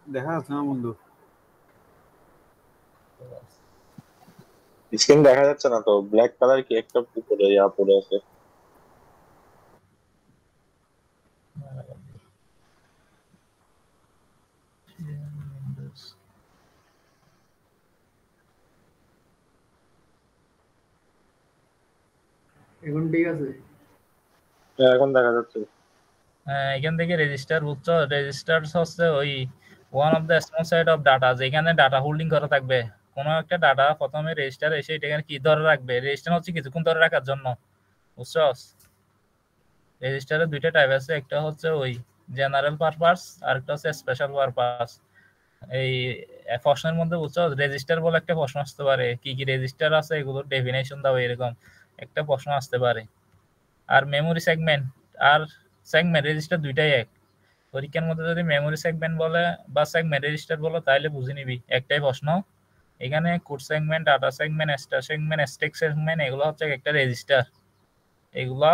দেখা যাচ্ছে না বন্ধু। স্ক্রিন দেখা যাচ্ছে না তো, ব্ল্যাক কালার কি একটা উপরে পড়ে আছে। এখন ঠিক আছে? এখন দেখা যাচ্ছে। এখান থেকে রেজিস্টার বুঝছো, রেজিস্টার হচ্ছে ওই one of the small set of data, যেখানে ডাটা হোল্ডিং করা থাকবে। কোনো একটা ডাটা প্রথমে রেজিস্টার এসে এটাকে কি ধরে রাখবে, রেজিস্টার হচ্ছে কিছুক্ষণ ধরে রাখার জন্য, বুঝছো। রেজিস্টারের দুইটা টাইপ আছে, একটা হচ্ছে ওই জেনারেল পারপাস আর একটা হচ্ছে স্পেশাল পারপাস। এই প্রশ্নের মধ্যে বুঝছো, রেজিস্টার বলে একটা প্রশ্ন আসতে পারে, কি কি রেজিস্টার আছে এগুলোর ডেফিনেশন দাও, এরকম একটা প্রশ্ন আসতে পারে। আর মেমোরি সেগমেন্ট আর সেগমেন্ট রেজিস্টার দুইটাই এক। পরীক্ষার মধ্যে যদি মেমোরি সেগমেন্ট বলে বা সেগমেন্ট রেজিস্টার বলো তাহলে বুঝে নিবি একটাই প্রশ্ন। এখানে code segment, data segment, star segment, stack segment এগুলো হচ্ছে একটা রেজিস্টার। এগুলা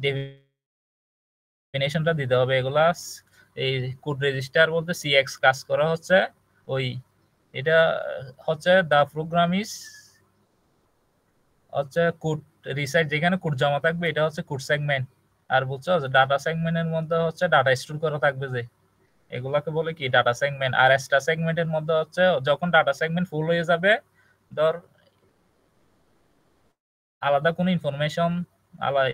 ডেফিনেশনটা দিতে হবে। এগুলা এই কোড রেজিস্টার বলতে সিএক্স কাজ করা হচ্ছে ওই, এটা হচ্ছে দা প্রোগ্রাম ইজ হচ্ছে কোড রিসাইট, যেখানে কোড জমা থাকবে এটা হচ্ছে কোড সেগমেন্ট। আর বুঝছো ডাটা সেগমেন্টের মধ্যে হচ্ছে ডাটা স্টোর করা থাকবে, যে এগুলাকে বলে কি ডাটা সেগমেন্ট। আর স্টার সেগমেন্টের মধ্যে হচ্ছে যখন ডাটা সেগমেন্ট ফুল হয়ে যাবে, ধর আলাদা কোনো ইনফরমেশন আলাদা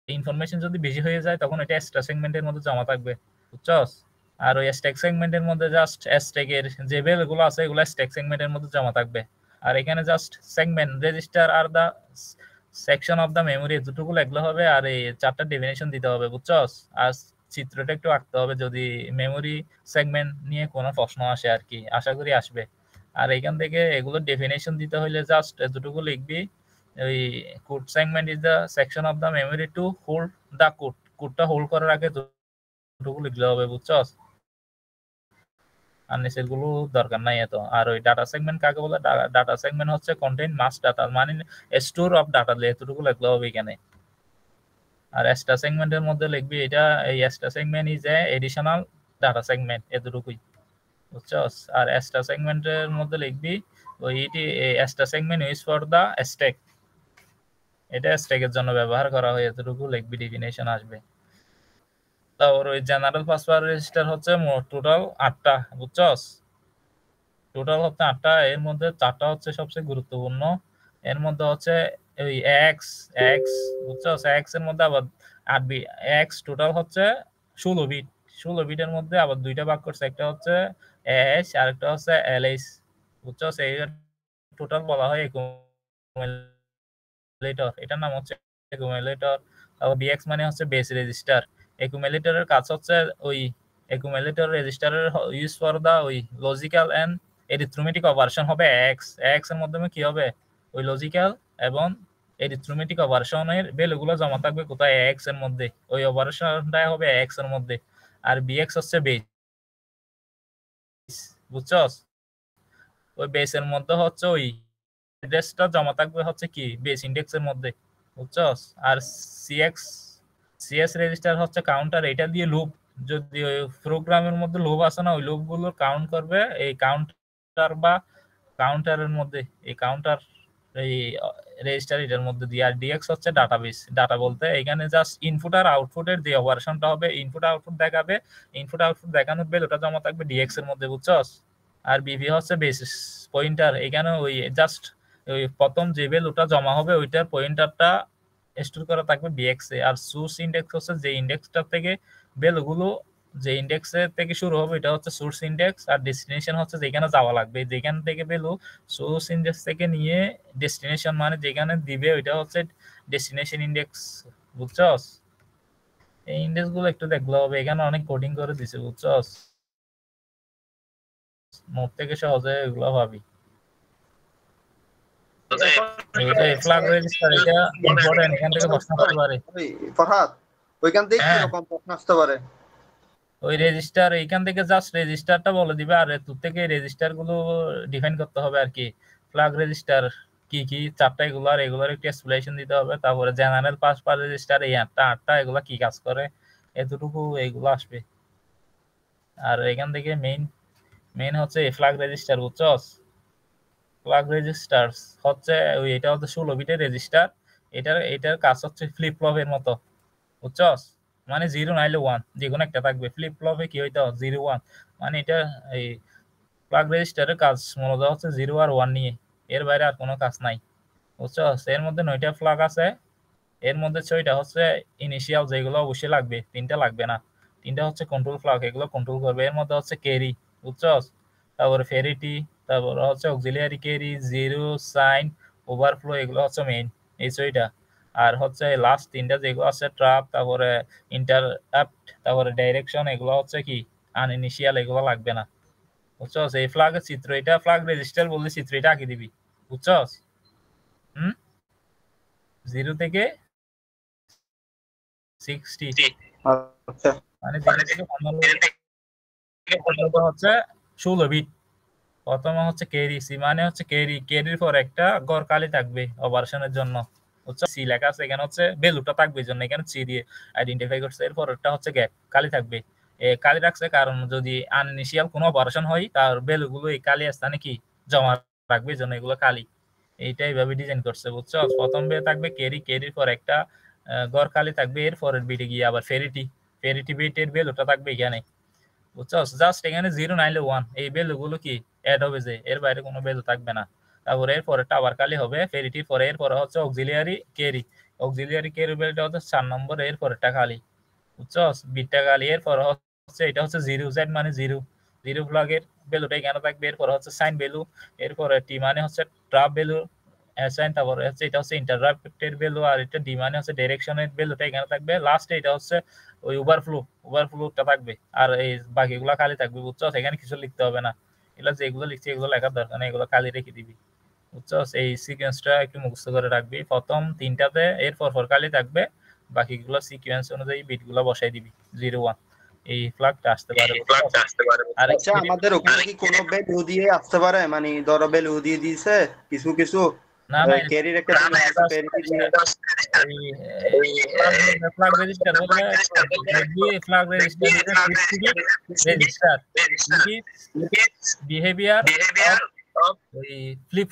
ইনফরমেশন যদি বেশি হয়ে যায় তখন এটা স্টার সেগমেন্টের মধ্যে জমা থাকবে, বুঝছস। আর ওই স্ট্যাক সেগমেন্টের মধ্যে জাস্ট স্ট্যাকের যে ভ্যালুগুলো আছে এগুলো স্ট্যাক সেগমেন্টের মধ্যে জমা থাকবে। আর এখানে জাস্ট সেগমেন্ট রেজিস্টার আর the section of the memory এতটুকু লিখলে হবে, আর এই চারটা ডেফিনেশন দিতে হবে, বুঝছস। আর চিত্রটা একটু আঁকতে হবে যদি মেমোরি সেগমেন্ট নিয়ে কোনো প্রশ্ন আসে, আর কি আশা করি আসবে। আর এখান থেকে এগুলোর ডেফিনেশন দিতে হলে জাস্ট এতটুকু লিখবি, ওই code segment is the section of the memory to hold the code, কোডটা হোল্ড করার আগে এতটুকু লিখলে হবে, বুঝছস। আর নিচের গুলো দরকার নাই এত। আর ওই ডাটা সেগমেন্ট কাকে বলে, ডাটা সেগমেন্ট হচ্ছে কন্টেইন মাস ডাটা, মানে স্টোর অফ ডাটা, এতটুকু লিখলে হবে এখানে। আর স্টার সেগমেন্টের মধ্যে লিখবি এটা, এই star segment is a additional data segment, এতটুকুই, বুঝছস। আর স্টার সেগমেন্টের মধ্যে লিখবি ওই এটি star segment use for the stack, এটা স্ট্যাকের জন্য ব্যবহার করা হয়, এতটুকু লিখবি, ডেফিনেশন আসবে। তারপর ওই জেনারেল পাসওয়ার্ড রেজিস্টার হচ্ছে টোটাল 8টা, বুঝছস। টোটাল হচ্ছে 8টা, এর মধ্যে 4টা হচ্ছে সবচেয়ে গুরুত্বপূর্ণ। এর মধ্যে হচ্ছে ওই এক্স এক্স, বুঝছস। এক্স এর মধ্যে আবার 8 বিট, এক্স টোটাল হচ্ছে 16 বিট। 16 বিটের মধ্যে আবার দুইটা ভাগ করছে, একটা হচ্ছে এস আর একটা হচ্ছে এলএস, বুঝছস। এই টোটাল বলা হয় একুমুলেটর, এটার নাম হচ্ছে একুমুলেটর। তারপর বিএক্স মানে হচ্ছে বেস রেজিস্টার। একুমুলেটরের কাজ হচ্ছে ওই একুমুলেটর রেজিস্টারের ইউজ ফর দা ওই লজিক্যাল এন্ড এরিথমেটিক অপারেশন হবে এক্স। এক্স এর মাধ্যমে কি হবে, ওই লজিক্যাল এবং এরিথমেটিক অপারেশনের ভ্যালুগুলো জমা থাকবে কোথায়, এক্স এর মধ্যে, ওই অপারেশনটাই হবে এক্স এর মধ্যে। আর বিএক্স হচ্ছে বেস, বুঝছস। ওই বেসের মধ্যে হচ্ছে ওই অ্যাড্রেসটা জমা থাকবে হচ্ছে কি বেস ইন্ডেক্সের মধ্যে, বুঝছস। আর সিএক্স সিএস রেজিস্টার হচ্ছে কাউন্টার, এটা দিয়ে লুপ, যদি ওই প্রোগ্রামের মধ্যে লুপ আছে না ওই লুপগুলো কাউন্ট করবে এই কাউন্টার বা কাউন্টারের মধ্যে, এই কাউন্টার এই রেজিস্টার এটার মধ্যে দিয়ে। আর ডিএক্স হচ্ছে ডাটাবেস, ডাটা বলতে এখানে জাস্ট ইনপুট আর আউটপুটের যে অপারেশনটা হবে, ইনপুট আউটপুট দেখাবে, ইনপুট আউটপুট দেখানোর বেল ওটা জমা থাকবে ডিএক্স এর মধ্যে, বুঝছস। আর বিভি হচ্ছে বেসিস পয়েন্টার, এখানে ওই জাস্ট ওই প্রথম যে বেল ওটা জমা হবে ওইটার পয়েন্টারটা স্টোর করা থাকবে বিএক্স এ। আর সোর্স ইন্ডেক্স হচ্ছে যে ইন্ডেক্সটা থেকে বেলগুলো, যে ইন্ডেক্সে থেকে শুরু হবে এটা হচ্ছে সোর্স ইন্ডেক্স। আর ডেস্টিনেশন হচ্ছে যেখানে যাওয়া লাগবে, যেখান থেকে বেলু সোর্স ইন্ডেক্স থেকে নিয়ে ডেস্টিনেশন মানে যেখানে দিবে ওইটা হচ্ছে ডেস্টিনেশন ইন্ডেক্স, বুঝছস। এই ইন্ডেক্স গুলো একটু দেখলে হবে, এখানে অনেক কোডিং করে দিছে, বুঝছস। নোট থেকে সহজে এগুলো ভাবি। এটা ফ্ল্যাগ রেজিস্টার, এটা ইম্পর্টেন্ট, এখান থেকে প্রশ্ন আসতে পারে। ফরহাদ, ওইখান থেকে কি হ্যাঁ, রকম প্রশ্ন আসতে পারে? ওই রেজিস্টার এইখান থেকে জাস্ট রেজিস্টারটা বলে দিবে, আর তোর থেকে রেজিস্টার গুলো ডিফাইন করতে হবে আর কি। ফ্ল্যাগ রেজিস্টার কি কি, চারটা এগুলো, আর এগুলোর একটু এক্সপ্লেনেশন দিতে হবে। তারপরে জেনারেল পাস পার রেজিস্টার এই 8টা এগুলা কি কাজ করে, এতটুকু এইগুলো আসবে। আর এখান থেকে মেইন হচ্ছে ফ্ল্যাগ রেজিস্টার, বুঝছস? ফ্ল্যাগ রেজিস্টার হচ্ছে ওই এটা হচ্ছে 16 বিটের রেজিস্টার। এটার কাজ হচ্ছে ফ্লিপ ফ্লপের মতো, বুঝছস? মানে 0 নাইলে 1 যে কোনো একটা থাকবে। ফ্লিপ ফ্লপে কি হইতো 0 1, মানে এটা এই ফ্ল্যাগ রেজিস্টারের কাজ মূলত হচ্ছে 0 আর 1 নিয়ে, এর বাইরে আর কোনো কাজ নাই, বুঝছস? এর মধ্যে 9টা ফ্ল্যাগ আছে, এর মধ্যে 6টা হচ্ছে ইনিশিয়াল, যেগুলো অবশ্যই লাগবে, 3টা লাগবে না। 3টা হচ্ছে কন্ট্রোল ফ্ল্যাগ, এগুলো কন্ট্রোল করবে। এর মধ্যে হচ্ছে ক্যারি, বুঝছস? তারপরে ফেরিটি, তারপরে হচ্ছে auxiliary carry, zero, sign, overflow, এগুলো হচ্ছে মেইন, এই 6টা। আর হচ্ছে লাস্ট 3টা যেগুলো আছে ট্রাপ, তারপরে ইন্টারাপ্ট, তারপরে ডাইরেকশন, এগুলো হচ্ছে কি আনইনিশিয়াল, এগুলো লাগবে না, বুঝছস? এই ফ্ল্যাগের চিত্র, এটা ফ্ল্যাগ রেজিস্টার বললে চিত্র এটা আঁকি দিবি, বুঝছস? 0 থেকে 60, আচ্ছা মানে 0 থেকে 15 পর্যন্ত হচ্ছে 16 বিট। প্রথমে হচ্ছে ক্যারি, সি মানে হচ্ছে ক্যারির পর একটা গড় কালি থাকবে অপারেশনের জন্য, বুঝছো? সি লেখা আছে এখানে, হচ্ছে ভ্যালুটা থাকবে এই জন্য এখানে সি দিয়ে আইডেন্টিফাই করছে। এরপর একটা হচ্ছে গ্যাপ কালি থাকবে, কালি রাখছে কারণ যদি আনইনিশিয়াল কোনো অপারেশন হয় তার ভ্যালুগুলো এই কালি স্থানে কি জমা রাখবে, এই জন্য এগুলো কালি। এইটা এইভাবে ডিজাইন করছে, বুঝছো? প্রথম বে থাকবে ক্যারির পর একটা গড় কালি থাকবে, এর পরের বিটে গিয়ে আবার ফেরিটি বিটের ভ্যালুটা থাকবে এখানে, বুঝছস? জাস্ট এখানে 0 নাইলে 1, এই ভ্যালুগুলো কি অ্যাড হবে, যে এর বাইরে কোনো ভ্যালু থাকবে না। তারপরে এর পরেরটা আবার কালি হবে ফেরিটির পরে, এর পরে হচ্ছে অক্সিলিয়ারি ক্যারি ভ্যালুটা হচ্ছে 4 নম্বর, এর পরেরটা কালি, বুঝছস? বিটটা কালি। এর পরে হচ্ছে এটা হচ্ছে 0 জেড মানে 0 ফ্ল্যাগের ভ্যালুটা এখানে থাকবে। এর পরে হচ্ছে সাইন ভ্যালু, এর পরে টি মানে হচ্ছে ট্রাপ ভ্যালু, সাইন, তারপরে হচ্ছে এটা হচ্ছে ইন্টারাপ্টের ভ্যালু, আর এটা ডি মানে হচ্ছে ডাইরেকশনের ভ্যালুটা এখানে থাকবে। লাস্টে এটা হচ্ছে ওই ওভারফ্লোটা থাকবে, আর এই বাকিগুলো খালি থাকবে, বুঝছস? এখানে কিছু লিখতে হবে না, এগুলো যেগুলো লিখছি এগুলো লেখার দরকার নেই, এগুলো খালি রেখে দিবি, বুঝছস? এই সিকোয়েন্সটা একটু মুখস্থ করে রাখবি। প্রথম 3টাতে এর পর খালি থাকবে, বাকিগুলো সিকোয়েন্স অনুযায়ী বিটগুলো বসাই দিবি 0 1, এই ফ্ল্যাগটা আসতে পারে, বুঝছস? আর আচ্ছা, আমাদের ওখানে কি কোনো ভ্যালু দিয়ে আসতে পারে? মানে ধরো ভ্যালু দিয়ে দিছে কিছু কিছু, না না, ক্যারির একটা প্যারিটি দিয়ে। এই ফ্ল্যাগ রেজিস্টার বলতে ফ্ল্যাগ রেজিস্টার রেজিস্টার বিহেভিয়ার ওই ফ্লিপ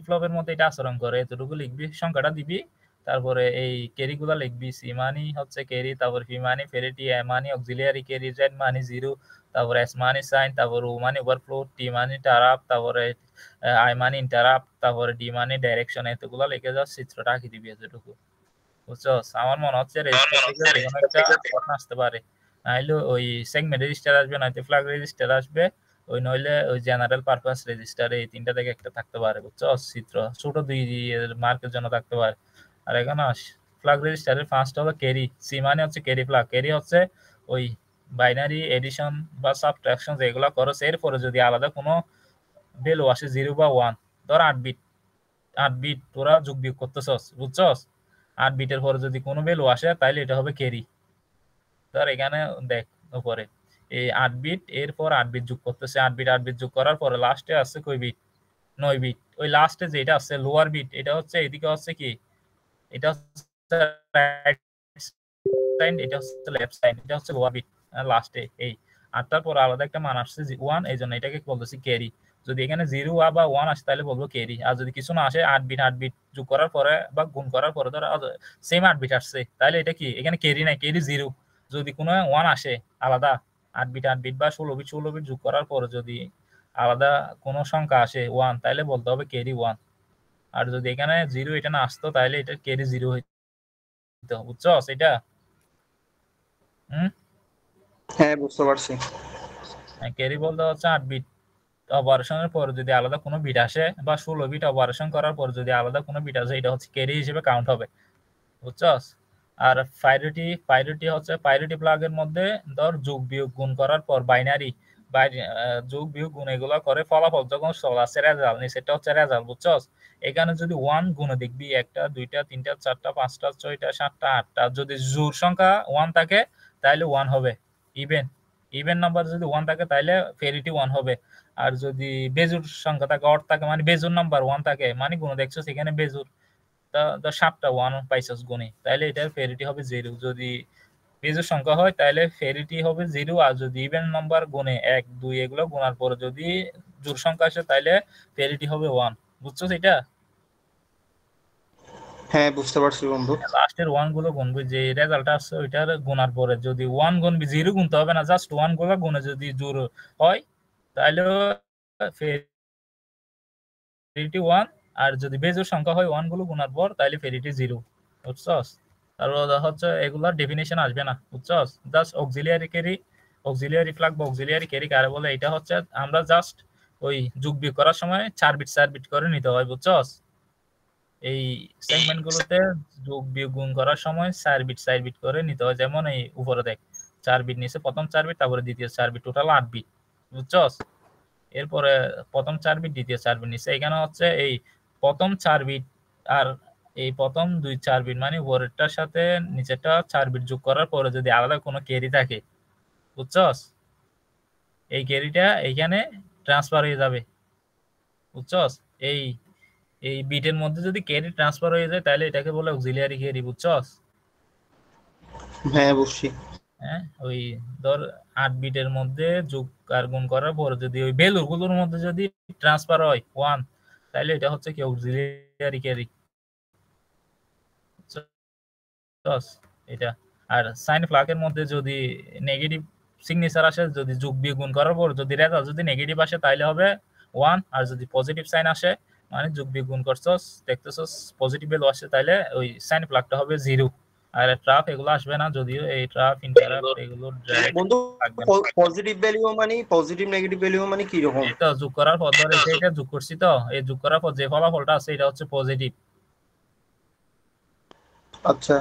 ফ্লপের মতো এটা আচরণ করে, এতটুকু লিখবি, সংখ্যাটা দিবি। তারপরে এই ক্যারি গুলা লিখবি, সি মানি হচ্ছে ক্যারি, তারপর পি মানি ফেরিটি, এ মানি অক্সিলিয়ারি ক্যারি, জেড মানি 0, তারপর এস মানি সাইন, তারপর ও মানি ওভারফ্লো, টি মানি টারাপ, তারপরে আই মানি ইন্টারাপ্ট, তারপরে ডি মানি ডাইরেকশন, এতগুলো লিখে যাও, চিত্রটা আঁকি দিবি এতটুকু, বুঝছস? আমার মনে হচ্ছে রেজিস্টার থেকে যেকোনো একটা ঘটনা আসতে পারে, নাইলে ওই সেগমেন্ট রেজিস্টার আসবে, নয়তো ফ্ল্যাগ রেজিস্টার আসবে, ওই নইলে ওই জেনারেল পারপাস রেজিস্টার, এই 3টা থেকে একটা থাকতে পারে, বুঝছস? চিত্র ছোট 2 মার্কের জন্য থাকতে পারে। আর এখানে ফ্ল্যাগ রেজিস্টারের ফার্স্ট হলো ক্যারি, সি মানে হচ্ছে ক্যারি ফ্ল্যাগ। ক্যারি হচ্ছে ওই বাইনারি এডিশন বা সাবট্রাকশন যেগুলো করো, এরপরে যদি আলাদা কোনো ভ্যালু আসে 0 বা 1, ধর 8 বিট তোরা যোগ বিয়োগ করতেছস, বুঝছস? 8 বিটের পরে যদি কোনো ভ্যালু আসে তাহলে এটা হবে ক্যারি। ধর এখানে দেখ উপরে এই 8 বিট, এরপর 8 বিট যোগ করতেছে, 8 বিট যোগ করার পরে লাস্টে আছে কই বিট? 9 বিট। ওই লাস্টে যেটা আছে লোয়ার বিট, এটা হচ্ছে এদিকে হচ্ছে কি, এটা হচ্ছে রাইট সাইড, এটা হচ্ছে লেফট সাইড, এটা হচ্ছে লোয়ার বিট। লাস্টে এই 8টার পর আলাদা একটা মান আসছে 1, এই জন্য এটাকে বলতেছি ক্যারি। যদি এখানে 0 বা 1 আসে তাহলে বলবো ক্যারি। আর যদি কিছু না আসে, 8 বিট যোগ করার পরে বা গুণ করার পরে ধর সেম 8 বিট আসছে, তাহলে এটা কি? এখানে ক্যারি নাই, ক্যারি 0। যদি কোনো 1 আসে আলাদা, 8 বিট বা 16 বিট যোগ করার পরে যদি আলাদা কোনো সংখ্যা আসে 1, তাহলে বলতে হবে ক্যারি 1। আর যদি এখানে 0 এটা না আসতো তাহলে এটা ক্যারি 0 হইতো, বুঝছস? এটা হ্যাঁ, বুঝতে পারছি। ক্যারি বলতে হচ্ছে 8 বিট অপারেশনের পর যদি আলাদা কোনো বিট আসে, বা 16 বিট অপারেশন করার পর যদি আলাদা কোনো বিট আসে, এটা হচ্ছে ক্যারি হিসেবে কাউন্ট হবে, বুঝছস? আর পাইরিটি হচ্ছে পাইরিটি প্লাগের মধ্যে ধর যোগ বিয়োগ গুণ করার পর বাইনারি যোগ বিয়োগ গুণ এগুলো করে ফলাফল যখন চলে আসে রেজাল্ট, সেটা হচ্ছে রেজাল্ট, বুঝছস? এখানে যদি 1 গুণে দেখবি 1টা 2টা 3টা 4টা 5টা 6টা 7টা 8টা, যদি জোড় সংখ্যা 1 থাকে তাহলে 1 হবে। ইভেন নাম্বার যদি 1 থাকে তাহলে ফেরিটি 1 হবে। আর যদি বেজোড় সংখ্যা থাকে, অড থাকে, মানে বেজোড় নাম্বার 1 থাকে, মানে গুণ দেখছো সেখানে বেজোড়, 7টা 1 পাইছস গুণে, তাহলে এটার ফেরিটি হবে 0। যদি বেজোড় সংখ্যা হয় তাহলে ফেরিটি হবে 0, আর যদি ইভেন নাম্বার গুণে 1 2 এগুলো গুণার পরে যদি জোড় সংখ্যা আসে তাহলে ফেরিটি হবে 1। বুঝছো এটা? হ্যাঁ বুঝতে পারছি বন্ধু। লাস্টের 1 গুলো গুনবে, যে রেজাল্ট আসছে ওইটার গুনার পরে যদি 1 গুনবি, 0 গুনতে হবে না, জাস্ট 1 গুলো গুনে যদি জোড় হয় তাহলে ফেরিটি 1, আর যদি বেজোড় সংখ্যা হয় 1 গুলো গুনার পর তাহলে ফেরিটি 0। বুঝছস? তারপর হচ্ছে এগুলার ডেফিনেশন আসবে না। বুঝছস? Just auxiliary carry, auxiliary flag বা অক্সিলিয়ারি ক্যারি কারে বলে, এটা হচ্ছে আমরা জাস্ট ওই যোগ বিয়োগ করার সময় 4 বিট 4 বিট করে নিতে হয়। বুঝছস? এই সেগমেন্ট গুলোতে যোগ বিয়োগ গুণ করার সময় 4 বিট 4 বিট করে নিতে হয়। যেমন এই উপরে দেখ 4 বিট নিচে প্রথম 4 বিট, তারপরে দ্বিতীয় 4 বিট, টোটাল 8 বিট। বুঝছস? এরপরে প্রথম 4 বিট, দ্বিতীয় 4 বিট নিচে, এখানে হচ্ছে এই প্রথম 4 বিট আর এই প্রথম 4 বিট মানে উপরেরটার সাথে নিচেরটা 4 বিট যোগ করার পরে যদি আলাদা কোনো ক্যারি থাকে, বুঝছস, এই ক্যারিটা এইখানে ট্রান্সফার হয়ে যাবে। বুঝছস? এই এই বিটের মধ্যে যদি ক্যারি ট্রান্সফার হয়ে যায় তাহলে এটাকে বলে অক্সিলিয়ারি ক্যারি। বুঝছস? হ্যাঁ বুঝছি। হ্যাঁ, ওই ধর 8 বিটের মধ্যে যোগ আর গুণ করার পর যদি ওই ভ্যালু গুলোর মধ্যে যদি ট্রান্সফার হয় 1 তাহলে এটা হচ্ছে কি অক্সিলিয়ারি ক্যারি। বুঝছস? এটা। আর সাইন ফ্ল্যাগের মধ্যে যদি নেগেটিভ সিগনেচার আসে, যদি যোগ বিয়োগ গুণ করার পর যদি রেজাল্ট যদি নেগেটিভ আসে তাহলে হবে 1, আর যদি পজিটিভ সাইন আসে মানে যোগ বিয়োগ গুণ করছস দেখতেছস পজিটিভ ভ্যালু আসে তাহলে ওই সাইন ফ্ল্যাগটা হবে 0। আর ট্রাফ এগুলো আসবে না, যদিও এই ট্রাফ ইন্টারাপ্ট এগুলো ডাইরেক্ট বন্ধু থাকবে না। পজিটিভ ভ্যালু মানে পজিটিভ নেগেটিভ ভ্যালু মানে কি রকম? এই তো যোগ করার পর ধর এটা যোগ করছি, তো এই যোগ করার পর যে ফলাফলটা আছে এটা হচ্ছে পজিটিভ। আচ্ছা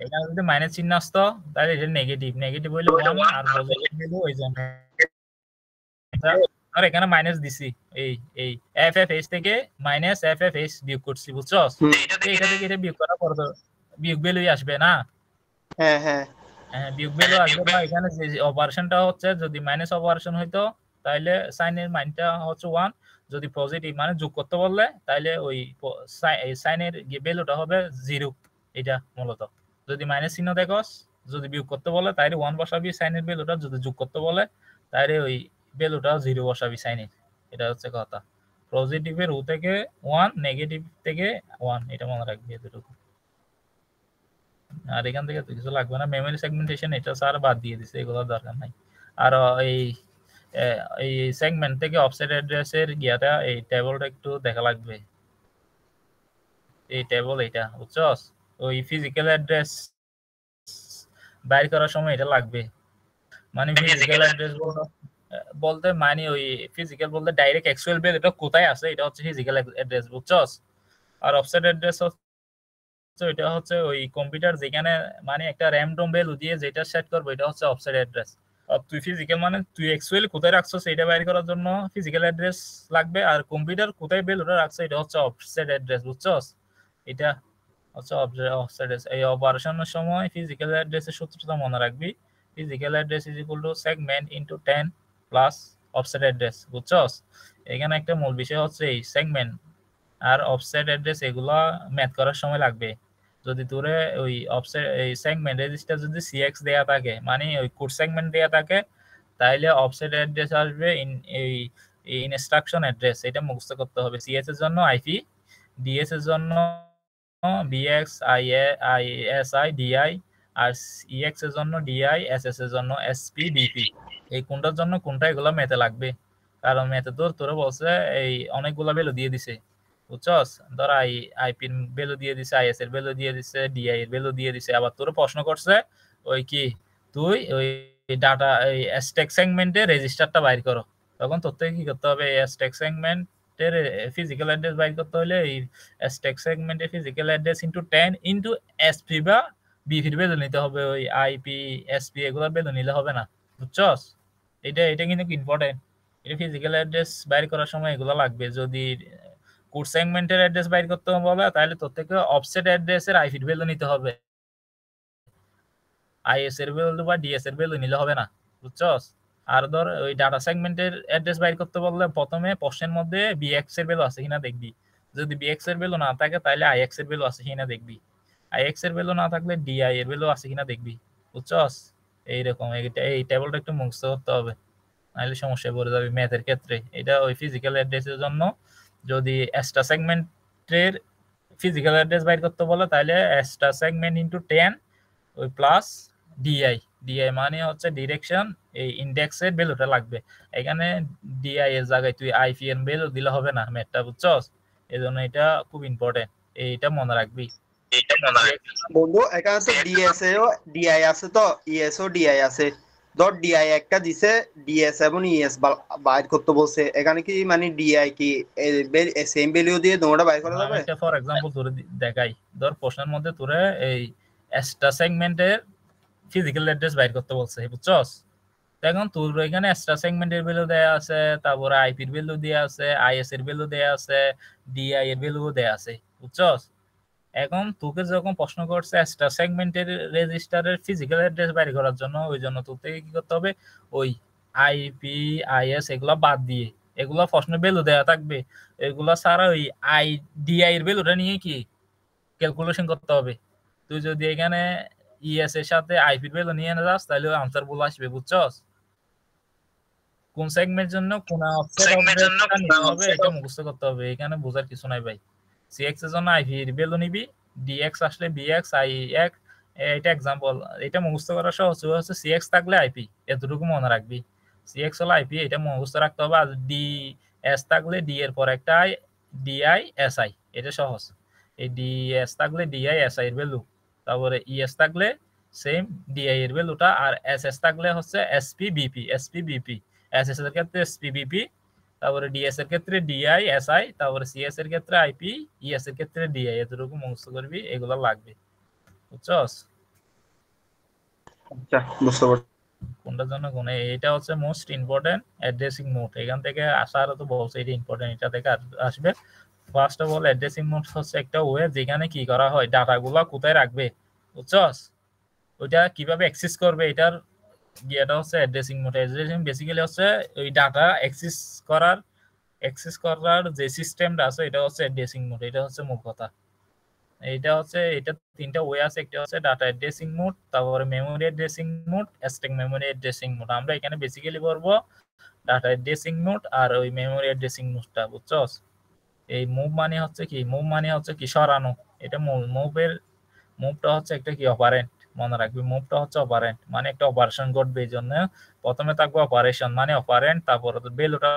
এখানে যদি মাইনাস চিহ্ন আসতো তাহলে এটা নেগেটিভ, নেগেটিভ হইলে 1, আর পজিটিভ হইলে ওই জন্য আর এখানে মাইনাস দিছি। এই এই এফ এফ এইচ থেকে মাইনাস এফ এফ এইচ বিয়োগ করছি। বুঝছস? এটা থেকে এটা বিয়োগ করার পর তো বিয়োগ ভ্যালুই আসবে না। হ্যাঁ হ্যাঁ হ্যাঁ, বিয়োগ ভ্যালু আসবে, বা এখানে যে অপারেশনটা হচ্ছে যদি মাইনাস অপারেশন হইতো তাহলে সাইনের মাইনটা হচ্ছে 1, যদি পজিটিভ মানে যোগ করতে বললে তাহলে ওই সাইনের ভ্যালুটা হবে 0। এটা মূলত যদি মাইনাস চিহ্ন দেখস, যদি বিয়োগ করতে বলে তাহলে 1 বসাবি সাইনের ভ্যালুটা, যদি যোগ করতে বলে তাহলে ওই ভ্যালুটা 0 বসাবি সাইনের। এটা হচ্ছে কথা। পজিটিভের ও থেকে 1, নেগেটিভ থেকে 1, এটা মনে রাখবি এতটুকু। আর এখান থেকে তো কিছু লাগবে না, মেমরি সেগমেন্টেশন এটা স্যার বাদ দিয়ে দিছে, এগুলোর দরকার নাই। আর এই এই সেগমেন্ট থেকে অফসেট অ্যাড্রেসের গিয়াটা এই টেবলটা একটু দেখা লাগবে। এই টেবল এটা, বুঝছস? ওই ফিজিক্যাল অ্যাড্রেস বাইর করার সময় এটা লাগবে। মানে ফিজিক্যাল অ্যাড্রেস বলতে মানে ওই ফিজিক্যাল বলতে ডাইরেক্ট অ্যাকচুয়াল ভ্যালু এটা কোথায় আছে এটা হচ্ছে ফিজিক্যাল অ্যাড্রেস। বুঝছস? আর অফসেট অ্যাড্রেস তো এটা হচ্ছে ওই কম্পিউটার যেখানে মানে একটা র্যান্ডম ভ্যালু দিয়ে যেটা সেট করবে এটা হচ্ছে অফসেট অ্যাড্রেস। আর তুই ফিজিক্যাল মানে তুই অ্যাকচুয়ালি কোথায় রাখছস এটা বাইর করার জন্য ফিজিক্যাল অ্যাড্রেস লাগবে, আর কম্পিউটার কোথায় ভ্যালুটা রাখছে এটা হচ্ছে অফসেট অ্যাড্রেস। বুঝছস? এটা হচ্ছে অফসেট অ্যাড্রেস। এই অপারেশনের সময় ফিজিক্যাল অ্যাড্রেসের সূত্রটা মনে রাখবি। Physical address is equal two segment into 10 plus offset address. বুঝছস? এখানে একটা মূল বিষয় হচ্ছে এই সেগমেন্ট আর অফসেট অ্যাড্রেস এগুলা ম্যাথ করার সময় লাগবে। যদি তোরে ওই অফসেট এই সেগমেন্ট রেজিস্টার যদি সিএক্স দেয়া থাকে মানে ওই কোড সেগমেন্ট দেয়া থাকে তাহলে অফসেট অ্যাড্রেস আসবে এই ইনস্ট্রাকশন অ্যাড্রেস। এটা মুখস্থ করতে হবে। সিএস এর জন্য আইপি, ডিএস এর জন্য বিএক্স আইএসআই ডিআই, আর ইএক্স এর জন্য ডিআই, এসএস এর জন্য এসপি ডিপি। এই কোনটার জন্য কোনটা এগুলো ম্যাথে লাগবে, কারণ ম্যাথে তোরে বলছে এই অনেকগুলা ভ্যালু দিয়ে দিছে। বুঝছস? ধর আইপি এর ভ্যালু দিয়ে দিছে, আইএস এর ভ্যালু দিয়ে দিছে, ডিআই এর ভ্যালু দিয়ে দিছে। আবার তোর প্রশ্ন করছে ওই কি তুই ওই ডাটা এই স্ট্যাক সেগমেন্টে রেজিস্টারটা বাইর করো, তখন তোর থেকে কি করতে হবে স্ট্যাক সেগমেন্টের ফিজিক্যাল অ্যাড্রেস বাইর করতে হলে এই স্ট্যাক সেগমেন্টের physical address into 10 into SP বা বিপির ভ্যালু নিতে হবে। ওই আইপি এসপি এগুলোর ভ্যালু নিলে হবে না। বুঝছস? এটা কিন্তু ইম্পর্টেন্ট। এটা ফিজিক্যাল অ্যাড্রেস বাইর করার সময় এগুলো লাগবে। যদি কোড সেগমেন্টের অ্যাড্রেস বাইর করতে হবে তাহলে তোর থেকে অফসেট অ্যাড্রেসের আইপি ভ্যালু নিতে হবে, আইএস এর ভ্যালু বা ডিএস এর ভ্যালু নিলে হবে না। বুঝছস? আর ধর ওই ডাটা সেগমেন্টের অ্যাড্রেস বাইর করতে বললে প্রথমে প্রশ্নের মধ্যে বিএক্স এর ভ্যালু আছে কিনা দেখবি। যদি বিএক্স এর ভ্যালু না থাকে তাহলে আইএক্স এর ভ্যালু আছে কিনা দেখবি। আইএক্স এর ভ্যালু না থাকলে ডিআই এর ভ্যালু আছে কিনা দেখবি, বুঝছস? এইরকম এই টেবিলটা একটু মুখস্থ করতে হবে, নাহলে সমস্যায় পড়ে যাবে ম্যাথের ক্ষেত্রে। এটা ওই ফিজিক্যাল অ্যাড্রেসের জন্য যদি এক্সট্রা সেগমেন্টের ফিজিক্যাল অ্যাড্রেস বাইর করতে বলে তাহলে এক্সট্রা সেগমেন্ট ইনটু 10 ওই প্লাস ডিআই। ডিআই মানে হচ্ছে ডিরেকশন, এই ইন্ডেক্সের ভ্যালুটা লাগবে এখানে। ডিআই এর জায়গায় তুই আইপি এর ভ্যালু দিলে হবে না ম্যাথটা, বুঝছস? এজন্য এটা খুব ইম্পর্টেন্ট, এইটা মনে রাখবি। বন্ধু এখানে তো ডিএসএ ও ডিআই আছে, তো ইএস ও ডিআই আছে। ধর ডিআই একটা দিছে, ডিএস এবং ইএস বাইর করতে বলছে, এখানে কি মানে ডিআই কি সেম ভ্যালু দিয়ে দুটোটা বাইর করা যাবে? এটা ফর এক্সাম্পল তোরে দেখাই, ধর প্রশ্নের মধ্যে তোরে এই এক্সট্রা সেগমেন্টের ফিজিক্যাল অ্যাড্রেস বাইর করতে বলছে, বুঝছস? এখন তোর এখানে এক্সট্রা সেগমেন্টের ভ্যালু দেয়া আছে, তারপরে আইপির ভ্যালু দেয়া আছে, আইএস এর ভ্যালু দেয়া আছে, ডিআই এর ভ্যালু দেয়া আছে, বুঝছস? এখন তোকে যখন প্রশ্ন করছে এক্সট্রা সেগমেন্টের রেজিস্টারের ফিজিক্যাল অ্যাড্রেস বাইর করার জন্য, ওই জন্য তোকে কি করতে হবে, ওই আইপি আইএস এগুলা বাদ দিয়ে, এগুলা প্রশ্নের ভ্যালু দেয়া থাকবে, এগুলা ছাড়া ওই ডিআই এর ভ্যালুটা নিয়ে কি ক্যালকুলেশন করতে হবে। তুই যদি এখানে ইএস এর সাথে আইপির ভ্যালু নিয়ে না যাস তাহলে ওই আনসার বলে আসবে, বুঝছস? কোন সেগমেন্টের জন্য কোন হবে এটা মুখস্থ করতে হবে, এখানে বোঝার কিছু নাই ভাই। সিএক্স এর জন্য আইভি এর ভ্যালু নিবি, ডিএক্স আসলে বিএক্স, আইএক্স, এটা एग्जांपल। এটা মুখস্থ করা সহজ হচ্ছে সিএক্স থাকলে আইপি, এতটুকু মনে রাখবি। সিএক্স হলো আইপি, এটা মুখস্থ রাখতে হবে। আর ডিএস থাকলে ডি এর পর একটা আই, ডিআই এসআই, এটা সহজ। এই ডিএস থাকলে ডিআই এসআই এর ভ্যালু, তারপরে ইএস থাকলে সেম ডিআই এর ভ্যালুটা, আর এসএস থাকলে হচ্ছে এসপিবিপি, এসপিবিপি, এসএস এর ক্ষেত্রে এসপিবিপি, তারপরে ডিএস এর ক্ষেত্রে ডিআই এসআই, তারপরে সিএস এর ক্ষেত্রে আইপি, ইএস এর ক্ষেত্রে ডিআই। এতটুকু মুখস্থ করবি, এগুলো লাগবে, বুঝছস? আচ্ছা, বুঝতে পারছি। কোনটার জন্য কোন, এটা হচ্ছে মোস্ট ইম্পর্টেন্ট অ্যাড্রেসিং মোড। এখান থেকে আসার তো বলছে এটা ইম্পর্টেন্ট, এটা থেকে আসবে। First of all addressing mode হচ্ছে একটা ওয়ে যেখানে কি করা হয়, ডাটাগুলো কোথায় রাখবে, বুঝছস? ওইটা কিভাবে অ্যাক্সেস করবে, এটার এটা হচ্ছে অ্যাড্রেসিং মোড। অ্যাড্রেসিং বেসিক্যালি হচ্ছে ওই ডাটা অ্যাক্সেস করার যে সিস্টেমটা আছে এটা হচ্ছে অ্যাড্রেসিং মোড। এটা হচ্ছে মূল কথা। এটা হচ্ছে, এটা তিনটা ওয়ে আছে, একটা হচ্ছে ডাটা অ্যাড্রেসিং মোড, তারপরে memory addressing mode, stack memory addressing mode. আমরা এখানে বেসিক্যালি পড়বো ডাটা অ্যাড্রেসিং মোড আর ওই মেমোরি অ্যাড্রেসিং মোডটা, বুঝছস? এই মুভ মানে হচ্ছে কি, মুভ মানে হচ্ছে কি সরানো, এটা মুভটা হচ্ছে একটা কি অপারেন্ট, মনে রাখবি। মুভটা হচ্ছে অপারেন্ট, মানে একটা অপারেশন ঘটবে, এই জন্য প্রথমে থাকবে অপারেশন মানে অপারেন্ট, তারপর ভ্যালুটা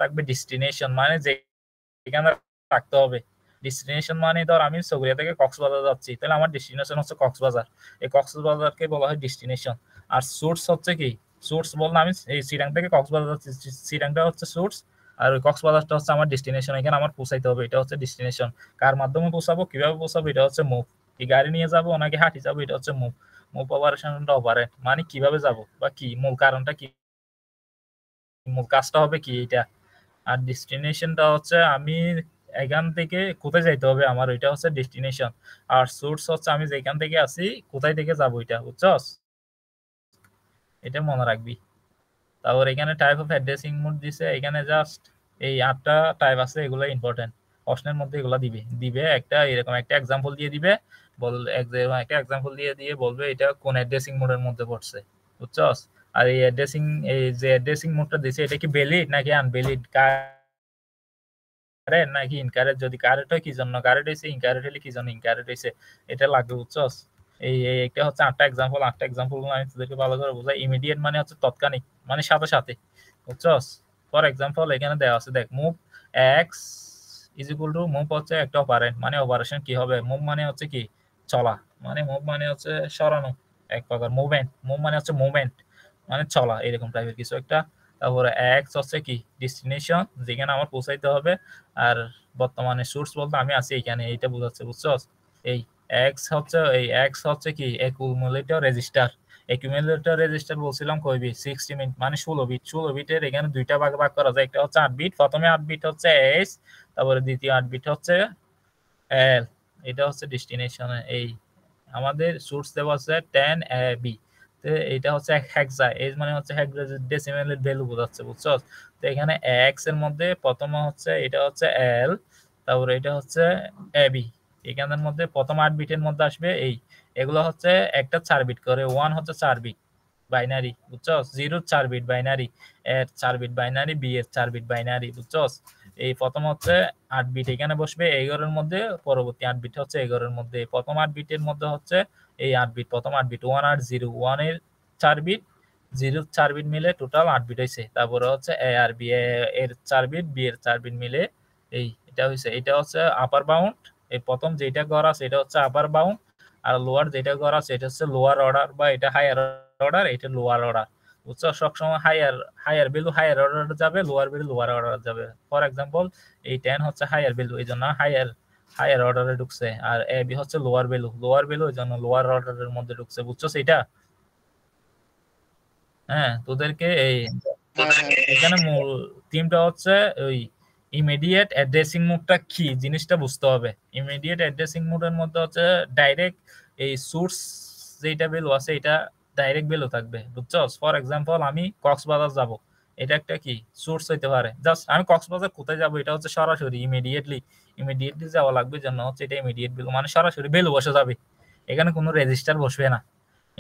থাকবে ডেস্টিনেশন মানে যেখানে রাখতে হবে। ডেস্টিনেশন মানে ধর আমি চকরিয়া থেকে কক্সবাজার যাচ্ছি, তাহলে আমার ডেস্টিনেশন হচ্ছে কক্সবাজার, এই কক্সবাজারকে বলা হয় ডেস্টিনেশন। আর সোর্স হচ্ছে কি, সোর্স বলতে আমি এই চিরাং থেকে কক্সবাজার যাচ্ছি, চিরাংটা হচ্ছে সোর্স, আর ওই কক্সবাজারটা হচ্ছে আমার ডেস্টিনেশন, এখানে আমার পৌঁছাইতে হবে, এটা হচ্ছে ডেস্টিনেশন। কার মাধ্যমে পৌঁছাবো, কিভাবে পৌঁছাবো, এটা হচ্ছে মুভ। কি গাড়ি নিয়ে যাবো নাকি হাঁটি যাবো, এটা হচ্ছে মুভ। মুভ অপারেশনটা অপারেট মানে কিভাবে যাব বা কি মূল কারণটা কি, মূল কাজটা হবে কি এটা। আর ডেস্টিনেশনটা হচ্ছে আমি এখান থেকে কোথায় যাইতে হবে আমার, ওইটা হচ্ছে ডেস্টিনেশন। আর সোর্স হচ্ছে আমি যেখান থেকে আসি কোথায় থেকে যাবো, এটা, বুঝছস? এটা মনে রাখবি। তারপর এখানে টাইপ অফ অ্যাড্রেসিং মোড দিছে, এখানে জাস্ট এই 8টা টাইপ আছে, এগুলো ইম্পর্টেন্ট। প্রশ্নের মধ্যে এগুলো দিবে একটা এরকম একটা एग्जांपल দিয়ে দিবে, একটা एग्जांपल দিয়ে বলবে এটা কোন অ্যাড্রেসিং মোডের মধ্যে পড়ছে, বুঝছস? আর এই এই যে অ্যাড্রেসিং মোডটা দিছে এটা কি ভ্যালিড নাকি আনভ্যালিড, কারেক্ট নাকি ইনকারেক্ট, যদি কারেক্ট হয় কি জন্য কারেক্ট হইছে, ইনকারেক্ট হলে কি জন্য ইনকারেক্ট হইছে, এটা লাগবে, বুঝছস? একটা হচ্ছে 8টা एग्जांपल গুলো আমি তোদেরকে ভালো করে বুঝাই। ইমিডিয়েট মানে হচ্ছে তৎক্ষণিক, মানে সাথে সাথে, বুঝছস? ফর एग्जांपल এখানে দেওয়া আছে, দেখ, move x is equal two, move হচ্ছে একটা অপারেন্ট মানে অপারেশন কি হবে, মুভ মানে হচ্ছে কি চলা, মানে মুভ মানে হচ্ছে সরানো, এক প্রকার মুভ মানে হচ্ছে মুভমেন্ট মানে চলা, এরকম টাইপের কিছু একটা। তারপরে এক্স হচ্ছে কি ডেস্টিনেশন, যেখানে আমার পৌঁছাইতে হবে। আর বর্তমানে সোর্স বলতে আমি আছি এখানে, এইটা বোঝাচ্ছে, বুঝছস? এই এক্স হচ্ছে কি অ্যাকুমুলেটর রেজিস্টার বলছিলাম কয় বিট, 60 বিট মানে 16 বিট। 16 বিটের এখানে দুইটা ভাগ করা যায়, একটা হচ্ছে 8 বিট, প্রথমে 8 বিট হচ্ছে এস, তারপরে দ্বিতীয় 8 বিট হচ্ছে এল। এটা হচ্ছে ডেস্টিনেশন। এই আমাদের সোর্স দেওয়া আছে 10 বি, তো এটা হচ্ছে হেক্সা, এজ মানে হচ্ছে হেক্সাডেসিমাল ভ্যালু বোঝাচ্ছে, বুঝছস? তো এখানে এক্স এর মধ্যে প্রথমে হচ্ছে এটা হচ্ছে এল, তারপরে এটা হচ্ছে এবি, এখানের মধ্যে প্রথম 8 বিটের মধ্যে আসবে এই, এগুলো হচ্ছে একটা 4 বিট করে, 1 হচ্ছে 4 বিট বাইনারি, বুঝছস? 0 4 বিট বাইনারি, এর 4 বিট বাইনারি, বি এর 4 বিট বাইনারি, বুঝছস? এই প্রথম হচ্ছে 8 বিট এখানে বসবে 11 এর মধ্যে, পরবর্তী 8 বিট হচ্ছে 11 এর মধ্যে। প্রথম 8 বিটের মধ্যে হচ্ছে এই 8 বিট, প্রথম 8 বিট 1 আর 0, 1 এর 4 বিট, 0 4 বিট মিলে টোটাল 8 বিট হইছে। তারপরে হচ্ছে এ আর বি এর 4 বিট, বি এর 4 বিট মিলে এই এটা হইছে। এটা হচ্ছে আপার বাউন্ড, এই প্রথম যেটা করা সেটা হচ্ছে আপার বাউন্ড, আর লোয়ার যেটা করা সেটা হচ্ছে লোয়ার অর্ডার, বা এটা হায়ার অর্ডার, এটা লোয়ার অর্ডার, বুঝছো? সবসময় হায়ার ভ্যালু হায়ার অর্ডার যাবে, লোয়ার ভ্যালু লোয়ার অর্ডার যাবে। ফর এক্সাম্পল এই 10 হচ্ছে হায়ার ভ্যালু, এই জন্য হায়ার অর্ডারে ঢুকছে, আর এ বি হচ্ছে লোয়ার ভ্যালু, এই জন্য লোয়ার অর্ডারের মধ্যে ঢুকছে, বুঝছো সেটা? হ্যাঁ, তোদেরকে এই এখানে মূল থিমটা হচ্ছে ওই ইমিডিয়েট অ্যাড্রেসিং মোডটা কি জিনিসটা বুঝতে হবে। ইমিডিয়েট অ্যাড্রেসিং মোডের মধ্যে হচ্ছে ডাইরেক্ট এই সোর্স যেটা ভ্যালু আছে এটা ডাইরেক্ট ভ্যালু থাকবে, বুঝছস? ফর এক্সাম্পল আমি কক্সবাজার যাব, এটা একটা কি সোর্স হইতে পারে। জাস্ট আমি কক্সবাজার কোথায় যাব এটা হচ্ছে সরাসরি ইমিডিয়েটলি যাওয়া লাগবে, জন্য হচ্ছে এটা ইমিডিয়েট ভ্যালু, মানে সরাসরি ভ্যালু বসে যাবে, এখানে কোনো রেজিস্টার বসবে না।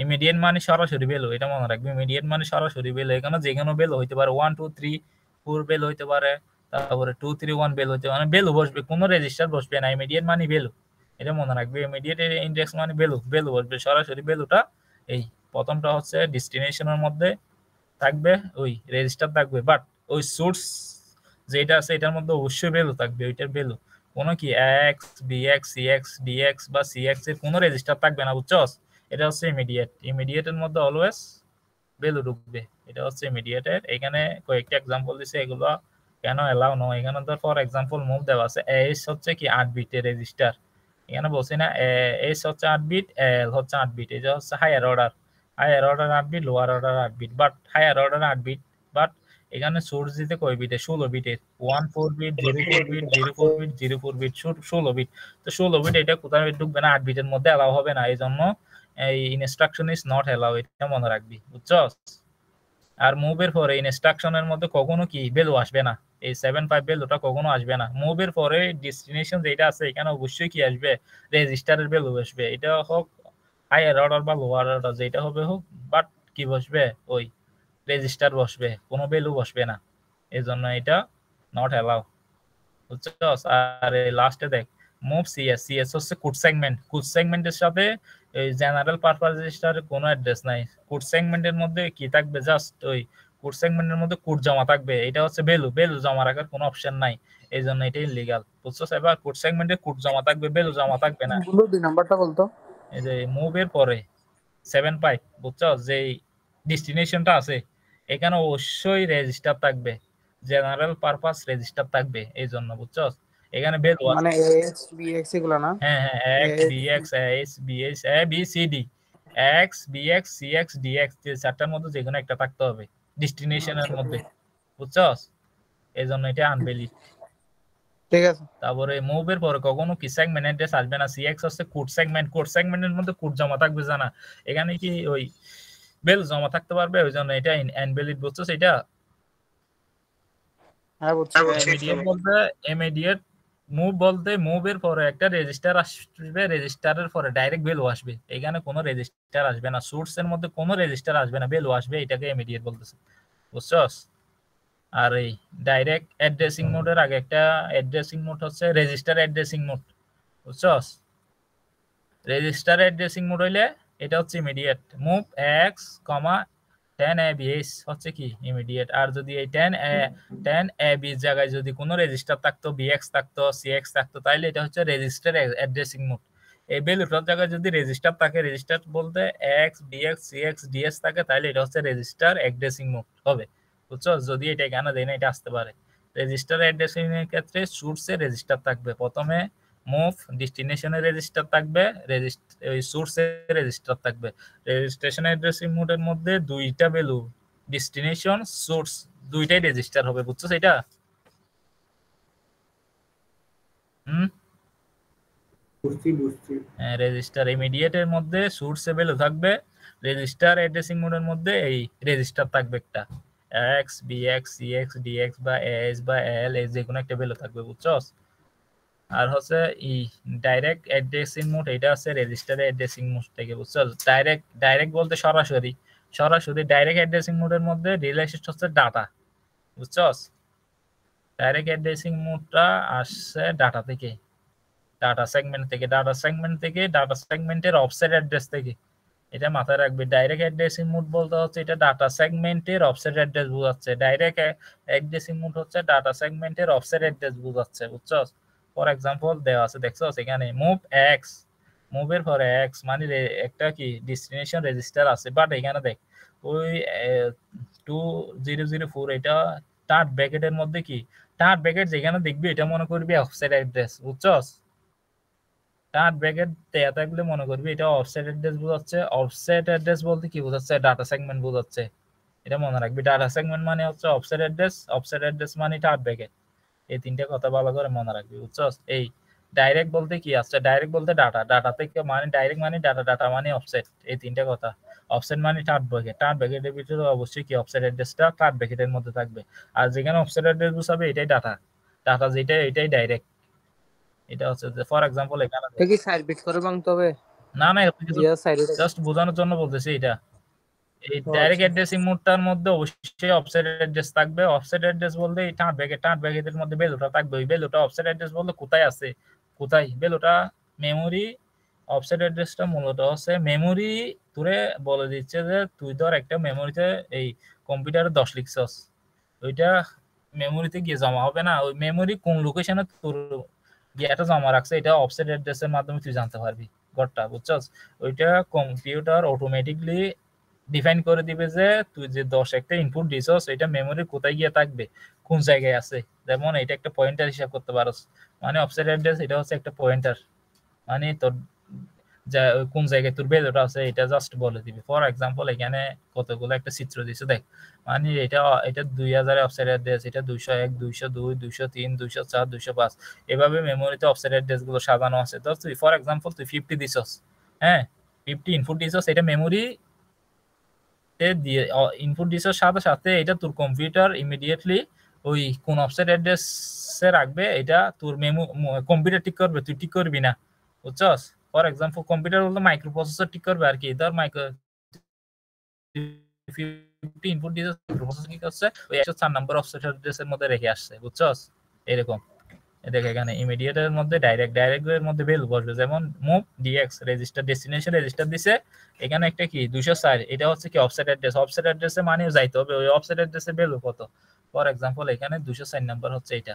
ইমিডিয়েট মানে সরাসরি ভ্যালু, এটা মনে রাখবে। ইমিডিয়েট মানে সরাসরি ভ্যালু, এখানে যে কোনো ভ্যালু হইতে পারে, 1 2 3 4 ভ্যালু হইতে পারে, তারপরে 2 3 1 ভ্যালু হইতে পারে, ভ্যালু বসবে, কোনো রেজিস্টার বসবে না। ইমিডিয়েট মানে ভ্যালু, এটা মনে রাখবে। ইমিডিয়েট ইন্ডেক্স মানে ভ্যালু বসবে, সরাসরি ভ্যালুটা এই প্রথমটা হচ্ছে ডেস্টিনেশনের মধ্যে থাকবে, ওই রেজিস্টার থাকবে, বাট ওই সোর্স যেটা আছে এটার মধ্যে অবশ্যই ভ্যালু থাকবে, ওইটার ভ্যালু কোনো কি এক্স বিএক্স সিএক্স ডিএক্স বা সিএক্স এর কোনো রেজিস্টার থাকবে না, বুঝছস? এটা হচ্ছে ইমিডিয়েটের মধ্যে অলওয়েজ ভ্যালু ঢুকবে, এটা হচ্ছে ইমিডিয়েটের। এখানে কয়েকটা এক্সাম্পল দিছে, এগুলো কেন এলাও নয়। এখানে ধর ফর এক্সাম্পল মুভ দেওয়া আছে, এস হচ্ছে কি 8 বিটের রেজিস্টার, এখানে বলছি না এস হচ্ছে 8 বিট, এল হচ্ছে 8 বিট, এটা হচ্ছে higher order 8 bit, lower order 8 bit, but higher order 8 bit, but এখানে সোর্স দিতে কয় বিটে? 16 বিটের, 1 4 bit 0 4 bit 0 4 bit 0 4 bit 16 bit. তো 16 বিট এটা কোথায় ঢুকবে না, 8 বিটের মধ্যে এলাও হবে না, এই জন্য এই ইনস্ট্রাকশন ইজ নট এলাও, এটা মনে রাখবি, বুঝছস? আর মুভের পরে ইনস্ট্রাকশনের মধ্যে কখনো কি ভ্যালু আসবে না, এই 75 ভ্যালুটা কখনো আসবে না। মুভের পরে ডেস্টিনেশন যেটা আছে এখানে অবশ্যই কি আসবে, রেজিস্টারের ভ্যালু আসবে, এটা হোক হায়ার অর্ডার বা লোয়ার অর্ডার যেটা হবে হোক, বাট কি বসবে, ওই রেজিস্টার বসবে, কোনো ভ্যালু বসবে না, এই জন্য এটা নট অ্যালাউ, বুঝছস? আর লাস্টে দেখ মুভ সিএস হচ্ছে কোড সেগমেন্টের সাথে এই জেনারেল পারপাস রেজিস্টারের কোনো অ্যাড্রেস নাই। কোড সেগমেন্টের মধ্যে কি থাকবে, জাস্ট ওই কোড সেগমেন্টের মধ্যে কোড জমা থাকবে, এটা হচ্ছে ভ্যালু জমা রাখার কোনো অপশন নাই, এই জন্য এটা ইলিগাল, বুঝছস? এবার কোড সেগমেন্টে কোড জমা থাকবে, ভ্যালু জমা থাকবে না। বন্ধু 2 নাম্বারটা বলতো। এই যে মুভের পরে 75, বুঝছস, যে ডেস্টিনেশনটা আছে এখানে অবশ্যই রেজিস্টার থাকবে, জেনারেল পারপাস রেজিস্টার থাকবে, এই জন্য, বুঝছস? এখানে ভ্যালু আছে, মানে এস বি এক্স এগুলো না? হ্যাঁ X BX S BS A B C D, X BX CX DX, যে চারটার মধ্যে যে কোনো একটা থাকতে হবে ডেস্টিনেশনের মধ্যে, বুঝছস? এই জন্য এটা আনভ্যালিড। ঠিক আছে। তারপরে মুভের পরে কখনো কি সেগমেন্ট অ্যাড্রেস আসবে না। সিএক্স হচ্ছে কোড সেগমেন্টের মধ্যে কোড জমা থাকবে, জানা? এখানে কি ওই ভ্যালু জমা থাকতে পারবে, ওই জন্য এটা আনভ্যালিড, বুঝছস? এটা হ্যাঁ বুঝছি। ইমিডিয়েট মুভ বলতে মুভের পরে একটা রেজিস্টার আসবে, রেজিস্টারের পরে ডাইরেক্ট ভ্যালু আসবে, এখানে কোনো রেজিস্টার আসবে না, সোর্সের মধ্যে কোনো রেজিস্টার আসবে না, ভ্যালু আসবে, এটাকে ইমিডিয়েট বলতেছে, বুঝছস? আর এই ডাইরেক্ট অ্যাড্রেসিং মোডের আগে একটা অ্যাড্রেসিং মোড হচ্ছে রেজিস্টার অ্যাড্রেসিং মোড, বুঝছস? রেজিস্টার অ্যাড্রেসিং মোড হইলে এটা হচ্ছে immediate, move x 10 A B S হচ্ছে কি ইমিডিয়েট। আর যদি এই 10 এ বি জায়গায় যদি কোনো রেজিস্টার থাকতো, বিএক্স থাকতো, সিএক্স থাকতো, তাহলে এটা হচ্ছে রেজিস্টার অ্যাড্রেসিং মোড। এই ভ্যালুটার জায়গায় যদি রেজিস্টার থাকে, রেজিস্টার বলতে এক্স বিএক্স সিএক্স ডিএস থাকে, তাহলে এটা হচ্ছে রেজিস্টার অ্যাড্রেসিং মোড হবে, বুঝছো? যদি এটা এখানে দেয় না, এটা আসতে পারে। রেজিস্টার অ্যাড্রেসিং এর ক্ষেত্রে সোর্সে রেজিস্টার থাকবে, প্রথমে মুভ ডেস্টিনেশনে রেজিস্টার থাকবে, ওই সোর্সে রেজিস্টার থাকবে। রেজিস্ট্রেশন অ্যাড্রেসিং মোডের মধ্যে দুইটা ভ্যালু, ডেস্টিনেশন সোর্স দুইটাই রেজিস্টার হবে, বুঝছো এটা? বুঝছি। রেজিস্টার ইমিডিয়েটের মধ্যে সোর্সে ভ্যালু থাকবে, রেজিস্টার অ্যাড্রেসিং মোডের মধ্যে এই রেজিস্টার থাকবে একটা, এক্স বিএক্স সিএক্স ডিএক্স বা এস বা এল, এই যে কোনো একটা ভ্যালু থাকবে, বুঝছস? আর হচ্ছে ই ডাইরেক্ট অ্যাড্রেসিং মোড, এটা হচ্ছে রেজিস্টারে অ্যাড্রেসিং মোড থেকে, বুঝছো? ডাইরেক্ট বলতে সরাসরি ডাইরেক্ট অ্যাড্রেসিং মোডের মধ্যে রিলেশন হচ্ছে ডাটা, বুঝছো? ডাইরেক্ট অ্যাড্রেসিং মোডটা আসছে ডাটা থেকে, ডাটা সেগমেন্টের অফসেট অ্যাড্রেস থেকে। এটা মাথায় রাখবে। ডাইরেক্ট অ্যাড্রেসিং মোড বলতে হচ্ছে এটা ডাটা সেগমেন্টের অফসেট অ্যাড্রেস বোঝাচ্ছে। ডাইরেক্ট অ্যাড্রেসিং মোড হচ্ছে ডাটা সেগমেন্টের অফসেট অ্যাড্রেস বোঝাচ্ছে, বুঝছো? ফর এক্সাম্পল দেওয়া আছে, দেখছো এখানে মুভ এক্স, মুভের পরে এক্স মানে একটা কি ডেস্টিনেশন রেজিস্টার আছে, বাট এখানে দেখ ওই 2004 এটা টার্ট ব্র্যাকেটের মধ্যে কি টার্ট ব্র্যাকেট যেখানে দেখবি এটা মনে করবি অফসেট অ্যাড্রেস, বুঝছো? টার্ট ব্র্যাকেট দেয়া থাকলে মনে করবি এটা অফসেট অ্যাড্রেস বোঝাচ্ছে। অফসেট অ্যাড্রেস বলতে কি বোঝাচ্ছে? ডাটা সেগমেন্ট বোঝাচ্ছে। এটা মনে রাখবি, ডাটা সেগমেন্ট মানে হচ্ছে অফসেট অ্যাড্রেস মানে টার্ট ব্র্যাকেট। এই তিনটা কথা ভালো করে মনে রাখবি, বুঝছো? এই ডাইরেক্ট বলতে কি আসছে? ডাইরেক্ট বলতে ডাটা থেকে মানে ডাইরেক্ট মানে ডাটা মানে অফসেট, এই তিনটা কথা। অফসেট মানে টার্ট ব্র্যাকেটের ভিতরে অবশ্যই কি অফসেট অ্যাড্রেসটা টার্ট ব্র্যাকেটের মধ্যে থাকবে। আর যেখানে অফসেট অ্যাড্রেস বুঝাবে এটাই ডাটা যেটা এটাই ডাইরেক্ট। এটা হচ্ছে যে ফর এক্সাম্পল এখানে কি সাইড বিট করে ভাঙতে হবে? না সাইডে জাস্ট বোঝানোর জন্য বলতেছি। এটা এই ও ডাইরেক্ট আচ্ছা। অ্যাড্রেসিং মোডটার মধ্যে অবশ্যই অফসেট অ্যাড্রেস থাকবে। অফসেট অ্যাড্রেস বলতে এই টার্ট ব্র্যাকেটের মধ্যে ভ্যালুটা থাকবে। ওই ভ্যালুটা অফসেট অ্যাড্রেস বলতে কোথায় আছে, কোথায় ভ্যালুটা মেমরি। অফসেট অ্যাড্রেসটা মূলত হচ্ছে মেমরি তোরে বলে দিচ্ছে যে তুই ধর একটা মেমরিতে এই কম্পিউটারে 10 লিখছস, ওইটা মেমরিতে গিয়ে জমা হবে না। ওই মেমরি কোন লোকেশনে তোর গিয়েটা জমা রাখছে এটা অফসেট অ্যাড্রেসের মাধ্যমে তুই জানতে পারবি ঘরটা, বুঝছস? ওইটা কম্পিউটার অটোমেটিকলি ডিফাইন করে দিবে যে তুই যে 10 একটা ইনপুট দিছস এটা মেমরি কোথায় গিয়ে থাকবে, কোন জায়গায় আছে। যেমন এটা একটা পয়েন্টার হিসাব করতে পারোস, মানে অফসেট অ্যাড্রেস এটা হচ্ছে একটা পয়েন্টার, মানে তোর যা কোন জায়গায় তোর ভ্যালুটা আছে এটা জাস্ট বলে দিবে। ফর এক্সাম্পল এখানে কতগুলো একটা চিত্র দিছে দেখ, মানে এটা 2000 এর অফসেট অ্যাড্রেস, এটা 201 202 203 204 205 এভাবে মেমরিতে অফসেট অ্যাড্রেস গুলো সাজানো আছে। তো তুই ফর এক্সাম্পল তুই 50 দিছস, হ্যাঁ 50 ইনপুট দিছস, এটা মেমরি দিয়ে ইনপুট দিছর সাথে সাথে এটা তোর কম্পিউটার ইমিডিয়েটলি ওই কোন অফসেট অ্যাড্রেসে রাখবে এটা তোর কম্পিউটার ঠিক করবে, তুই ঠিক করবি না, বুঝছস? ফর এক্সাম্পল কম্পিউটার বলতে মাইক্রো প্রসেসর ঠিক করবে আর কি। ধর মাইক্রো ইনপুট দিছস, মাইক্রো প্রসেসর কি করছে ওই 104 নাম্বার অফসেট অ্যাড্রেসের মধ্যে রেখে আসছে, বুঝছস? এরকম দেখ এখানে ইমিডিয়েটের মধ্যে ডাইরেক্ট এর মধ্যে ভ্যালু বসবে। যেমন move DX register destination register দিছে, এখানে একটা কি 204 এটা হচ্ছে কি অফসেট অ্যাড্রেসে মানে যাইতে হবে ওই অফসেট অ্যাড্রেসের ভ্যালু কত। ফর এক্সাম্পল এখানে 204 নাম্বার হচ্ছে এটা,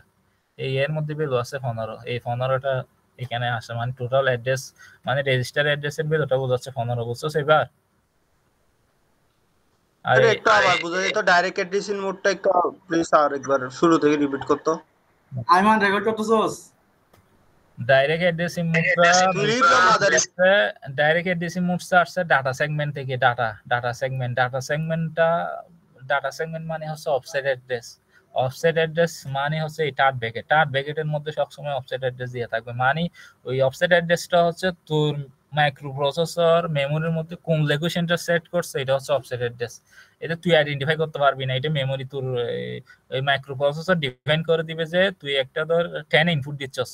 এই এর মধ্যে ভ্যালু আছে 15, এই 15টা এখানে আসে, মানে টোটাল অ্যাড্রেস মানে রেজিস্টার অ্যাড্রেসের ভ্যালুটা বোঝাচ্ছে 15, বুঝছো? এবার আর এটা একটু আবার বুঝা যেত ডাইরেক্ট অ্যাড্রেসিং মোডটা একটু প্লিজ আর একবার শুরু থেকে রিপিট করতো। আইমান রেকর্ড করতেছস? ডাইরেক্ট অ্যাড্রেসিং মোডটা আসছে ডাটা সেগমেন্ট থেকে। ডাটা সেগমেন্ট মানে হচ্ছে অফসেট অ্যাড্রেস মানে হচ্ছে এই টার্ট ব্র্যাকেটের মধ্যে সবসময় অফসেট অ্যাড্রেস দিয়ে থাকবে। মানে ওই অফসেট অ্যাড্রেসটা হচ্ছে তোর মাইক্রো প্রসেসর মেমোরির মধ্যে কোন লোকেশনটা সেট করছে এটা হচ্ছে অফসেট অ্যাড্রেস। এটা তুই আইডেন্টিফাই করতে পারবি না, এটা মেমোরি তোর ওই মাইক্রো প্রসেসর ডিফাইন করে দিবে যে তুই একটা ধর 10 ইনপুট দিচ্ছস,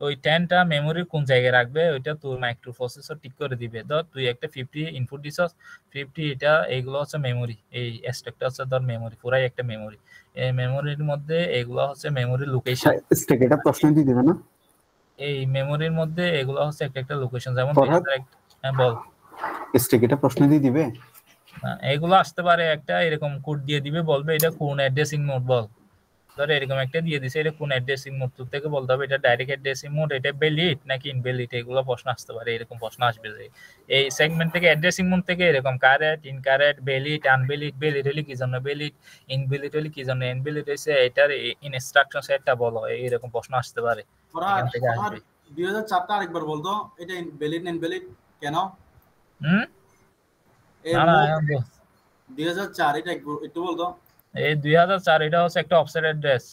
ওই 10টা মেমোরির কোন জায়গায় রাখবে ওইটা তোর মাইক্রো প্রসেসর ঠিক করে দিবে। ধর তুই একটা 50 ইনপুট দিছস, 50 এটা এইগুলো হচ্ছে মেমোরি, এই স্ট্যাকটা হচ্ছে ধর মেমোরি, পুরাই একটা মেমোরি। এই মেমোরির মধ্যে এগুলো হচ্ছে মেমোরি লোকেশন। স্ট্যাক এটা প্রশ্ন দিয়ে দিবে না, এই মেমোরির মধ্যে এগুলো হচ্ছে একটা লোকেশন। যেমন হ্যাঁ বল, স্ট্যাক এটা প্রশ্ন দিয়ে দিবে। এগুলো আসতে পারে একটা এরকম কোড দিয়ে দিবে, বলবে এটা কোন অ্যাড্রেসিং মোড বল, ধর এরকম একটা দিয়ে দিছে, এটা কোন অ্যাড্রেসিং মোড, তোর থেকে বলতে হবে এটা ডাইরেক্ট অ্যাড্রেসিং মোড, এটা ভ্যালিড নাকি ইনভ্যালিড, এগুলো প্রশ্ন আসতে পারে। এরকম প্রশ্ন আসবে যে এই সেগমেন্ট থেকে অ্যাড্রেসিং মোড থেকে এরকম correct incorrect valid invalid, valid হলে কি জন্য ভ্যালিড, ইনভ্যালিড হলে কি জন্য ইনভ্যালিড হইছে, এটার ইনস্ট্রাকশন সেটটা বলো, এরকম প্রশ্ন আসতে পারে। এখান থেকে আসবে 2004টা আরেকবার বলতো, এটা ভ্যালিড না ইনভ্যালিড কেন? না না 2004 এটা একটু বলতো। এই 2004 এটা হচ্ছে একটা অফসেট অ্যাড্রেস।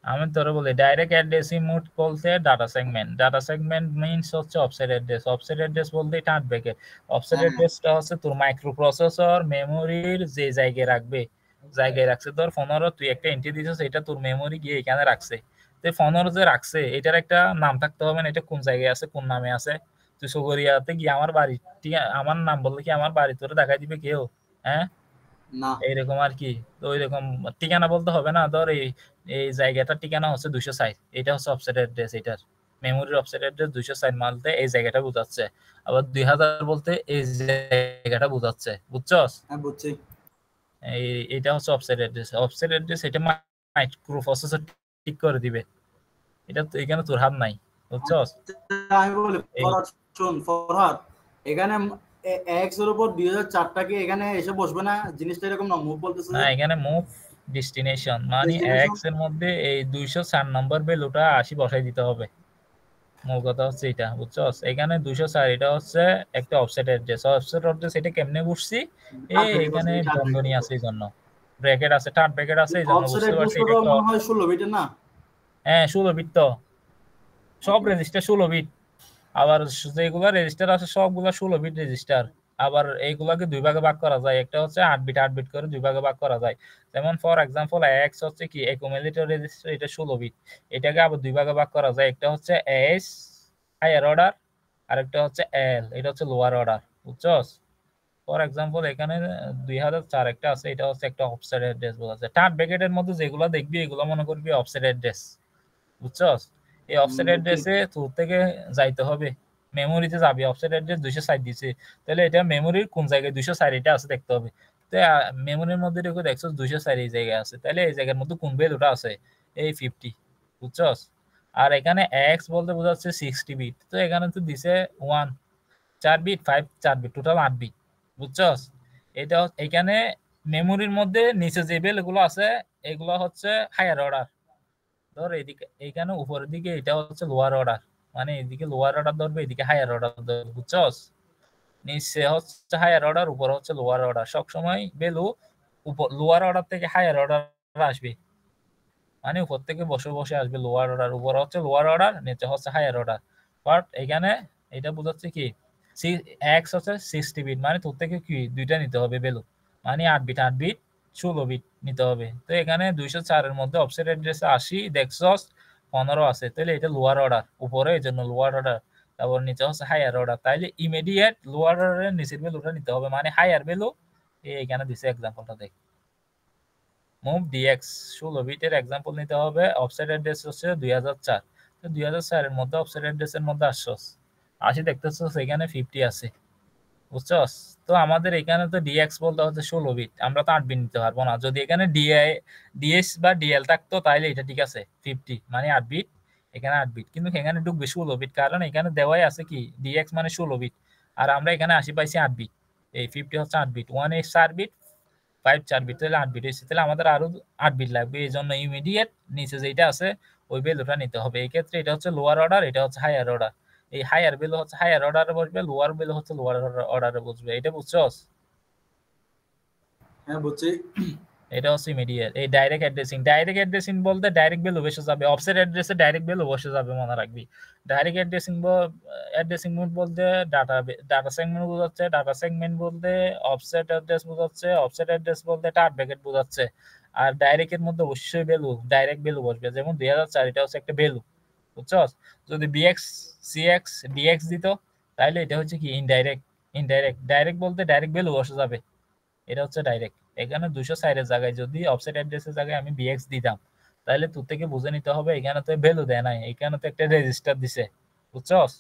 আমি তোরে বলি ডাইরেক্ট অ্যাড্রেসিং মোড বলতে ডাটা সেগমেন্ট মিন্স হচ্ছে অফসেট অ্যাড্রেস বলতে টার্ট ব্র্যাকেট। অফসেট অ্যাড্রেসটা হচ্ছে তোর মাইক্রো প্রসেসর মেমোরির যে জায়গায় রাখছে। ধর 15 তুই একটা এন্ট্রি দিছিস, এটা তোর মেমোরি গিয়ে এখানে রাখছে, তো 15 যে রাখছে এটার একটা নাম থাকতে হবে না, এটা কোন জায়গায় আছে কোন নামে আছে। তুই সগরিয়াতে গিয়ে আমার বাড়ি, ঠিক আছে, আমার নাম বললে কি আমার বাড়ি তোরে দেখাই দিবে কেউ? হ্যাঁ, না এইরকম আর কি। তো ওইরকম ঠিকানা বলতে হবে না, ধর এই এই জায়গাটার ঠিকানা হচ্ছে 204, এটা হচ্ছে অফসেট অ্যাড্রেস, এটার মেমোরির অফসেট অ্যাড্রেস 204 মালতে এই জায়গাটা বোঝাচ্ছে। আবার 2000 বলতে এই জায়গাটা বোঝাচ্ছে, বুঝছস? হ্যাঁ বুঝছি। এটা হচ্ছে অফসেট অ্যাড্রেস। অফসেট অ্যাড্রেস এটা মাইক্রো প্রসেসর ঠিক করে দিবে, এটা তো এখানে তোর হাত নাই, বুঝছস? আমি বলি ফরহাদ, শোন ফরহাদ, এখানে এক্স এর উপর 2004 টাকে এখানে এসে বসবে না, জিনিসটা এরকম না, মুভ বলতেছে না, এখানে মুভ ডেস্টিনেশন মানে এক্স এর মধ্যে এই 204 নম্বর ভ্যালুটা 80 বসাই দিতে হবে। মূল কথা হচ্ছে এটা, বুঝছস? এখানে 204 এটা হচ্ছে একটা অফসেট অ্যাড্রেস। অফসেট অ্যাড্রেস এটা কেমনে বুঝছি? এখানে বন্ধনী আছে এই জন্য, ব্র্যাকেট আছে, থার্ড ব্র্যাকেট আছে এই জন্য অফসেট বুঝতে পারছি অ্যাড্রেস এটা মনে হয় 16 বিটের না? হ্যাঁ 16 বিট তো, সব রেজিস্টার 16 বিট। আবার যেগুলো রেজিস্টার আছে সবগুলো 16 বিট রেজিস্টার। আবার এইগুলাকে দুই ভাগে ভাগ করা যায়, একটা হচ্ছে 8 বিট 8 বিট করে দুই ভাগে ভাগ করা যায়। যেমন ফর এক্সাম্পল এক্স হচ্ছে কি অ্যাকুমুলেটর রেজিস্টার, এটা 16 বিট, এটাকে আবার দুই ভাগে ভাগ করা যায়, একটা হচ্ছে এস হায়ার অর্ডার আর একটা হচ্ছে এল, এটা হচ্ছে লোয়ার অর্ডার, বুঝছস? ফর এক্সাম্পল এখানে 2004 একটা আছে, এটা হচ্ছে একটা অফসেট অ্যাড্রেস বোঝাচ্ছে। থার্ড ব্র্যাকেটের মধ্যে যেগুলো দেখবি এগুলো মনে করবি অফসেট অ্যাড্রেস, বুঝছস? এই অফসেট অ্যাড্রেসে তোর থেকে যাইতে হবে, মেমোরিতে যাবি, অফসেট অ্যাড্রেস 204 দিছে, তাহলে এটা মেমোরির কোন জায়গায় 204 এটা আছে দেখতে হবে। তো মেমোরির মধ্যে রেখে দেখছো 204 এই জায়গায় আছে, তাহলে এই জায়গার মধ্যে কোন ভ্যালুটা আছে? এই 50, বুঝছস? আর এখানে এক্স বলতে বোঝাচ্ছে 60 বিট, তো এখানে তো দিছে 1 4 বিট 5 4 বিট টোটাল 8 বিট, বুঝছস? এটা এখানে মেমোরির মধ্যে নিচে যে ভ্যালুগুলো আছে এগুলো হচ্ছে হায়ার অর্ডার। ধর এদিকে এইখানে উপরের দিকে এটা হচ্ছে লোয়ার অর্ডার, মানে এদিকে লোয়ার অর্ডার ধরবে এদিকে হায়ার অর্ডার ধরবে, বুঝছস? নিচে হচ্ছে হায়ার অর্ডার উপরে হচ্ছে লোয়ার অর্ডার, সবসময় ভ্যালু উপর লোয়ার অর্ডার থেকে হায়ার অর্ডার আসবে, মানে উপর থেকে বসে বসে আসবে লোয়ার অর্ডার, উপরে হচ্ছে লোয়ার অর্ডার নিচে হচ্ছে হায়ার অর্ডার। বাট এখানে এটা বোঝাচ্ছে কি এক্স হচ্ছে 60 বিট, মানে তোর থেকে কি দুইটা নিতে হবে ভ্যালু, মানে 8 বিট 8 বিট 16 বিট নিতে হবে। তো এখানে 204 এর মধ্যে অফসেট অ্যাড্রেসে 80 দেখছস 15 আছে, তাহলে এটা লোয়ার অর্ডার, উপরে এই জন্য লোয়ার অর্ডার, তারপর নিচে হচ্ছে হায়ার অর্ডার, তাইলে ইমিডিয়েট লোয়ার অর্ডারের নিচের ভ্যালুটা নিতে হবে, মানে হায়ার ভ্যালু এখানে দিছে এক্সাম্পলটা দেখ, মুভ ডিএক্স 16 বিটের এক্সাম্পল নিতে হবে, অফসেট অ্যাড্রেস হচ্ছে 2004, তো 2004 এর মধ্যে অফসেট অ্যাড্রেসের মধ্যে আসছস 80 দেখতেছস এখানে 50 আছে, বুঝছস? তো আমাদের এখানে তো ডিএক্স বলতে হচ্ছে 16 বিট, আমরা তো 8 বিট নিতে পারবো না। যদি এখানে ডিএস বা ডিএল থাকতো তাহলে এটা ঠিক আছে 50 মানে 8 বিট, এখানে 8 বিট, কিন্তু এখানে ঢুকবে 16 বিট, কারণ এখানে দেওয়াই আছে কি ডিএক্স মানে 16 বিট, আর আমরা এখানে 80 পাইছি 8 বিট, এই 50 হচ্ছে 8 বিট, 1 এর 4 বিট 5 4 বিট, তাহলে 8 বিট হয়েছে, তাহলে আমাদের আরো 8 বিট লাগবে, এই জন্য ইমিডিয়েট নিচে যেটা আছে ওই ভ্যালুটা নিতে হবে। এই ক্ষেত্রে এটা হচ্ছে লোয়ার অর্ডার, এটা হচ্ছে হায়ার অর্ডার, এই হায়ার ভ্যালু হচ্ছে হায়ার অর্ডারে বসবে, লোয়ার ভ্যালু হচ্ছে লোয়ার অর্ডারে বসবে, এটা বুঝছস? হ্যাঁ বুঝছি। এটা হচ্ছে ইমিডিয়েট। এই ডাইরেক্ট অ্যাড্রেসিং বলতে ডাইরেক্ট ভ্যালু বসে যাবে, অফসেট অ্যাড্রেসে ডাইরেক্ট ভ্যালু বসে যাবে, মনে রাখবি। ডাইরেক্ট অ্যাড্রেসিং মোড বলতে ডাটা সেগমেন্ট বোঝাচ্ছে, ডাটা সেগমেন্ট বলতে অফসেট অ্যাড্রেস বোঝাচ্ছে, অফসেট অ্যাড্রেস বলতে টার্ট ব্র্যাকেট বোঝাচ্ছে। আর ডাইরেক্টের মধ্যে অবশ্যই ডাইরেক্ট ভ্যালু বসবে, যেমন 2004 এটা হচ্ছে একটা ভ্যালু, বুঝছস? যদি বিএক্স সিএক্স ডিএক্স দিত তাহলে এটা হচ্ছে কি ইনডাইরেক্ট ডাইরেক্ট বলতে ডাইরেক্ট ভ্যালু বসে যাবে, এটা হচ্ছে ডাইরেক্ট। এখানে 204 এর জায়গায় যদি অফসেট অ্যাড্রেসের জায়গায় আমি বিএক্স দিতাম তাহলে তোর থেকে বুঝে নিতে হবে এখানে তো ভ্যালু দেয় নাই, এখানে তো একটা রেজিস্টার দিছে, বুঝছস?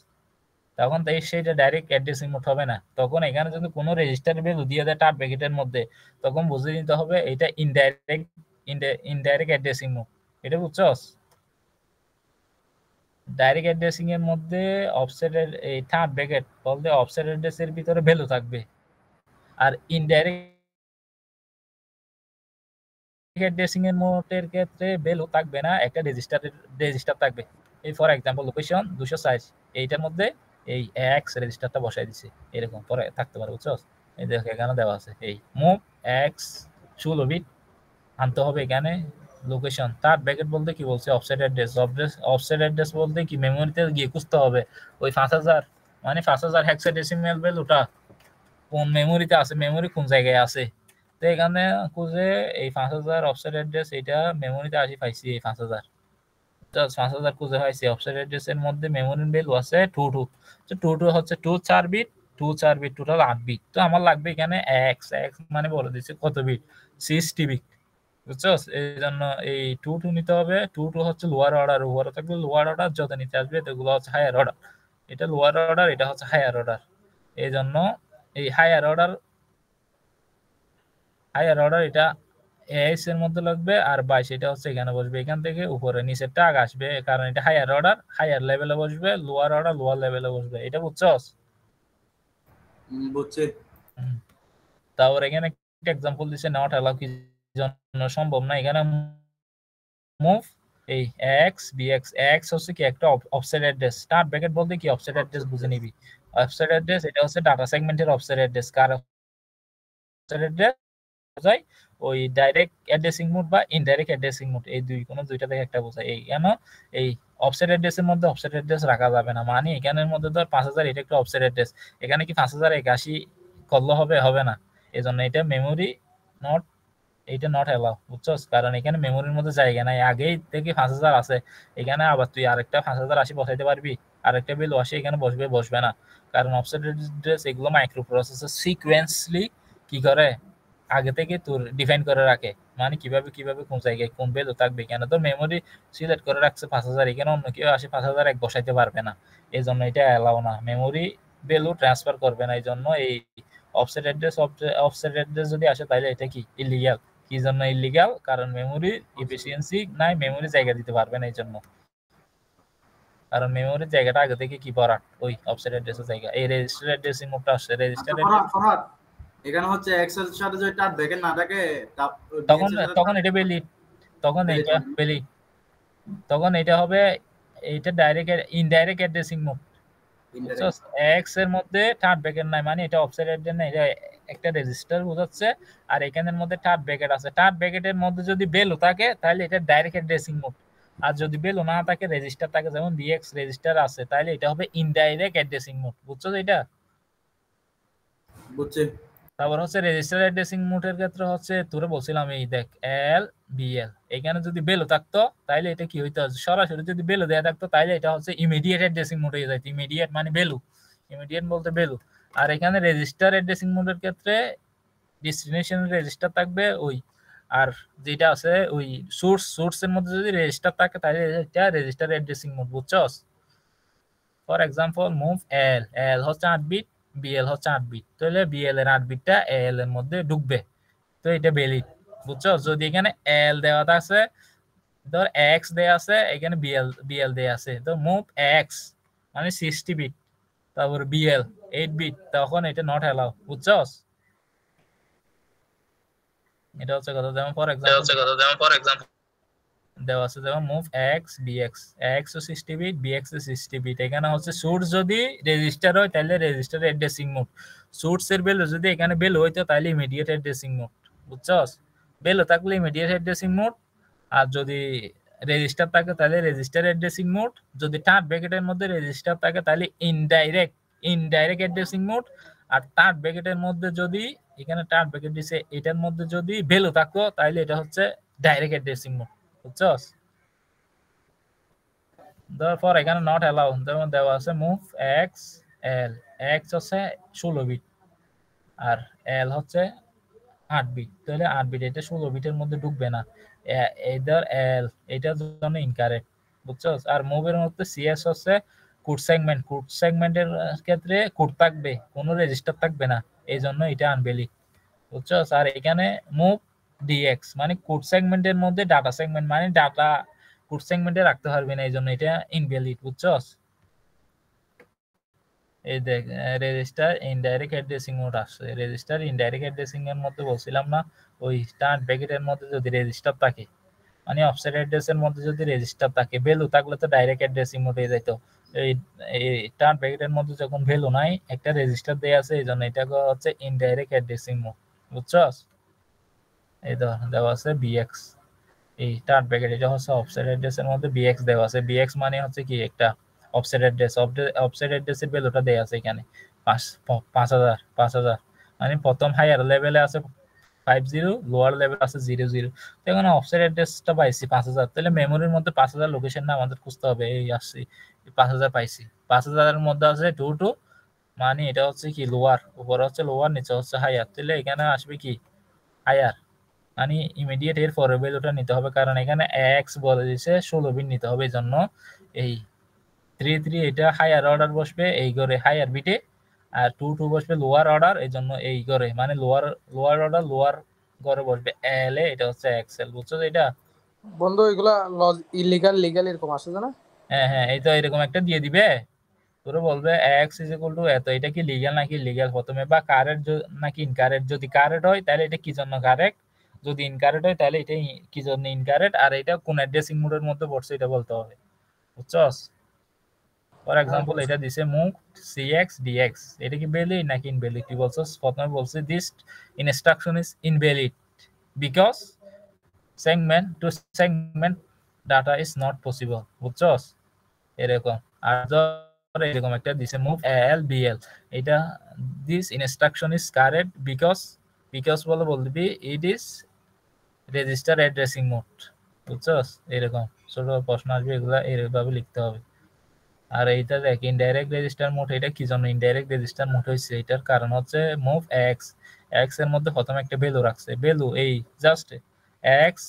তখন তাই সেটা ডাইরেক্ট অ্যাড্রেসিং মোড হবে না, তখন এখানে যদি কোনো রেজিস্টার ভ্যালু দিয়ে দেয় টার ব্র্যাকেটের মধ্যে তখন বুঝে নিতে হবে এটা ইনডাইরেক্ট অ্যাড্রেসিং মোড, এটা বুঝছস? ডাইরেক্ট অ্যাড্রেসিং এর মধ্যে অফসেটের এই থার্ড ব্র্যাকেট বলতে অফসেট অ্যাড্রেসের ভিতরে ভ্যালু থাকবে, আর ইনডাইরেক্ট অ্যাড্রেসিং এর মোডের ক্ষেত্রে ভ্যালু থাকবে না, একটা রেজিস্টার থাকবে। এই ফর এক্সাম্পল লোকেশন 204 এইটার মধ্যে এই এক্স রেজিস্টারটা বসাই দিছে, এরকম পরে থাকতে পারে, বুঝছস? এই দেখো এখানে দেওয়া আছে এই মুভ এক্স 16 বিট আনতে হবে এখানে। লোকেশন তার ব্র্যাকেট বলতে কি বলছে অফসেট অ্যাড্রেস বলতে কি মেমোরিতে গিয়ে খুঁজতে হবে ওই 5000 মানে 5000 হেক্সাডেসিমাল ভ্যালুটা কোন মেমোরিতে আছে, মেমোরি কোন জায়গায় আছে। তো এখানে খুঁজে এই 5000 অফসেট অ্যাড্রেস এটা মেমোরিতে আসি পাইছি এই 5000, জাস্ট 5000 খুঁজে পাইছি। অফসেট অ্যাড্রেস এর মধ্যে মেমোরি ভ্যালু আছে 22, তো 22 হচ্ছে 2 4 বিট, 2 4 বিট টোটাল 8 বিট। তো আমার লাগবে এখানে x মানে বলে দিচ্ছে কত বিট, 60 বিট, বুঝছো? এই জন্য এই 22 নিতে হবে। 22 হচ্ছে লোয়ার অর্ডার, উপরে থাকবে লোয়ার অর্ডার, যত নিতে আসবে এগুলো হচ্ছে হায়ার অর্ডার। এটা লোয়ার অর্ডার, এটা হচ্ছে হায়ার অর্ডার। এই জন্য এই হায়ার অর্ডার এটা এস এর মধ্যে লাগবে, আর 22 এটা হচ্ছে এখানে বসবে। এখান থেকে উপরে নিচেরটা আগে আসবে, কারণ এটা হায়ার অর্ডার, হায়ার লেভেলে বসবে, লোয়ার অর্ডার লোয়ার লেভেলে বসবে। এটা বুঝছস? বুঝছি। তারপর এখানে একটা এক্সাম্পল দিছে, নট অ্যালাউ কি জন্য সম্ভব না। এখানে মুভ এই এক্স বিএক্স, এক্স হচ্ছে কি একটা অফসেট অ্যাড্রেস। স্টার্ট ব্র্যাকেট বলতে কি অফসেট অ্যাড্রেস বুঝে নিবি। অফসেট অ্যাড্রেস এটা হচ্ছে ডাটা সেগমেন্টের অফসেট অ্যাড্রেস। কার অফসেট অ্যাড্রেস বোঝায়? ওই ডাইরেক্ট অ্যাড্রেসিং মোড বা ইনডাইরেক্ট অ্যাড্রেসিং মোড, এই দুইটা থেকে একটা বোঝায়। এই কেন এই অফসেট অ্যাড্রেসের মধ্যে অফসেট অ্যাড্রেস রাখা যাবে না, মানে এখানের মধ্যে ধর 5000 এটা একটা অফসেট অ্যাড্রেস, এখানে কি 5081 করলে হবে না। এজন্য এটা মেমোরি নট, এইটা নট অ্যালাউ, বুঝছস? কারণ এখানে মেমোরির মধ্যে জায়গা নাই, আগেই থেকে 5000 আছে, এখানে আবার তুই আরেকটা 5080 বসাইতে পারবি, আরেকটা বিল 80 এখানে বসবে না। কারণ অফসেট অ্যাড্রেস এগুলো মাইক্রো প্রসেসর সিকোয়েন্সলি কি করে আগে থেকে তোর ডিফাইন করে রাখে, মানে কিভাবে কোন জায়গায় কোন ভ্যালু থাকবে। কেন তোর মেমোরি সিলেক্ট করে রাখছে 5000, এখানে অন্য কেউ আসে 5001 বসাইতে পারবে না, এই জন্য এটা অ্যালাউ না, মেমোরি ভ্যালু ট্রান্সফার করবে না। এই জন্য এই অফসেট অ্যাড্রেস যদি আসে তাহলে এটা কি ইলিগাল। কি জন্য ইলিগাল? কারণ মেমোরি এফিসিয়েন্সি নাই, মেমোরি জায়গা দিতে পারবে না এই জন্য। কারণ মেমোরির জায়গাটা আগে থেকে কি ভরাট, ওই অফসেট অ্যাড্রেসের জায়গা। এই রেজিস্টার অ্যাড্রেসিং মোডটা আসছে, রেজিস্টার ফরহাদ, এখানে হচ্ছে এক্স এর সাথে যদি টার্ট ব্যাকেট না থাকে তখন এটা ভ্যালিড, তখন এটা হবে, এইটা direct indirect addressing mode. X এর মধ্যে থার্ড ব্র্যাকেট নাই, মানে এটা অফসেট অ্যাড্রেস না, এটা একটা রেজিস্টার বোঝাচ্ছে। আর এখানের মধ্যে থার্ড ব্র্যাকেট আছে, থার্ড ব্র্যাকেটের মধ্যে যদি ভ্যালু থাকে তাহলে এটা ডাইরেক্ট অ্যাড্রেসিং মোড। আর যদি ভ্যালু না থাকে, রেজিস্টার থাকে, যেমন ডিএক্স রেজিস্টার আছে, তাহলে এটা হবে ইনডাইরেক্ট অ্যাড্রেসিং মোড। বুঝছো এটা? বুঝছি। তারপর হচ্ছে রেজিস্টার অ্যাড্রেসিং মোডের ক্ষেত্রে হচ্ছে তোরে বলছিলাম, এই দেখ এল বিএল, এখানে যদি ভ্যালু থাকতো তাহলে এটা কি হইতো, সরাসরি যদি ভ্যালু দেয়া থাকতো তাহলে এটা হচ্ছে ইমিডিয়েট অ্যাড্রেসিং মোড হয়ে যাইতো। ইমিডিয়েট মানে ভ্যালু, ইমিডিয়েট বলতে ভ্যালু। আর এখানে রেজিস্টার অ্যাড্রেসিং মোডের ক্ষেত্রে ডেস্টিনেশন রেজিস্টার থাকবে ওই, আর যেটা আছে ওই সোর্সের মধ্যে যদি রেজিস্টার থাকে তাহলে এটা রেজিস্টার অ্যাড্রেসিং মোড। বুঝছস? ফর এক্সাম্পল মুভ এল হচ্ছে 8 বিট, বিএল হচ্ছে 8 বিট, তাহলে বিএল এর 8 বিটটা এল এর মধ্যে ঢুকবে, তো এটা ভ্যালিড। বুঝছো? যদি এখানে এল দেওয়া আছে, ধর এক্স দেয়া আছে, এখানে বিএল দেয়া আছে, তো মুভ এক্স মানে 60 বিট, তারপর বিএল 8 বিট, তখন এটা নট অ্যালাউ। বুঝছস? এটা হচ্ছে কথা। যেমন ফর এক্সাম্পল দেওয়া আছে, যেমন মুভ এক্স বিএক্স, এক্স ও 60 বিট, বিএক্স ও 60 বিট। এখানে হচ্ছে সোর্স যদি রেজিস্টার হয় তাহলে রেজিস্টার অ্যাড্রেসিং মোড, সোর্স এর ভ্যালু যদি এখানে ভ্যালু হইতো তাহলে ইমিডিয়েট অ্যাড্রেসিং মোড। বুঝছস? ভ্যালু থাকলে ইমিডিয়েট অ্যাড্রেসিং মোড, আর যদি রেজিস্টার থাকে তাহলে রেজিস্টার অ্যাড্রেসিং মোড, যদি থার্ড ব্র্যাকেটের মধ্যে রেজিস্টার থাকে তাহলে ইনডাইরেক্ট অ্যাড্রেসিং মোড। আর থার্ড ব্র্যাকেটের মধ্যে যদি, এখানে থার্ড ব্র্যাকেট দিছে, এটার মধ্যে যদি ভ্যালু থাকতো তাহলে এটা হচ্ছে ডাইরেক্ট অ্যাড্রেসিং মোড। বুঝছস? তারপর এখানে নট অ্যালাউ যেমন দেওয়া আছে মুভ এক্স এল, এক্স হচ্ছে 16 বিট আর এল হচ্ছে 8 বিট, তাহলে 8 বিট এটা 16 বিটের মধ্যে ঢুকবে না, এদার এল, এটার জন্য ইনকারেক্ট। বুঝছস? আর মুভের মধ্যে সিএস হচ্ছে কোড সেগমেন্টের ক্ষেত্রে কোড থাকবে, কোনো রেজিস্টার থাকবে না, এই জন্য এটা আনভ্যালিড। বুঝছস? আর এখানে মুভ ডিএক্স মানে কোড সেগমেন্টের মধ্যে ডাটা সেগমেন্ট, মানে ডাটা কোড সেগমেন্টে রাখতে পারবে না, এই জন্য এটা ইনভ্যালিড। বুঝছস? এই দেখ রেজিস্টার ইনডাইরেক্ট অ্যাড্রেসিং মোড আসছে, রেজিস্টার ইনডাইরেক্ট অ্যাড্রেসিং এর মধ্যে বলছিলাম না, ওই স্টার্ট ব্র্যাকেটের মধ্যে যদি রেজিস্টার থাকে, মানে অফসেট অ্যাড্রেসের মধ্যে যদি রেজিস্টার থাকে, ভ্যালু থাকলে তো ডাইরেক্ট অ্যাড্রেসিং মোড হয়ে যাইতো। এই স্টার্ট ব্র্যাকেটের মধ্যে যখন ভ্যালু নাই, একটা রেজিস্টার দেয়া আছে, এই জন্য এটা হচ্ছে ইনডাইরেক্ট অ্যাড্রেসিং মোড। বুঝছস? এই দেওয়া আছে বিএক্স, এই স্টার্ট ব্র্যাকেট, এটা হচ্ছে অফসেট অ্যাড্রেসের মধ্যে বিএক্স দেওয়া আছে। বিএক্স মানে হচ্ছে কি একটা অফসেট অ্যাড্রেস, অফসেট অ্যাড্রেসের ভ্যালুটা দেয়া আছে এখানে 5000, মানে প্রথম হায়ার লেভেলে আছে 50 লোয়ার লেভেল আছে 00। তো এখানে অফসেট অ্যাড্রেসটা পাইছি 5000, তাহলে মেমোরির মধ্যে 5000 লোকেশনটা আমাদের খুঁজতে হবে। এই আসছি 5000 পাইছি, 5000 এর মধ্যে আছে 22, মানে এটা হচ্ছে কি লোয়ার, উপরে হচ্ছে লোয়ার, নিচে হচ্ছে হায়ার, তাহলে এখানে আসবে কি হায়ার, মানে ইমিডিয়েট এর পরের ভ্যালুটা নিতে হবে, কারণ এখানে এক্স বলে দিয়েছে 16 বিট নিতে হবে, এই জন্য এই 33 এটা হায়ার অর্ডার বসবে এই ঘরে হায়ার বিটে, আর 22 বসবে লোয়ার অর্ডার, এই জন্য এই ঘরে মানে লোয়ার অর্ডার লোয়ার ঘরে বসবে এল এ, এটা হচ্ছে এক্সেল, বুঝছো এটা? বন্ধু এগুলা ইলিগাল লিগাল এরকম আসে না? হ্যাঁ হ্যাঁ, এই তো এরকম একটা দিয়ে দিবে, তোরে বলবে এক্স ইজ ইকুয়াল টু এত, এটা কি লিগ্যাল নাকি লিগ্যাল প্রথমে, বা কারেক্ট নাকি ইনকারেক্ট, যদি কারেক্ট হয় তাহলে এটা কি জন্য কারেক্ট, যদি ইনকারেক্ট হয় তাহলে এটা কি জন্য ইনকারেক্ট, আর এটা কোন অ্যাড্রেসিং মোডের মধ্যে পড়ছে এটা বলতে হবে, বুঝছস? ফর এক্সাম্পল এটা দিছে মুভ সিএক্স ডিএক্স, এটা কি ভ্যালিড নাকি ইনভ্যালিড, কি বলছস? প্রথমে বলছে this instruction is invalid because segment to segment data is not possible, বুঝছস? এরকম। আর ধর এরকম একটা দিছে মুভ এল বিএল, এটা this instruction is correct because বলে বলবি it is register addressing mode, বুঝছস? এরকম ছোট প্রশ্ন আসবে, এগুলা এইভাবে লিখতে হবে। আর এইটা দেখ ইনডাইরেক্ট রেজিস্টার মোড, এটা কি জন্য ইনডাইরেক্ট রেজিস্টার মোড হয়েছে, এটার কারণ হচ্ছে মুভ এক্স এর মধ্যে প্রথমে একটা ভ্যালু রাখছে, ভ্যালু এই just x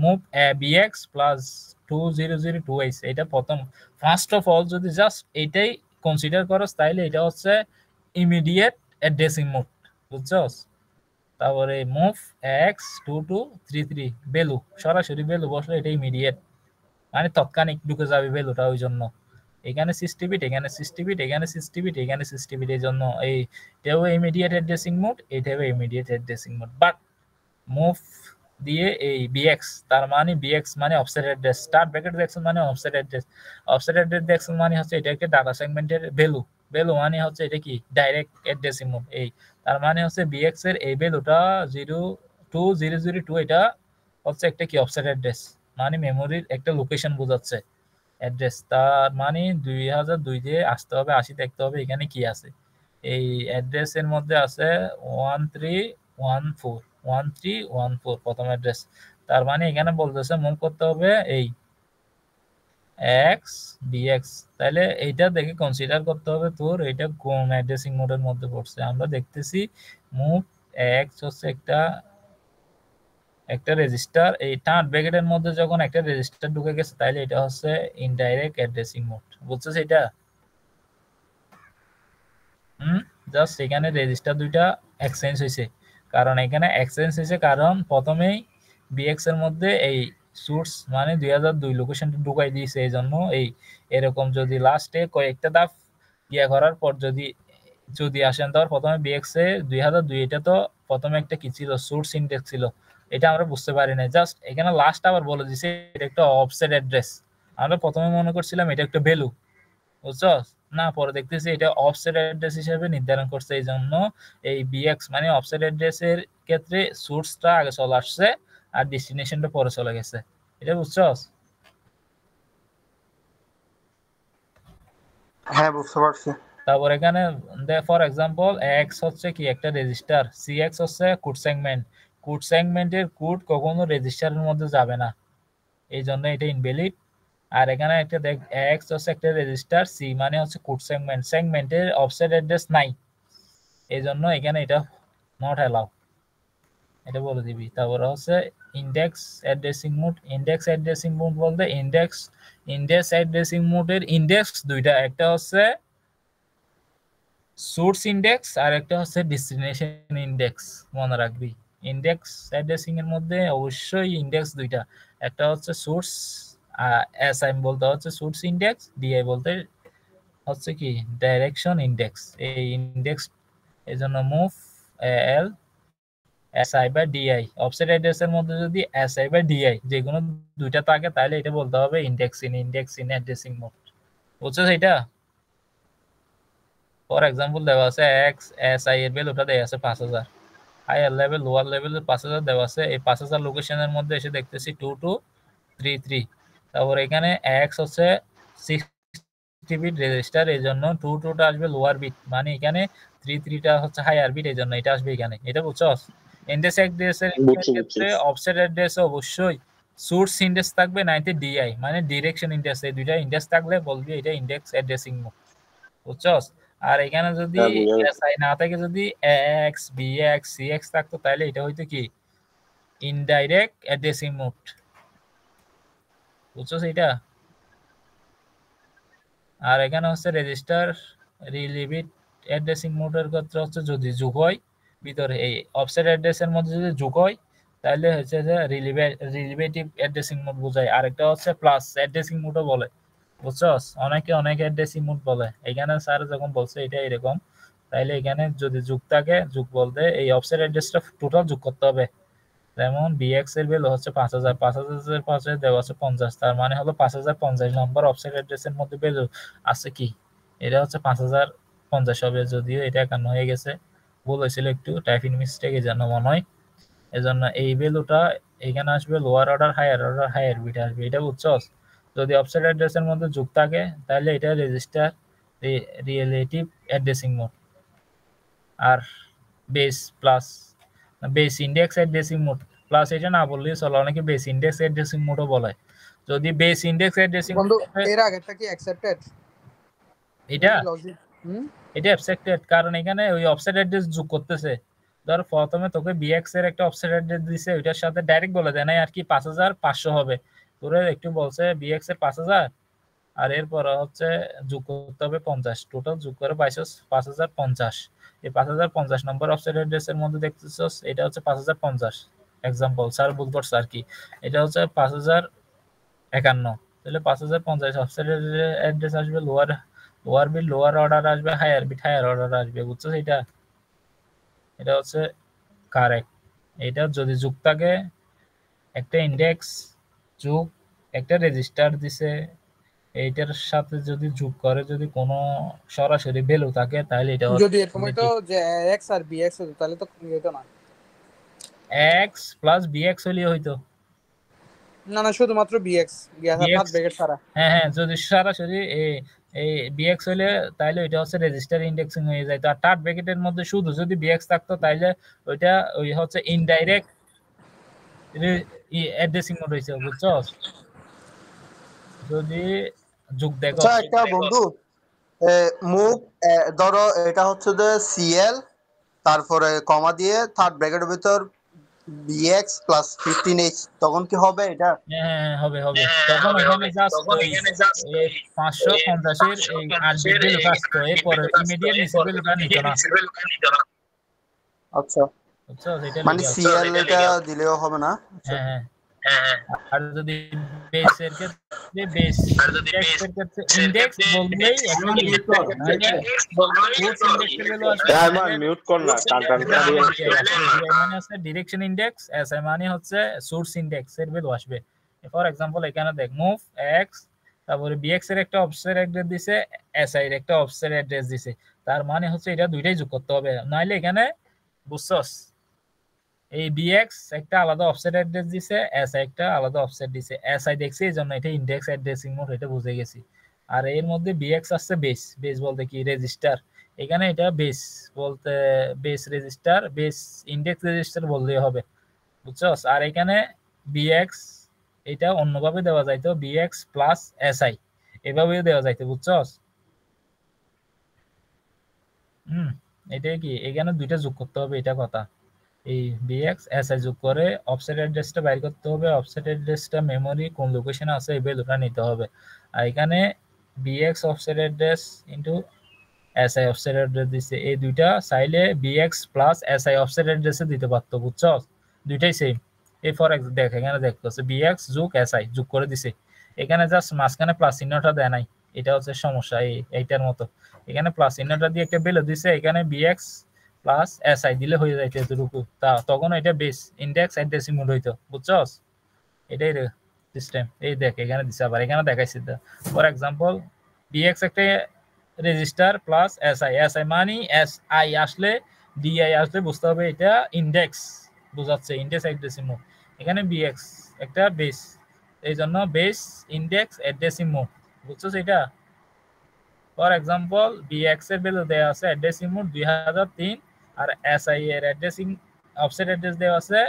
move bx plus 2002 এটা প্রথম, ফার্স্ট অফ অল যদি জাস্ট এইটাই কনসিডার করস তাইলে এটা হচ্ছে ইমিডিয়েট অ্যাড্রেসিং মোড, বুঝছস? তারপরে মুভ এক্স 2233 ভ্যালু, সরাসরি ভ্যালু বসলে এটা ইমিডিয়েট, মানে তৎক্ষণিক ঢুকে যাবে ভ্যালুটা, ওই জন্য এখানে 60 বিট, এখানে 60 বিট, এখানে 60 বিট, এখানে 60 বিট, এই জন্য এইটাও ইমিডিয়েট অ্যাড্রেসিং মোড, এইটাও immediate addressing mode. But move দিয়ে এই বিএক্স, তার মানে বিএক্স মানে অফসেট অ্যাড্রেস, স্টার্ট ব্র্যাকেট দেখছেন মানে অফসেট অ্যাড্রেস, অফসেট অ্যাড্রেস দেখছেন মানে হচ্ছে এটা একটা ডাটা সেগমেন্টের ভ্যালু, ভ্যালু মানে হচ্ছে এটা কি ডাইরেক্ট অ্যাড্রেসিং মোড, এই তার মানে হচ্ছে বিএক্স এর এই ভ্যালুটা 02002, এটা হচ্ছে একটা কি অফসেট অ্যাড্রেস, মানে মেমোরির একটা লোকেশন বোঝাচ্ছে অ্যাড্রেস, তার মানে 2002 দিয়ে আসতে হবে, 80 দেখতে হবে এখানে কি আছে, এই অ্যাড্রেসের মধ্যে আছে 1314 প্রথম অ্যাড্রেস, তার মানে এখানে বলতেছে মুভ করতে হবে এই এক্স ডিএক্স, তাহলে এইটা দেখে কনসিডার করতে হবে তোর এটা কোন অ্যাড্রেসিং মোডের মধ্যে পড়ছে। আমরা দেখতেছি মুভ এক্স হচ্ছে একটা রেজিস্টার, এই টার্ন ব্র্যাকেটের মধ্যে যখন একটা রেজিস্টার ঢুকে গেছে তাহলে এটা হচ্ছে ইনডাইরেক্ট অ্যাড্রেসিং মোড, বুঝছস এটা? জাস্ট এখানে রেজিস্টার দুইটা এক্সচেঞ্জ হয়েছে, কারণ এখানে এক্সচেঞ্জ হয়েছে কারণ প্রথমেই বিএক্স এর মধ্যে এই সোর্স মানে 2002 লোকেশনটা ঢুকাই দিয়েছে, এই জন্য এই এরকম যদি লাস্টে কয়েকটা ধাপ ইয়া করার পর যদি আসেন, তার প্রথমে বিএক্স এ 2002, এটা তো প্রথমে একটা কি ছিল সোর্স ইন্ডেক্স ছিল, এটা আমরা বুঝতে পারি না, জাস্ট এখানে লাস্ট আবার বলে দিছে এটা একটা অফসেট অ্যাড্রেস, আমরা প্রথমে মনে করছিলাম এটা একটা ভ্যালু, বুঝছস? না, পরে দেখতেছি এটা অফসেট অ্যাড্রেস হিসেবে নির্ধারণ করছে, এই জন্য এই বিএক্স মানে অফসেট অ্যাড্রেসের ক্ষেত্রে সোর্সটা আগে চলে আসছে আর ডেস্টিনেশনটা পরে চলে গেছে, এটা বুঝছস? হ্যাঁ বুঝতে পারছি। তারপর এখানে ফর এক্সাম্পল এক্স হচ্ছে কি একটা রেজিস্টার, সিএক্স হচ্ছে কোড সেগমেন্টের কোড কখনো রেজিস্টারের মধ্যে যাবে না, এই জন্য এটা ইনভ্যালিড। আর এখানে একটা দেখ এক্স হচ্ছে একটা রেজিস্টার, সি মানে হচ্ছে কোড সেগমেন্টের অফসেট অ্যাড্রেস নাই, এই জন্য এখানে এটা নট অ্যালাউ, এটা বলে দিবি। তারপরে হচ্ছে ইন্ডেক্স অ্যাড্রেসিং মোড বলতে ইন্ডেক্স অ্যাড্রেসিং মোডের ইন্ডেক্স দুইটা, একটা হচ্ছে সোর্স ইন্ডেক্স আর একটা হচ্ছে ডেস্টিনেশন ইন্ডেক্স, মনে রাখবি। ইন্ডেক্স অ্যাড্রেসিং এর মধ্যে অবশ্যই ইন্ডেক্স দুইটা, একটা হচ্ছে সোর্স, এসআই বলতে হচ্ছে সোর্স ইন্ডেক্স, ডিআই বলতে হচ্ছে কি ডাইরেকশন ইন্ডেক্স, এই ইন্ডেক্স, এই জন্য মুভ এল এসআই বা ডিআই, অফসেট অ্যাড্রেসের মধ্যে যদি এসআই বা ডিআই যে কোনো দুইটা থাকে তাহলে এটা বলতে হবে ইন্ডেক্স ইন অ্যাড্রেসিং মোড, বুঝছো এটা? ফর এক্সাম্পল দেওয়া আছে এক্স এসআই এর ভ্যালুটা দেওয়া আছে 5000, হায়ার লেভেল লোয়ার লেভেল 5000 দেওয়া আছে, এই 5000 লোকেশনের মধ্যে এসে দেখতেছি 2233, তারপর এখানে এক্স হচ্ছে 60 বিট রেজিস্টার, এই জন্য 22টা আসবে লোয়ার বিট, মানে এখানে 33টা হচ্ছে হায়ার বিট, এই জন্য এটা আসবে এখানে, এটা বুঝছস? ইন্ডেক্স অ্যাড্রেসের বুঝছি, ক্ষেত্রে বুঝছি। অফসেট অ্যাড্রেস অবশ্যই সোর্স ইন্ডেক্স থাকবে, নাইতে ডিআই মানে ডিরেকশন ইন্ডেক্স। এই দুইটা ইন্ডেক্স থাকলে বলবি এটা ইন্ডেক্স অ্যাড্রেসিং মোড, বুঝছস? আর এখানে যদি হ্যাঁ, বুঝা গেছে। এসআই না থাকে, যদি এক্স বিএক্স সিএক্স থাকতো, তাহলে এটা হইতো কি ইনডাইরেক্ট অ্যাড্রেসিং মোড, বুঝছস এটা? আর এখানে হচ্ছে রেজিস্টার রিলিভিট অ্যাড্রেসিং মোডের ক্ষেত্রে হচ্ছে যদি যোগ হয় ভিতরে এই অফসেট অ্যাড্রেসের মধ্যে যদি যোগ হয়, তাহলে হচ্ছে যে রিলিভেটিভ অ্যাড্রেসিং মোড বোঝায়। আরেকটা হচ্ছে প্লাস অ্যাড্রেসিং মোডও বলে, বুঝছস? অনেকে অনেক অ্যাড্রেসিং মোড বলে। এখানে স্যার যখন বলছে এটা এরকম, তাইলে এখানে যদি যোগ থাকে, যোগ বলতে এই অফসেট অ্যাড্রেসটা টোটাল যোগ করতে হবে। যেমন বিএক্স এর ভ্যালু হচ্ছে 5000, 5000 এর পাশে দেওয়া আছে 50, তার মানে হলো 5050 নম্বর অফসেট অ্যাড্রেসের মধ্যে ভ্যালু আছে কি, এটা হচ্ছে 5050 হবে। যদিও এটা 51 হয়ে গেছে, ভুল হয়েছিল একটু, টাইপিং মিস্টেক, এই জন্য মনে হয়। এজন্য এই ভ্যালুটা এখানে আসবে লোয়ার অর্ডার হায়ার বিট আসবে, এটা বুঝছস? যদি অফসেট অ্যাড্রেসের মধ্যে যোগ থাকে, তাহলে এটা রেজিস্টার রিলেটিভ অ্যাড্রেসিং মোড। আর base plus base index addressing mode plus, এটা না বললেই চলে, অনেকে বেস ইন্ডেক্স অ্যাড্রেসিং মোডও বলে। যদি বেস ইন্ডেক্স অ্যাড্রেসিং বন্ধু এর আগেরটা কি অ্যাকসেপ্টেড? এটা লজিক এটা অ্যাবস্ট্রাক্টেড, কারণ এখানে ওই অফসেট অ্যাড্রেস যোগ করতেছে। ধর প্রথমে তোকে বিএক্স এর একটা অফসেট অ্যাড্রেস দিছে, ওইটার সাথে ডাইরেক্ট বলে দেয় না আর কি 5500 হবে, তোরে একটু বলছে বিএক্স এর 5000, আর এরপর হচ্ছে যোগ করতে হবে 50, টোটাল যোগ করে পাইছস 5050। এই 5050 নম্বর অফসেট অ্যাড্রেসের মধ্যে দেখতেছস এটা হচ্ছে 5050 এক্সাম্পল, স্যার ভুল করছে আর কি, এটা হচ্ছে 5051। তাহলে 5050 অফসেট অ্যাড্রেস আসবে লোয়ার বিট লোয়ার অর্ডার আসবে, হায়ার বিট হায়ার অর্ডার আসবে, বুঝছস? এটা এটা হচ্ছে কারেক্ট। এটা যদি যোগ থাকে, একটা ইন্ডেক্স যোগ একটা রেজিস্টার দিছে, এইটার সাথে যদি যোগ করে, যদি কোনো সরাসরি ভ্যালু থাকে, তাহলে এটা যদি এরকম হইতো যে এক্স আর বিএক্স হতো, তাহলে তো হইতো না। এক্স প্লাস বিএক্স হলে হইতো, না না, শুধুমাত্র বিএক্স থার্ড ব্র্যাকেট ছাড়া। হ্যাঁ, যদি সরাসরি এই বিএক্স হলে, তাহলে ওইটা হচ্ছে রেজিস্টার ইন্ডেক্সিং হয়ে যায়। আর থার্ড ব্র্যাকেটের মধ্যে শুধু যদি বিএক্স থাকতো, তাহলে ওইটা ওই হচ্ছে ইনডাইরেক্ট অ্যাড্রেসিং মোড হইছে, বুঝছস? যদি যোগ দেখো আচ্ছা একটা বন্ধু মুভ, ধরো এটা হচ্ছে যে সিএল, তারপরে কমা দিয়ে থার্ড ব্র্যাকেটের ভিতর বিএক্স প্লাস 15h, তখন কি হবে এটা? হ্যাঁ, হবে। তখন এখানে জাস্ট 550 এর এই 8 বিট ভ্যালু আসতো, এরপর ইমিডিয়েট নিচে ভ্যালুটা নিত না। আচ্ছা, বুঝছস? এটা মানে সিএল এটা দিলেও হবে না? হ্যাঁ। আর যদি বেস এর ক্ষেত্রে বেস ইন্ডেক্স বললেই একটা মিউট কর না, টান মানে হচ্ছে ডিরেকশন ইন্ডেক্স, এসআই মানে হচ্ছে সোর্স ইন্ডেক্স এর ভ্যালু আসবে। ফর एग्जांपल এখানে দেখ মুভ এক্স, তারপরে বিএক্স এর একটা অফসেট অ্যাড্রেস দিছে, এসআই এর একটা অফসেট অ্যাড্রেস দিছে, তার মানে হচ্ছে এটা দুইটাই যোগ করতে হবে, নাইলে এখানে বুঝছস এই বিএক্স একটা আলাদা অফসেট অ্যাড্রেস দিছে, এসআই একটা আলাদা অফসেট দিছে, এসআই দেখছি এইজন্য এটা ইন্ডেক্স অ্যাড্রেসিং মোড, এটা বুঝে গেছি। আর এর মধ্যে বিএক্স আসছে বেস বলতে কি রেজিস্টার, এখানে এটা বেস বলতে base register, base index register বললেই হবে, বুঝছস? আর এখানে বিএক্স এটা অন্যভাবে দেওয়া যাইতো, বিএক্স প্লাস এসআই এভাবেও দেওয়া যাইতো, বুঝছস? এটাই কি এখানে দুইটা যোগ করতে হবে, এটা কথা। এই বিএক্স এসআই যোগ করে অফসেট অ্যাড্রেসটা বাইর করতে হবে, অফসেট অ্যাড্রেসটা মেমরি কোন লোকেশনে আছে এই ভ্যালুটা নিতে হবে। আর এখানে bx offset address into SI offset address দিছে, এই দুইটা চাইলে বিএক্স প্লাস এসআই অফসেট অ্যাড্রেসে দিতে পারতো, বুঝছস? দুইটাই সেম। এই ফর দেখ এখানে দেখতেছে বিএক্স যোগ এসআই যোগ করে দিছে, এখানে জাস্ট মাঝখানে প্লাস চিহ্নটা দেয় নাই, এটা হচ্ছে সমস্যা এইটার মতো। এখানে প্লাস চিহ্নটা দিয়ে একটা ভ্যালু দিছে, এখানে বিএক্স প্লাস এসআই দিলে হয়ে যাইতে এতটুকু, তখন এটা বেস ইন্ডেক্স অ্যাড্রেসিং মোড হইতো, বুঝছস? এটাই সিস্টেম। এই দেখ এখানে দিছে, আবার এখানে দেখাইছি। ফর एग्जांपल বিএক্স একটা রেজিস্টার প্লাস এসআই মানে এসআই আসলে ডিআই আসলে বুঝতে হবে এটা ইন্ডেক্স বোঝাচ্ছে, ইন্ডেক্স অ্যাড্রেসিং মোড। এখানে বিএক্স একটা বেস, এই জন্য বেস ইন্ডেক্স অ্যাড্রেসিং মোড, বুঝছস? এটা ফর एग्जांपल বিএক্স এর ভ্যালু দেয়া আছে অ্যাড্রেসিং মোড 2003, আর এসআই এর অ্যাড্রেসিং অফসেট অ্যাড্রেস দেওয়া আছে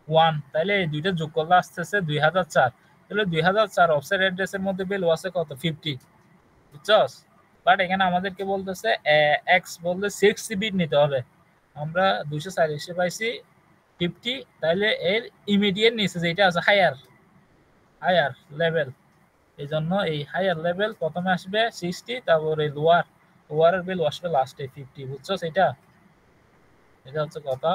1, তাহলে এই দুইটা যোগ করলে আসতেছে 2004। তাহলে 2004 অফসেট অ্যাড্রেসের মধ্যে ভ্যালু আছে কত 50, বুঝছস? বাট এখানে আমাদেরকে বলতেছে এক্স বলতে 6 বিট নিতে হবে, আমরা 240 পাইছি 50, তাহলে এর ইমিডিয়েট নিচে যেটা আছে হায়ার লেভেল, এই জন্য এই হায়ার লেভেল প্রথমে আসবে 60, তারপরে লোয়ারের ভ্যালু আসবে লাস্টে 50, বুঝছস? এটা হচ্ছে কথা।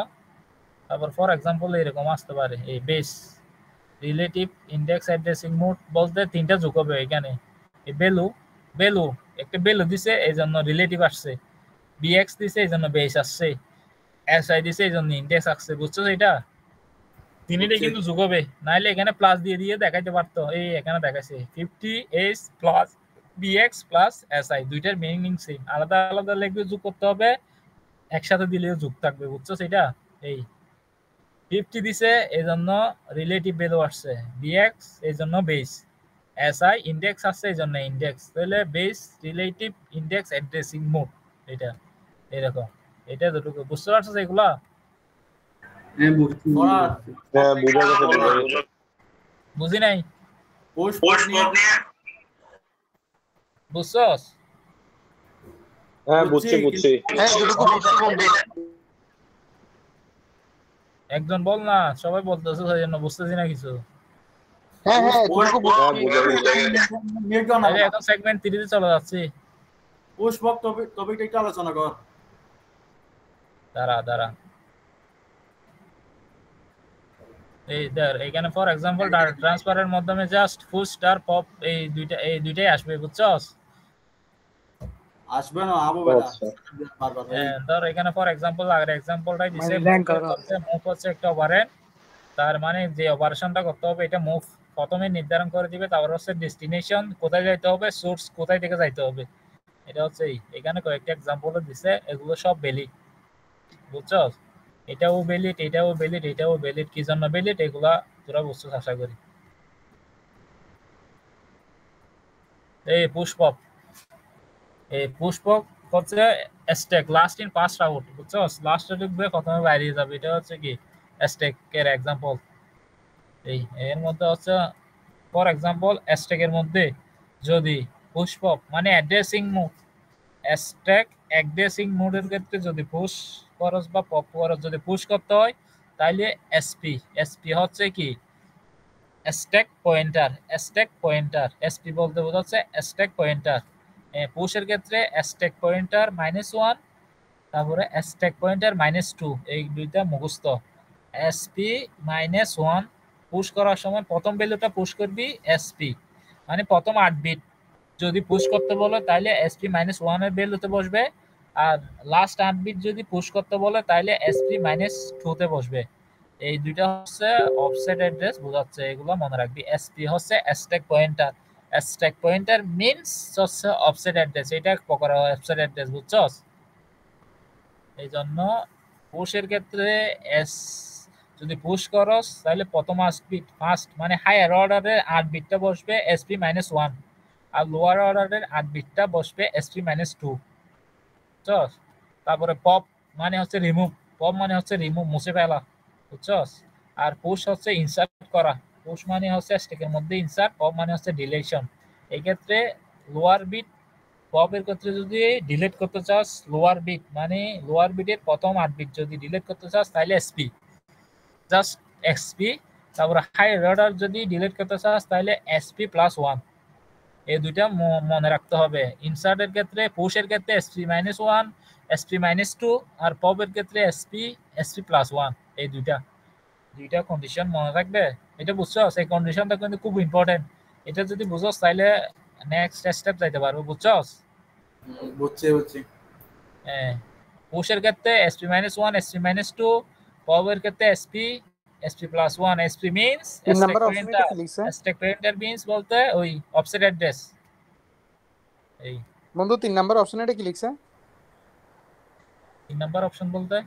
তারপর ফর এক্সাম্পল এরকম আসতে পারে, এই base relative index addressing mode বলতে তিনটা যোগ হবে এখানে, এই ভ্যালু একটা ভ্যালু দিছে এই জন্য রিলেটিভ আসছে, বিএক্স দিছে এই জন্য বেস আসছে, এসআই দিছে এই জন্য ইন্ডেক্স আসছে, বুঝছস? এটা তিনটাই কিন্তু যোগ হবে, নাইলে এখানে প্লাস দিয়ে দেখাইতে পারতো, এই এখানে দেখাইছে 50s plus bx plus SI, দুইটার মিনিং সেম, আলাদা আলাদা লিখে যোগ করতে হবে, একসাথে দিলেও যোগ থাকবে, বুঝছস? এটা এই 50 দিছে এই জন্য রিলেটিভ ভ্যালু আসছে, বিএক্স এই জন্য বেস, এসআই ইন্ডেক্স আসছে এই জন্য ইন্ডেক্স, তাহলে base relative index addressing mode, এটা এরকম। এটা দুটো বুঝতে পারছস এগুলা? ফরহাদ হ্যাঁ বুঝা গেছে। বুঝি নাই? পুশ পপ নিয়ে বুঝছস? হ্যাঁ বুঝছি। হ্যাঁ যতটুকু বুঝছি বন্ধু। একজন বল না, সবাই বলতেছে সেই জন্য বুঝতেছি না কিছু। হ্যাঁ যতটুকু হ্যাঁ বুঝছি। বুঝা গেছে। মিউট কর না। তাহলে এখন সেগমেন্ট 3 তে চলে যাচ্ছি। পুশ পপ টপিকটা একটু আলোচনা কর। দাঁড়া এই ধর এখানে ফর এক্সাম্পল ডাটা ট্রান্সফারের মাধ্যমে জাস্ট পুশ স্টার পপ এই দুইটাই আসবে, বুঝছস? আসবে না আবু বেটা আচ্ছা। বারবার ধর এখানে ফর এক্সাম্পল আগের এক্সাম্পলটাই দিছে, মানে rank করা। মুভ হচ্ছে একটা অপারেন্ড, তার মানে যে অপারেশনটা করতে হবে এটা মুভ প্রথমে নির্ধারণ করে দিবে, তারপর হচ্ছে ডেস্টিনেশন কোথায় যাইতে হবে, সোর্স কোথায় থেকে যাইতে হবে, এটা হচ্ছে এখানে কয়েকটা এক্সাম্পল দিছে, এগুলো সব ভ্যালিড, বুঝছস? এটাও ভ্যালিড, কি জন্য ভ্যালিড এগুলা তোরা বুঝছস আশা করি। এই পুষ্পক হচ্ছে stack last in first out, বুঝছস? লাস্টে ঢুকবে প্রথমে বাইরে যাবে, এটা হচ্ছে কি স্ট্যাকের এক্সাম্পল। এর মধ্যে হচ্ছে ফর এক্সাম্পল স্ট্যাকের মধ্যে যদি পুষ্পক মানে অ্যাড্রেসিং মোড, স্ট্যাক অ্যাড্রেসিং মোডের ক্ষেত্রে যদি পুশ করস বা পপ করস যদি পুশ করতে হয় তাহলে এসপি হচ্ছে কি স্ট্যাক পয়েন্টার, এসপি বলতে বোঝাচ্ছে স্ট্যাক পয়েন্টার। পুশের ক্ষেত্রে স্ট্যাক পয়েন্টার -1, তারপরে স্ট্যাক পয়েন্টার -2, এই দুইটা মুখস্থ। এসপি -1 পুশ করার সময় প্রথম ভ্যালুটা পুশ করবি এসপি, মানে প্রথম 8 বিট যদি পুশ করতে বলে তাহলে এসপি -1 এর ভ্যালুতে বসবে, আর লাস্ট 8 বিট যদি পুশ করতে বলে তাহলে এসপি -2 তে বসবে। এই দুইটা হচ্ছে অফসেট অ্যাড্রেস বোঝাচ্ছে, এগুলো মনে রাখবি। এসপি হচ্ছে স্ট্যাক পয়েন্টার মিন্স হচ্ছে অফসেট অ্যাড্রেস, এটা প্রকার অফসেট অ্যাড্রেস, বুঝছস? এই জন্য পুশের ক্ষেত্রে যদি পুশ করস তাহলে প্রথম 8 বিট ফার্স্ট মানে হায়ার অর্ডারের 8 বিটটা বসবে এসপি -1, আর লোয়ার অর্ডারের 8 বিটটা বসবে এসপি -2, বুঝছস? তারপরে পপ মানে হচ্ছে রিমুভ মুছে ফেলা, বুঝছস? আর পুশ হচ্ছে ইনসার্ট করা, পুশ মানে হচ্ছে স্ট্যাকের মধ্যে ইনসার্ট, পপ মানে হচ্ছে ডিলিশন। এই ক্ষেত্রে লোয়ার বিট পপের ক্ষেত্রে যদি ডিলিট করতে চাস লোয়ার বিটের প্রথম 8 বিট যদি ডিলিট করতে চাস তাহলে জাস্ট এসপি, তারপরে হায়ার অর্ডার যদি ডিলিট করতে চাস তাহলে এসপি +1, এই দুইটা মনে রাখতে হবে। ইনসার্টের ক্ষেত্রে পুশের ক্ষেত্রে এসপি -1, এসপি -2, আর পপের ক্ষেত্রে এসপি +1, এই দুইটা কন্ডিশন মনে রাখবে। এটা বুঝছস? এই কন্ডিশনটা কিন্তু খুব ইম্পর্টেন্ট, এটা যদি বুঝছস তাহলে নেক্সট স্টেপ যাইতে পারবো, বুঝছস? বুঝছি হ্যাঁ, পুশের ক্ষেত্রে এসপি -1, এসপি -2, পপের ক্ষেত্রে এসপি +1, এসপি মিন্স তিন নাম্বার অপশন এটা কি লিখছে স্ট্যাক পয়েন্টার মিন্স বলতে ওই অফসেট অ্যাড্রেস। এই বন্ধু 3 নাম্বার অপশন এটা কি লিখছে? 3 নাম্বার অপশন বলতে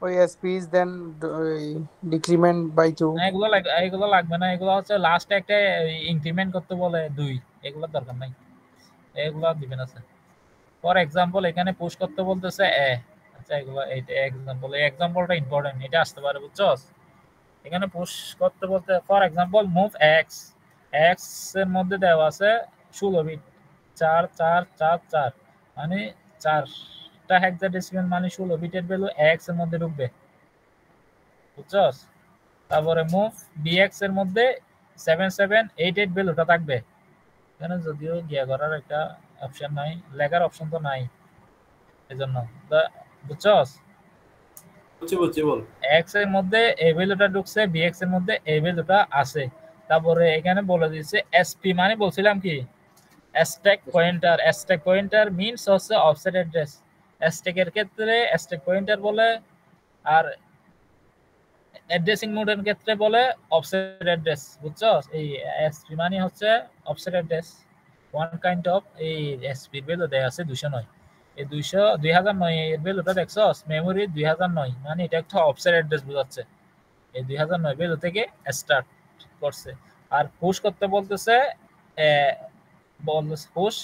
ওই এসপিস দেন ডিক্রিমেন্ট বাই 2, এগুলো লাগবে না, এগুলো হচ্ছে লাস্টে একটা ইনক্রিমেন্ট করতে বলে 2, এগুলো দরকার নাই, এগুলো দিবেন আছে। ফর এক্সাম্পল এখানে পুশ করতে বলতেছে এগুলো এইটা এক্সাম্পল, এই এক্সাম্পলটা ইম্পর্টেন্ট, এটা আসতে পারে, বুঝছস? এখানে পুশ করতে বলতে for example move x, x এর মধ্যে দেওয়া আছে 16 বিট, 4 4 4 4, মানে 4টা হেক্সাডেসিমাল, মানে 16 বিটের ভ্যালু এক্স এর মধ্যে ঢুকবে, বুঝছস? তারপরে মুভ বিএক্স এর মধ্যে 7788 ভ্যালুটা থাকবে। এখানে যদিও গিয়া করার একটা অপশন নাই, লেখার অপশন তো নাই, এজন্য বুঝছস? বুঝছি বল। এক্স এর মধ্যে এই ভ্যালুটা ঢুকছে, বিএক্স এর মধ্যে এই ভ্যালুটা আছে। তারপরে এখানে বলে দিয়েছে এসপি, মানে বলছিলাম কি stack pointer. Stack pointer means হচ্ছে অফসেট অ্যাড্রেস। স্ট্যাকের ক্ষেত্রে স্ট্যাক পয়েন্টার বলে, আর অ্যাড্রেসিং মোডের ক্ষেত্রে বলে অফসেট অ্যাড্রেস, বুঝছস? এই এসপি মানে হচ্ছে offset address, one kind of. এই এসপি এর ভ্যালু দেয়া আছে 209, এই 2009 এর ভ্যালুটা দেখছস, মেমরি 2009, মানে এটা একটা অফসেট অ্যাড্রেস বোঝাচ্ছে। এই 2009 ভ্যালু থেকে স্টার্ট করছে। আর পুশ করতে বলতেছে পুশ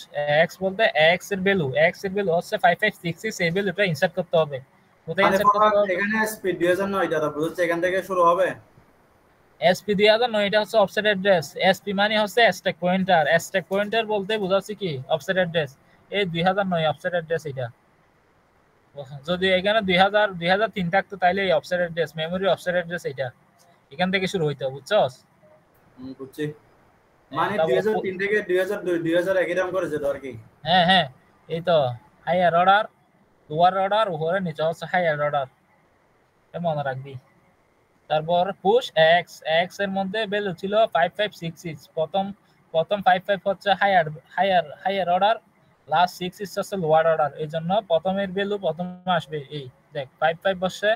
এক্স, বলতে এক্স এর ভ্যালু হচ্ছে 5566, এই ভ্যালুটা ইনসার্ট করতে হবে। কোথায় মানে ইনসার্ট করতে হবে? এখানে স্পিড 2009 টা বুঝছে, এখান থেকে শুরু হবে। এসপি 2009 এটা হচ্ছে অফসেট অ্যাড্রেস। এসপি মানে হচ্ছে স্ট্যাক পয়েন্টার। স্ট্যাক পয়েন্টার বলতে বোঝাচ্ছে কি অফসেট অ্যাড্রেস। এই 2009 অফসেট অ্যাড্রেস এটা। যদি এখানে 2003 থাকতো তাহলে এই offset address, memory offset address এটা এখান থেকে শুরু হইতো, বুঝছস? বুঝছি, মানে 2003 থেকে 2002 2001 এরকম করেছে তো আর কি। হ্যাঁ হ্যাঁ, এই তো হাইয়ার অর্ডার, লোয়ার অর্ডার, উপরে নিচে হচ্ছে হাইয়ার অর্ডার, এটা মনে রাখবি। তারপর পুশ এক্স, এক্স এর মধ্যে ভ্যালু ছিল 5566, প্রথম 55 হচ্ছে হাইয়ার অর্ডার, লাস্ট 66 হচ্ছে লোয়ার অর্ডার। এই জন্য প্রথমের ভ্যালু প্রথমে আসবে, এই দেখ 55 বসে।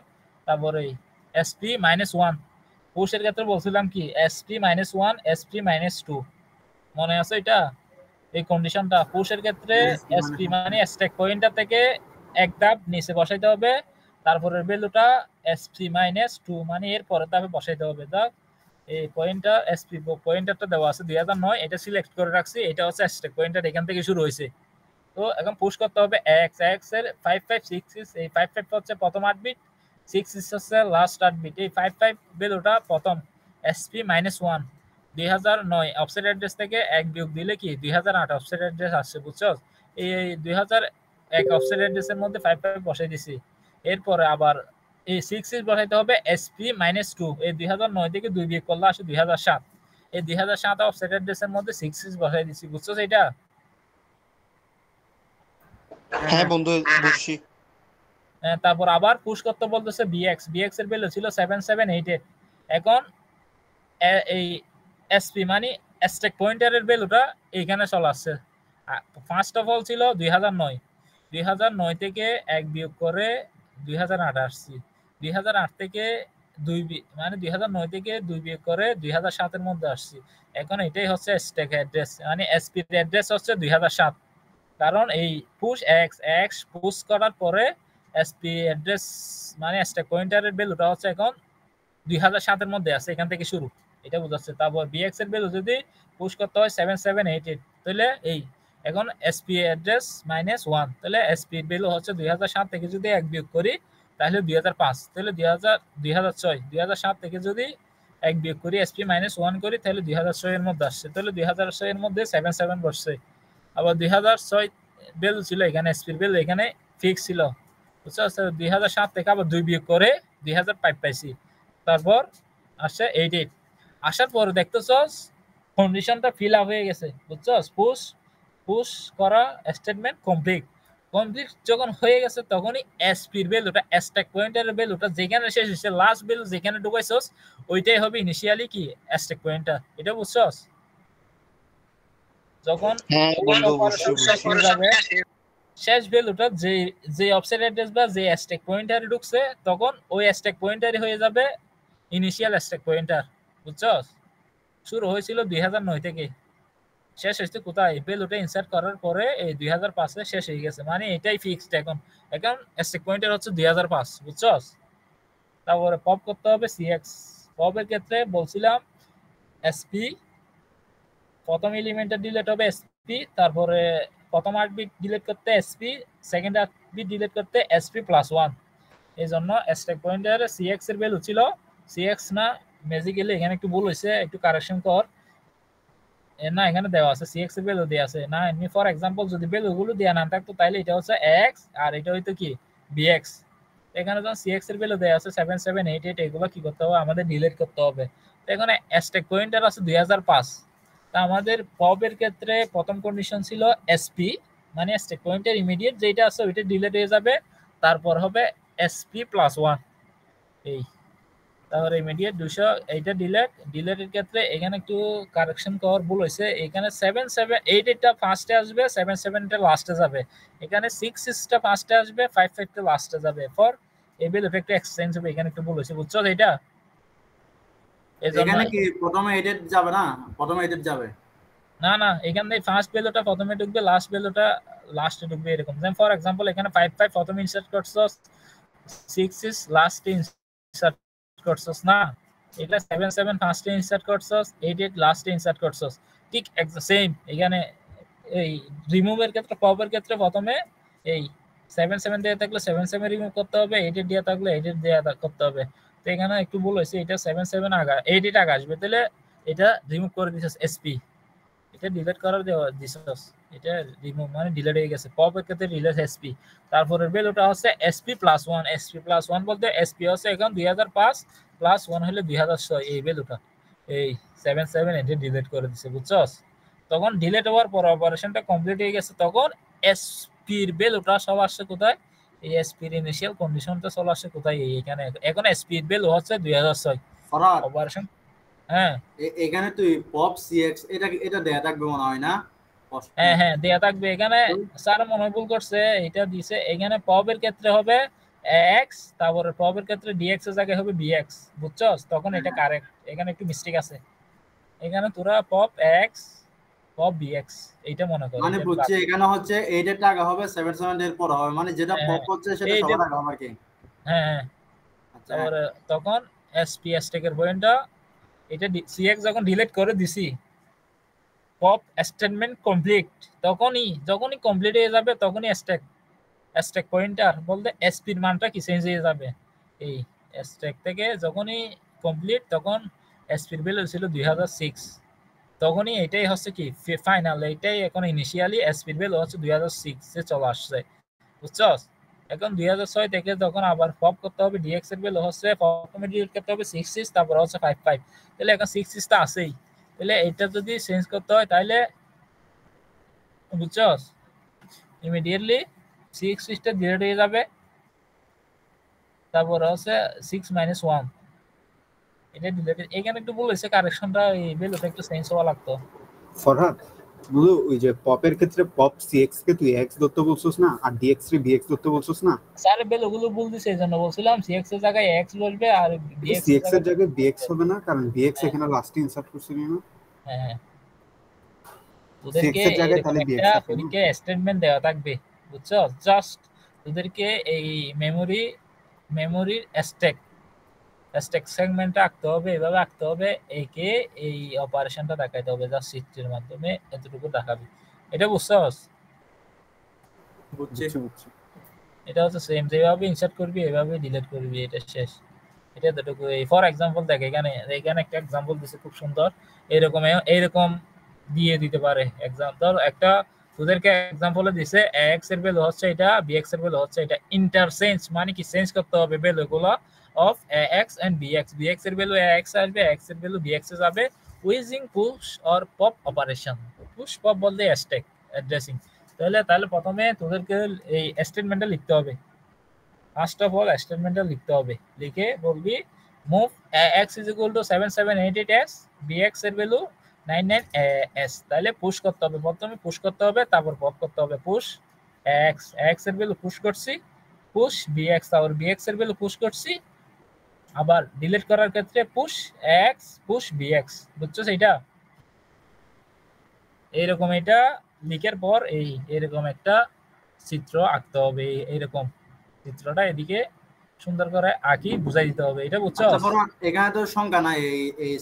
তারপরে এই এসপি -1, পুশের ক্ষেত্রে বলছিলাম কি এসপি -1 এসপি -2, মনে আছে এটা? এই কন্ডিশনটা পুশের ক্ষেত্রে এসপি মানে স্ট্যাক পয়েন্টার থেকে এক ধাপ নিচে বসাইতে হবে, তারপরের ভ্যালুটা এসপি -2, মানে এর পরের ধাপে বসাইতে হবে। দেখ এই পয়েন্টার এসপি পয়েন্টারটা দেওয়া আছে 2009, এটা সিলেক্ট করে রাখছি, এটা হচ্ছে স্ট্যাক পয়েন্টার, এখান থেকে শুরু হয়েছে। তো এখন পুশ করতে হবে এক্স, এক্স এর 5566, এই 55 হচ্ছে প্রথম 8 বিট, 66 হচ্ছে লাস্ট 8 বিট। এই 55 ভ্যালুটা প্রথম এসপি -1, 2009 অফসেট অ্যাড্রেস থেকে এক বিয়োগ দিলে কি 2008 অফসেট অ্যাড্রেস আসছে, বুঝছস? এই 2001 অফসেট অ্যাড্রেসের মধ্যে 55 বসাই দিছি। এরপরে আবার এই 66 বসাইতে হবে এসপি -2, এই 2009 থেকে 2 বিয়োগ করলে আসে 2007, এই 2007 অফসেট অ্যাড্রেসের মধ্যে 66 বসাই দিছি, বুঝছস এটা? হ্যাঁ বন্ধু বুঝছি। তারপর আবার পুশ করতে বলতেছে বিএক্স, বিএক্স এর ভ্যালু ছিল 7788, এখন এই এসপি মানে স্ট্যাক পয়েন্টারের ভ্যালুটা এইখানে চলে আসছে। ফার্স্ট অফ অল ছিল 2009 থেকে এক বিয়োগ করে 2008 আসছি, 2008 থেকে 2 মানে 2009 থেকে 2 বিয়োগ করে 2007 এর মধ্যে আসছি। এখন এটাই হচ্ছে স্ট্যাক অ্যাড্রেস, মানে এসপি এর অ্যাড্রেস হচ্ছে 2007, কারণ এই পুশ এক্স, এক্স পুশ করার পরে এসপি অ্যাড্রেস মানে স্ট্যাক পয়েন্টারের ভ্যালুটা হচ্ছে এখন 2007 এর মধ্যে আছে, এখান থেকে শুরু, এটা বোঝাচ্ছে। তারপর বিএক্স এর ভ্যালু যদি পুশ করতে হয় 7788, তাহলে এই এখন এসপি অ্যাড্রেস -1, তাহলে এসপি এর ভ্যালু হচ্ছে 2007 থেকে যদি এক বিয়োগ করি তাহলে 2005, তাহলে 2006, 2007 থেকে যদি এক বিয়োগ করি এসপি -1 করি তাহলে 2006 এর মধ্যে আসছে, তাহলে 2006 এর মধ্যে 77 বসছে। আবার 2006 ভ্যালু ছিল এখানে, এসপির ভ্যালু এখানে ফিক্স ছিল, বুঝছো? 2007 থেকে আবার 2 বিয়োগ করে 2005 পাইছি, তারপর আসছে 88, আসার পর দেখতেছস কন্ডিশনটা ফিল আপ হয়ে গেছে, বুঝছস? পুশ করা স্টেটমেন্ট কমপ্লিট যখন হয়ে গেছে তখনই এসপির ভ্যালুটা, স্ট্যাক পয়েন্টারের ভ্যালুটা যেখানে শেষ হয়েছে, লাস্ট ভ্যালু যেখানে ঢুকাইছস ওইটাই হবে ইনিশিয়ালি কি স্ট্যাক পয়েন্টার, এটা বুঝছস? যখন শেষ ভ্যালুটা যে অফসেট অ্যাড্রেস বা যে স্ট্যাক পয়েন্টারে ঢুকছে তখন ওই স্ট্যাক পয়েন্টারই হয়ে যাবে ইনিশিয়াল স্ট্যাক পয়েন্টার, বুঝছস? শুরু হয়েছিল 2009 থেকে, শেষ হয়েছে কোথায়? ভ্যালুটা ইনসার্ট করার পরে এই 2005 এ শেষ হয়ে গেছে, মানে এটাই ফিক্সড। এখন স্ট্যাক পয়েন্টার হচ্ছে 2005, বুঝছস? তারপরে পপ করতে হবে সিএক্স। পপের ক্ষেত্রে বলছিলাম এসপি, প্রথম এলিমেন্টটা ডিলিট হবে এসপি, তারপরে প্রথম 8 বিট ডিলিট করতে এসপি, সেকেন্ড এসপি ডিলিট করতে SP+1 এই জন্য স্ট্যাক পয়েন্টার সিএক্স এর ভ্যালু ছিল সিএক্স না ম্যাজিক্যালি এখানে একটু ভুল হয়েছে একটু কারেকশন কর না এখানে দেওয়া আছে সিএক্স এর ভ্যালু দেওয়া আছে না এমনি ফর एग्जांपल যদি ভ্যালুগুলো দেয়া না থাকতো তাহলে এটা হচ্ছে এক্স আর এটা হইতো কি বিএক্স এখানে যখন সিএক্স এর ভ্যালু দেয়া আছে 7788 এগুলো কি করতে হবে আমাদের ডিলিট করতে হবে তো এখানে স্ট্যাক পয়েন্টার আছে 2005 তা আমাদের পপ এর ক্ষেত্রে প্রথম কন্ডিশন ছিল এসপি মানে স্ট্যাক পয়েন্টার ইমিডিয়েট যেটা আছে ওইটা ডিলিট হয়ে যাবে তারপর হবে SP+1 এই তাহলে ইমিডিয়েট 200 এইটা ডিলেটের ক্ষেত্রে এখানে একটু কারেকশন করার ভুল হয়েছে এখানে 7788 এটা ফার্স্টে আসবে 77 টা লাস্টে যাবে এখানে 66 টা ফার্স্টে আসবে 55 টা লাস্টে যাবে ফর এবল ইফেক্ট এক্সচেঞ্জ হবে এখানে একটু ভুল হয়েছে বুঝছো এটা এখানে কি প্রথমে এডিট যাবে না প্রথমে এডিট যাবে না এখানে ফার্স্ট ভ্যালুটা প্রথমে ঢুকবে লাস্ট ভ্যালুটা লাস্টে ঢুকবে এরকম যেমন ফর एग्जांपल এখানে 55 প্রথমে ইনসার্ট করছো 66 লাস্টে ইনসার্ট করছস না এটা 77 ফার্স্টে ইনসার্ট করছস 88 লাস্টে ইনসার্ট করছস ঠিক সেম এখানে এই রিমুভের ক্ষেত্রে পপের ক্ষেত্রে প্রথমে এই 77 দেয়া থাকলে 77 রিমুভ করতে হবে 88 দেয়া থাকলে 88 দেয়া করতে হবে তো এখানে একটু ভুল হয়েছে এটা 77 আগে 88 আগে আসবে তাহলে এটা রিমুভ করে দিছস এসপি এটা ডিলিট করার দেওয়া দিছস এটা রিমুভ মানে ডিলিট হয়ে গেছে পপের ক্ষেত্রে ডিলিট এসপি তারপরের ভ্যালুটা হচ্ছে SP+1 SP+1 বলতে এসপি হচ্ছে এখন 2005 প্লাস 1 হলে 2006 এই ভ্যালুটা এই 77 এটা ডিলিট করে দিছে বুঝছস তখন ডিলিট হওয়ার পর অপারেশনটা কমপ্লিট হয়ে গেছে তখন এসপি এর ভ্যালুটা সব আসছে কোথায় এই এসপি এর ইনিশিয়াল কন্ডিশনটা চলে আসছে কোথায় এইখানে এখন এসপি এর ভ্যালু হচ্ছে 2006 ফরহাদ অপারেশন হ্যাঁ এখানে তুই পপ সিএক্স এটা দেয়া থাকবে মনে হয় না হ্যাঁ দেয়া থাকবে এখানে স্যার মনে ভুল করছে এটা দিছে এখানে পপ এর ক্ষেত্রে হবে এক্স তারপরে পপ এর ক্ষেত্রে ডিএক্স এর জায়গায় হবে বিএক্স বুঝছস তখন এটা কারেক্ট এখানে একটু মিস্টেক আছে এখানে তোরা পপ এক্স পপ বিএক্স এইটা মনে কর মানে বুঝছি এখানে হচ্ছে 8 এর টাকা হবে 77 এর পর হবে মানে যেটা পপ হচ্ছে সেটা সবার আগে হবে কি হ্যাঁ তারপরে তখন এসপি স্ট্যাক এর পয়েন্টটা এটা সিএক্স যখন ডিলিট করে দিছি পপ স্টেটমেন্ট কমপ্লিট যখনই কমপ্লিট হয়ে যাবে তখনই স্ট্যাক পয়েন্টার বলতে এসপি এর মানটা কি চেঞ্জ হয়ে যাবে এই স্ট্যাক থেকে যখনই কমপ্লিট তখন এসপি এর ভ্যালু ছিল 2006 তখনই এটাই হচ্ছে কি ফাইনাল এটাই এখন ইনিশিয়ালি এসপি এর ভ্যালু হচ্ছে 2006 এ চলে আসছে বুঝছস এখন 2006 থেকে যখন আবার পপ করতে হবে ডিএক্স এর ভ্যালু হচ্ছে প্রথমে ডিলিট করতে হবে 66 তারপর হচ্ছে 55 তাহলে এখন 66 টা আছেই তাহলে এটা যদি চেঞ্জ করতে হয় তাহলে বুঝছস ইমিডিয়েটলি 66 টা ডিলিট হয়ে যাবে তারপর হচ্ছে 6 - 1 এটা ডিলিট এখানে একটু ভুল হয়েছে কারেকশনটা এই ভ্যালুটা একটু চেঞ্জ হওয়া লাগতো ফরহাদ বুঝো ওই যে পপের ক্ষেত্রে পপ সিএক্স কে তুই এক্স ধরতে বলছস না আর ডিএক্স রে বিএক্স ধরতে বলছস না স্যার ভ্যালুগুলো ভুল দিছে এইজন্য বলছিলাম সিএক্স এর জায়গায় এক্স বলবে আর বিএক্স সিএক্স এর জায়গায় বিএক্স হবে না কারণ বিএক্স এখানে লাস্টে ইনসার্ট করছিস না হ্যাঁ তোদেরকে সিএক্স এর জায়গায় তাহলে বিএক্স একটা থাকবে পরীক্ষা স্টেটমেন্ট দেওয়া থাকবে বুঝছো জাস্ট তোদেরকে এই মেমোরির স্ট্যাক সেগমেন্টটা আঁকতে হবে এভাবে আঁকতে হবে একে এই অপারেশনটা দেখাইতে হবে জাস্ট চিত্রের মাধ্যমে এতটুকু দেখাবি এটা বুঝছস বুঝছি এটা হচ্ছে সেম যেভাবে ইনসার্ট করবি এভাবে ডিলিট করবি এটা শেষ এটা এতটুকু এই ফর एग्जांपल দেখ এখানে একটা एग्जांपल দিছে খুব সুন্দর এরকম দিয়ে দিতে পারে एग्जांपल একটা তোদেরকে एग्जांपल দিছে x এর ভ্যালু হচ্ছে এটা bx এর ভ্যালু হচ্ছে এটা ইন্টারচেঞ্জ মানে কি চেঞ্জ করতে হবে ভ্যালুগুলো of ax and bx এর ভ্যালু ax আসবে x এর ভ্যালু bx এ যাবে using push or pop operation push pop বলতে স্ট্যাক অ্যাড্রেসিং তাহলে প্রথমে তোদেরকে এই স্টেটমেন্টটা লিখতে হবে ফার্স্ট অফ অল স্টেটমেন্টটা লিখতে হবে লিখে বলবি মুভ x = 7788s bx এর ভ্যালু 99s তাহলে পুশ করতে হবে প্রথমে পুশ করতে হবে তারপর পপ করতে হবে পুশ x এর ভ্যালু পুশ করছি পুশ bx আর bx এর ভ্যালু পুশ করছি আবার ডিলিট করার ক্ষেত্রে পুশ x পুশ bx বুঝছো সেটা এইরকম এটা লিখার পর এইরকম একটা চিত্র আঁকতে হবে এইরকম চিত্রটা এদিকে সুন্দর করে আঁকি বুঝাই দিতে হবে এটা বুঝছো আচ্ছা ফরহাদ এখানে তো সংখ্যা নাই এই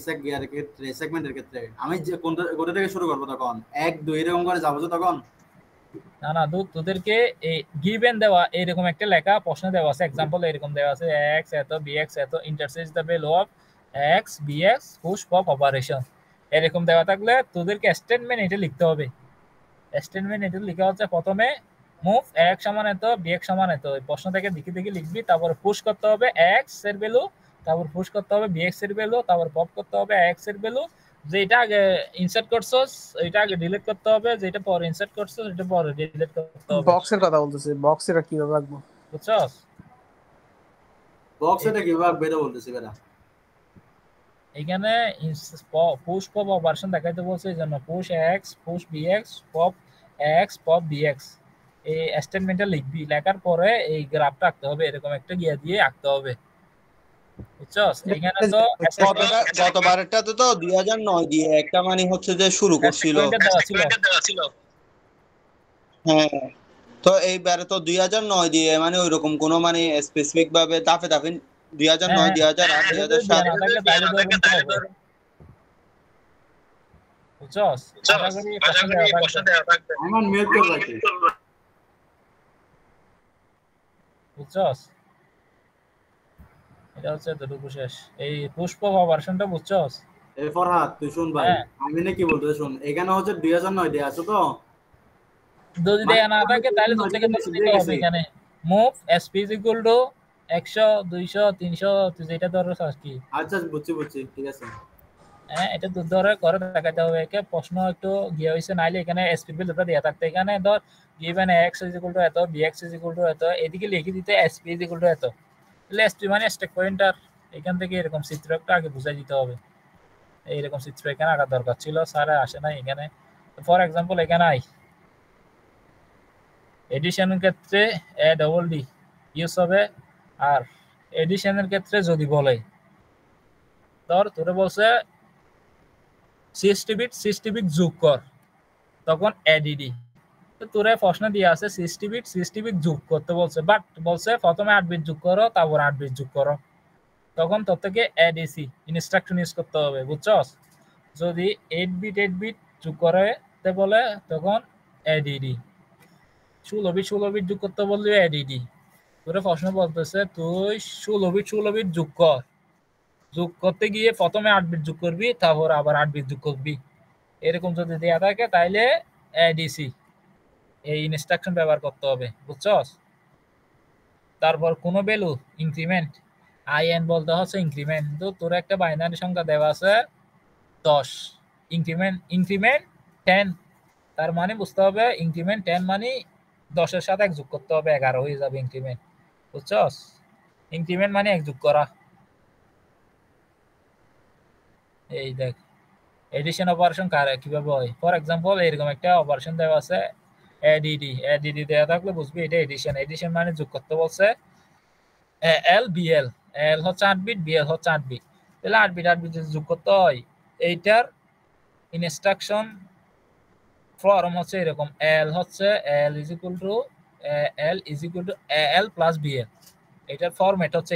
সেগমেন্টের ক্ষেত্রে আমি যে কোনটা থেকে শুরু করব তখন 1 2 এরকম করে যাবো তো তখন না না তোদেরকে এই গিভেন দেওয়া এরকম একটা লেখা প্রশ্ন দেওয়া আছে, এক্সাম্পল এরকম দেওয়া আছে x এত bx এত interchange the value of x bx push pop operation, এরকম দেওয়া থাকলে তোদেরকে স্টেটমেন্ট এটা লিখতে হবে। স্টেটমেন্ট এটা লিখা হচ্ছে প্রথমে মুভ x সমান এত bx সমান এত, এই প্রশ্ন থেকে দেখে দেখে লিখবি, তারপর পুশ করতে হবে x এর ভ্যালু, তারপর পুশ করতে হবে bx এর ভ্যালু, তারপর পপ করতে হবে x এর ভ্যালু, যেটা আগে ইনসার্ট করছস এটা আগে ডিলিট করতে হবে, যেটা পরে ইনসার্ট করছস এটা পরে ডিলিট করতে হবে। বক্সের কথা বলতেছে, বক্স এটা কিভাবে রাখবো বুঝছস? বক্স এটা কিভাবে বেটা বলতেছি বেটা। এখানে পুশ পপ অপারেশন দেখাইতে বলছে, এই জন্য push x push bx pop x pop bx এই স্টেটমেন্টটা লিখবি, লেখার পরে এই গ্রাফটা আঁকতে হবে, এরকম একটা গিয়া দিয়ে আঁকতে হবে। বুঝছস? এখানে তো গতবারেরটাতে তো 2009 দিয়ে একটা মানে হচ্ছে যে শুরু করছিল। হ্যাঁ, তো এইবারে তো 2009 দিয়ে মানে ওইরকম কোনো মানে স্পেসিফিক ভাবে দাফে দাফে 2009 2008 2007 বুঝছস? আশা করি প্রশ্ন দেওয়া থাকবে। আমার মেল করে রাখি। বুঝছস? এটা হচ্ছে দুটো শেষ এই পুষ্প ভার্সনটা, বুঝছস? এই ফরহাদ তুই শুন ভাই, আমি না কি বলতে শুন, এখানে হচ্ছে 2009 দিয়ে আছে তো, যদি দেয়া না থাকে তাহলে তোর থেকে দিতে হবে এখানে মুভ sp = 100 200 300 তুই যেটা ধরছ আর কি। আচ্ছা বুঝছি ঠিক আছে। হ্যাঁ, এটা দুধ ধরে করে দেখাতে হবে। একে প্রশ্ন একটু গিয়ে হইছে, নাইলে এখানে sp ভ্যালুটা দেয়া থাকতে, এখানে ধর given x = এত bx = এত, এদিকে লিখে দিতে sp = এত, তাহলে sp মানে স্ট্যাক পয়েন্টার। এখান থেকে এরকম চিত্র একটা আগে বুঝাই দিতে হবে, এইরকম চিত্র এখানে আঁকা দরকার ছিল, স্যার আসে না এখানে। ফর এক্সাম্পল এখানে আই এডিশনের ক্ষেত্রে এ ডবল ডি ইউজ হবে, আর এডিশনের ক্ষেত্রে যদি বলে তোরে বলছে 60 বিট যোগ কর, তখন এডিডি, তো তোরে প্রশ্ন দিয়ে আছে 60 বিট যোগ করতে বলছে, বাট বলছে প্রথমে 8 বিট যোগ করো তারপর 8 বিট যোগ করো, তখন তোর থেকে এডিসি ইনস্ট্রাকশন ইউজ করতে হবে। বুঝছস? যদি 8 বিট যোগ করতে বলে তখন এডিডি, 16 বিট যোগ করতে বললে এডিডি। তোরে প্রশ্ন বলতেছে তুই 16 বিট যোগ কর, যোগ করতে গিয়ে প্রথমে 8 বিট যোগ করবি তারপর আবার 8 বিট যোগ করবি, এরকম যদি দেয়া থাকে তাইলে এডিসি এই ইনস্ট্রাকশন ব্যবহার করতে হবে। বুঝছস? তারপর কোন ভ্যালু ইনক্রিমেন্ট আইএন বলতে হচ্ছে ইনক্রিমেন্ট, তো তোর একটা বাইনারি সংখ্যা দেওয়া আছে 10, ইনক্রিমেন্ট 10, তার মানে বুঝতে হবে ইনক্রিমেন্ট 10 মানে 10 এর সাথে 1 যোগ করতে হবে, 11 হয়ে যাবে ইনক্রিমেন্ট। বুঝছস? ইনক্রিমেন্ট মানে 1 যোগ করা। এই দেখ এডিশন অপারেশন কিভাবে হয়। ফর এক্সাম্পল এরকম একটা অপারেশন দেওয়া আছে এডিডি দেওয়া থাকলে বুঝবি এটা এডিশন মানে যোগ করতে বলছে এল বিএল, এল হচ্ছে 8 বিট, বিএল হচ্ছে 8 বিট, তাহলে 8 বিট যোগ করতে হয়। এইটার ইনস্ট্রাকশন ফর্ম হচ্ছে এরকম, এল হচ্ছে AL is equal to AL plus BL, এটার ফরম্যাট হচ্ছে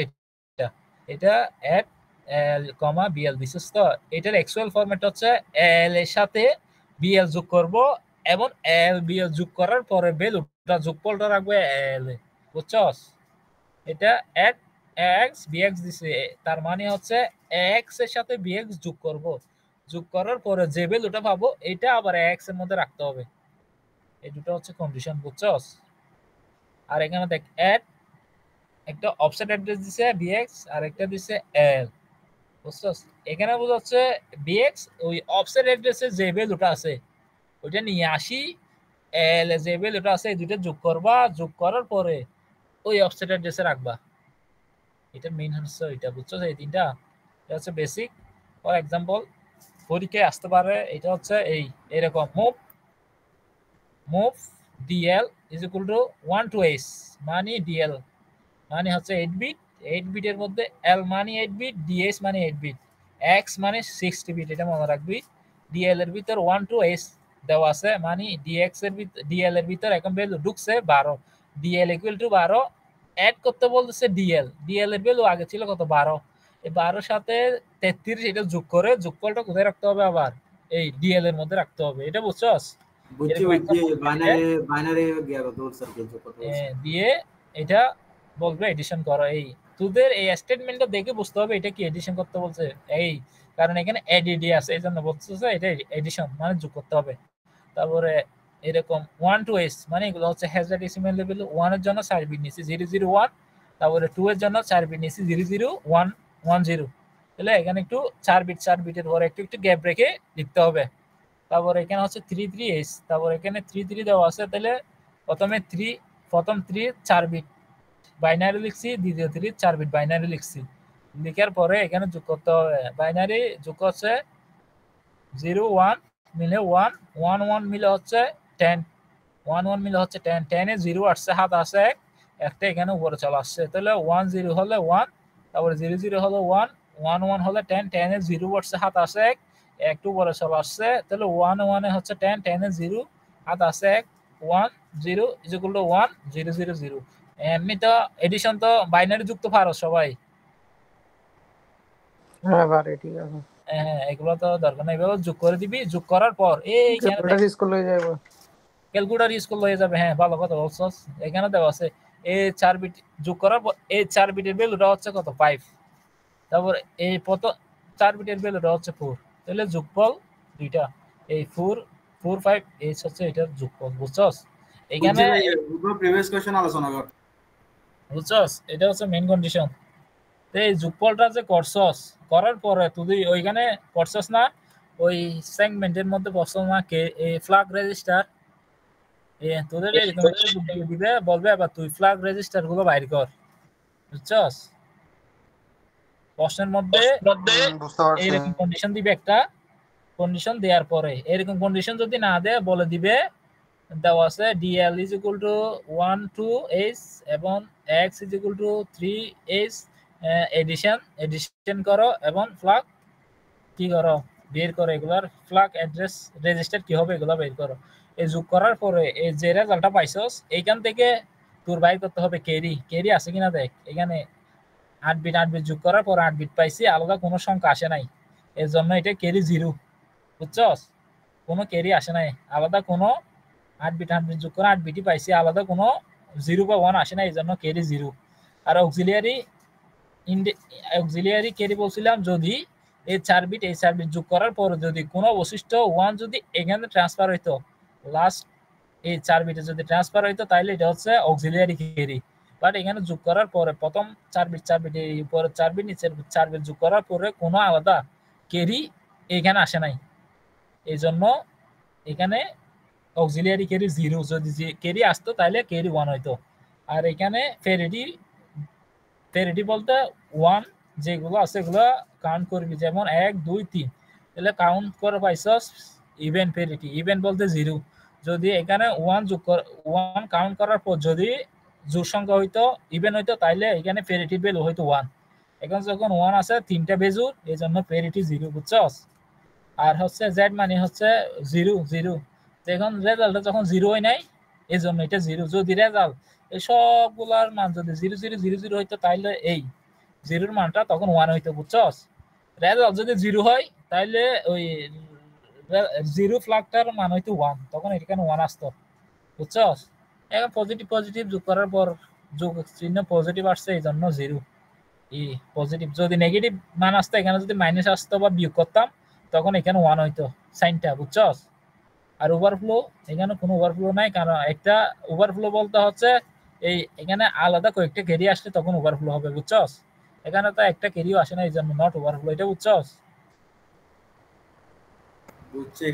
এটা এট এল কমা বিএল দিছিস, তো এটার অ্যাকচুয়াল ফরম্যাট হচ্ছে এল এর সাথে বিএল যোগ করব এবং এল বিএল যোগ করার পরে ভ্যালুটা যোগফলটা রাখবে এল এ। বুঝছস? এটা এট এক্স বিএক্স দিছে, তার মানে হচ্ছে এক্স এর সাথে বিএক্স যোগ করব, যোগ করার পরে যে ভ্যালুটা পাবো এটা আবার এক্স এর মধ্যে রাখতে হবে, এই দুটো হচ্ছে কন্ডিশন। বুঝছস? আর এখানে দেখ এট একটা অফসেট অ্যাড্রেস দিছে বিএক্স আর একটা দিছে এল। বুঝছস? এখানে বোঝাচ্ছে বিএক্স ওই অফসেট অ্যাড্রেসে যে ভ্যালুটা আছে ওইটা নিয়ে আসি, এল যে ভ্যালুটা আছে এই দুটো যোগ করবা, যোগ করার পরে ওই অফসেট অ্যাড্রেসে রাখবা, এটা মেইন হচ্ছে ওইটা। বুঝছস? এই তিনটা এটা হচ্ছে বেসিক। ফর এক্সাম্পল পরীক্ষায় আসতে পারে, এটা হচ্ছে এরকম move DL is equal two 1 to s মানে ডিএল মানে হচ্ছে 8 বিট, 8 বিটের মধ্যে এল মানে 8 বিট, ডিএস মানে 8 বিট, এক্স মানে 60 বিট, এটা মনে রাখবি। ডিএল এর ভিতর 1 to s দেওয়া আছে, মানে ডিএক্স এর ভিতর ডিএল এর ভিতর এখন ভ্যালু ঢুকছে 12, ডিএল ইকুয়াল টু 12, অ্যাড করতে বলতেছে ডিএল এর ভ্যালু আগে ছিল কত 12, এই 12 সাথে 33 এটা যোগ করে যোগফলটা কোথায় রাখতে হবে, আবার এই ডিএল এর মধ্যে রাখতে হবে। এটা বুঝছস? বুঝছি এরকম একটা বুঝছি function দিয়ে বাইনারি গিয়া কত স্যার কিছু কথা বলছি দিয়ে এটা বলবে এডিশন করো। এই তোদের এই স্টেটমেন্টটা দেখে বুঝতে হবে এটা কি এডিশন করতে বলছে। এই কারণ এখানে এডিডি আছে, এই জন্য বলছে যে এটা এডিশন মানে যোগ করতে হবে। তারপরে এরকম 1 to s মানে এগুলো হচ্ছে হ্যাজার্ড ডেসিমাল লেভেল। 1 এর জন্য 4 বিট নিছি 001, তারপরে 2 এর জন্য 4 বিট নিছি 00110। তাহলে এখানে একটু 4 বিটের পরে একটু একটু গ্যাপ রেখে লিখতে হবে। তারপরে এখানে হচ্ছে 33s, তারপর এখানে 33 দেওয়া আছে। তাহলে প্রথম 3 4 বিট বাইনারি লিখছি, দ্বিতীয় 3 4 বিট বাইনারি লিখছি। লিখার পরে এখানে যোগ করতে হবে। বাইনারি যোগ হচ্ছে 01 মিলে 1, 11 মিলে হচ্ছে 10, 11 মিলে হচ্ছে 10, 10 এ 0 আসছে, হাত আছে একটা এখানে উপরে চলে আসছে। তাহলে 10 হলে 1, তারপরে 00 হলে 1, 11 হলে 10, 10 এ 0 আসছে, হাত আছে একটু উপরে চলে আসছে। তাহলে 1 এ হচ্ছে 10, 10 এ 0 হাত আছে 1 0 ইজ ইকুয়াল টু 1 0 0 0। এমনি তো এডিশন তো বাইনারি যুক্ত পারো সবাই। হ্যাঁ পারে, ঠিক আছে। হ্যাঁ এগুলো তো দরকার নাই, এভাবে যোগ করে দিবি। যোগ করার পর এইখানে ক্যালকুলেটর স্কুল হয়ে যাবে। ক্যালকুলেটর ইউজ করলে হয়ে যাবে। হ্যাঁ ভালো কথা বলছস। এখানে দেওয়া আছে এই 4 বিট যোগ করার পর এই 4 বিটের ভ্যালুটা হচ্ছে কত 5, তারপর এই 4 বিটের ভ্যালুটা হচ্ছে 4। তাহলে যোগফল দুইটা এই 4 4 5 এই হচ্ছে এটার যোগফল। বুঝছস? এখানে প্রিভিয়াস কোশ্চেন আলোচনা কর বুঝছস এটা হচ্ছে মেইন কন্ডিশন। তো এই যোগফলটা যে করছস, করার পরে তুই ওইখানে করছস না ওই সেগমেন্টের মধ্যে বসছস না কে এই ফ্ল্যাগ রেজিস্টার তোদের এরকম একটা গ্রুপ দিয়ে দিবে, বলবে এবার তুই ফ্ল্যাগ রেজিস্টার গুলো বাইর কর। বুঝছস? প্রশ্নের মধ্যে বুঝতে পারছি। এইরকম কন্ডিশন দিবে, একটা কন্ডিশন দেওয়ার পরে এরকম কন্ডিশন যদি না দেয় বলে দিবে দেওয়া আছে dl is equal to 1 to h এবং x is equal to 3h addition করো এবং ফ্ল্যাগ কি করো বের করো। এগুলার ফ্ল্যাগ অ্যাড্রেস রেজিস্টার কি হবে এগুলা বের করো। এই যোগ করার পরে এই যে রেজাল্টটা পাইছস এইখান থেকে তোর বাইর করতে হবে ক্যারি আছে কিনা দেখ। এখানে 8 বিট যোগ করার পর 8 বিট পাইছি, আলাদা কোনো সংখ্যা আসে নাই, এর জন্য এটা ক্যারি 0। বুঝছস? কোনো ক্যারি আসে নাই, আলাদা কোনো 8 বিট যোগ করে 8 বিটই পাইছি, আলাদা কোনো 0 বা 1 আসে না, এই জন্য ক্যারি 0। আর অক্সিলিয়ারি ক্যারি বলছিলাম যদি এই 4 বিট যোগ করার পর যদি কোনো অবশিষ্ট 1 যদি এখানে ট্রান্সফার হইতো, লাস্ট এই 4 বিটে যদি ট্রান্সফার হইতো তাহলে এটা হচ্ছে অক্সিলিয়ারি ক্যারি। বাট এখানে যোগ করার পরে প্রথম 4 বিট এই উপরে 4 বিট নিচের 4 বিট যোগ করার পরে কোনো আলাদা ক্যারি এখানে আসে নাই, এই জন্য এখানে অক্সিলিয়ারি ক্যারি 0। যদি ক্যারি আসতো তাহলে ক্যারি 1 হইতো। আর এখানে প্যারিটি বলতে 1 যেগুলো আছে এগুলো কাউন্ট করবি, যেমন 1 2 3, তাহলে কাউন্ট করে পাইছস ইভেন প্যারিটি। ইভেন বলতে 0। যদি এখানে 1 কাউন্ট করার পর যদি জোড় সংখ্যা হইতো ইভেন হইতো তাহলে এখানে প্যারিটি ভ্যালু হইতো 1। এখন যখন 1 আছে তিনটা বেজুর, এই জন্য প্যারিটি 0। বুঝছস? আর হচ্ছে জেড মানে হচ্ছে 0 0, এখন রেজাল্টটা যখন 0 হয় নাই এই জন্য এটা 0। যদি রেজাল্ট এই সবগুলার মান যদি 0 0 0 0 হইতো তাহলে এই 0 এর মানটা তখন 1 হইতো। বুঝছস? রেজাল্ট যদি 0 হয় তাহলে ওই 0 ফ্ল্যাগটার মান হইতো 1, তখন এখানে 1 আসতো। বুঝছস? এখন পজিটিভ যোগ করার পর যোগ চিহ্ন পজিটিভ আসছে এই জন্য 0 পজিটিভ। যদি নেগেটিভ মান আসতো এখানে যদি মাইনাস আসতো বা বিয়োগ করতাম তখন এখানে 1 হইতো সাইনটা। বুঝছস? আর ওভারফ্লো এখানে কোনো ওভারফ্লো নাই, কারণ একটা ওভারফ্লো বলতে হচ্ছে এই এখানে আলাদা কয়েকটা ক্যারি আসলে তখন ওভারফ্লো হবে। বুঝছস? এখানে তো একটা ক্যারিও আসে না, এই জন্য নট ওভারফ্লো। এটা বুঝছস? বুঝছি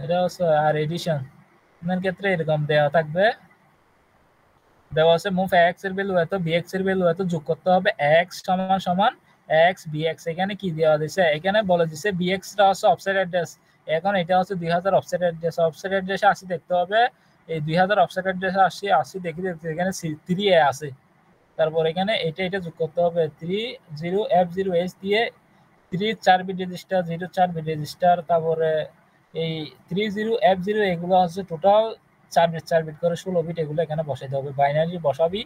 এটা হচ্ছে। আর এডিশন এর ক্ষেত্রে এরকম দেওয়া থাকবে, দেওয়া আছে মুভ এক্স এর ভ্যালু এত বিএক্স এর ভ্যালু এত, যোগ করতে হবে এক্স সমান সমান এক্স বিএক্স। এখানে কি দেওয়া দিছে, এখানে বলে দিছে বিএক্স টা হচ্ছে অফসেট অ্যাড্রেস। এখন এটা হচ্ছে 2000 অফসেট অ্যাড্রেস। অফসেট অ্যাড্রেসে আসি দেখতে হবে এই 2000 অফসেট অ্যাড্রেসে আসি দেখি এখানে 3 এ আছে। তারপর এখানে এটা যোগ করতে হবে 30F0H দিয়ে 3 4 বিট রেজিস্টার 0 4 বিট রেজিস্টার, তারপরে এই 30F0 এগুলো হচ্ছে টোটাল 4 বিট করে 16 বিট, এগুলো এখানে বসাইতে হবে। বাইনারি বসাবি,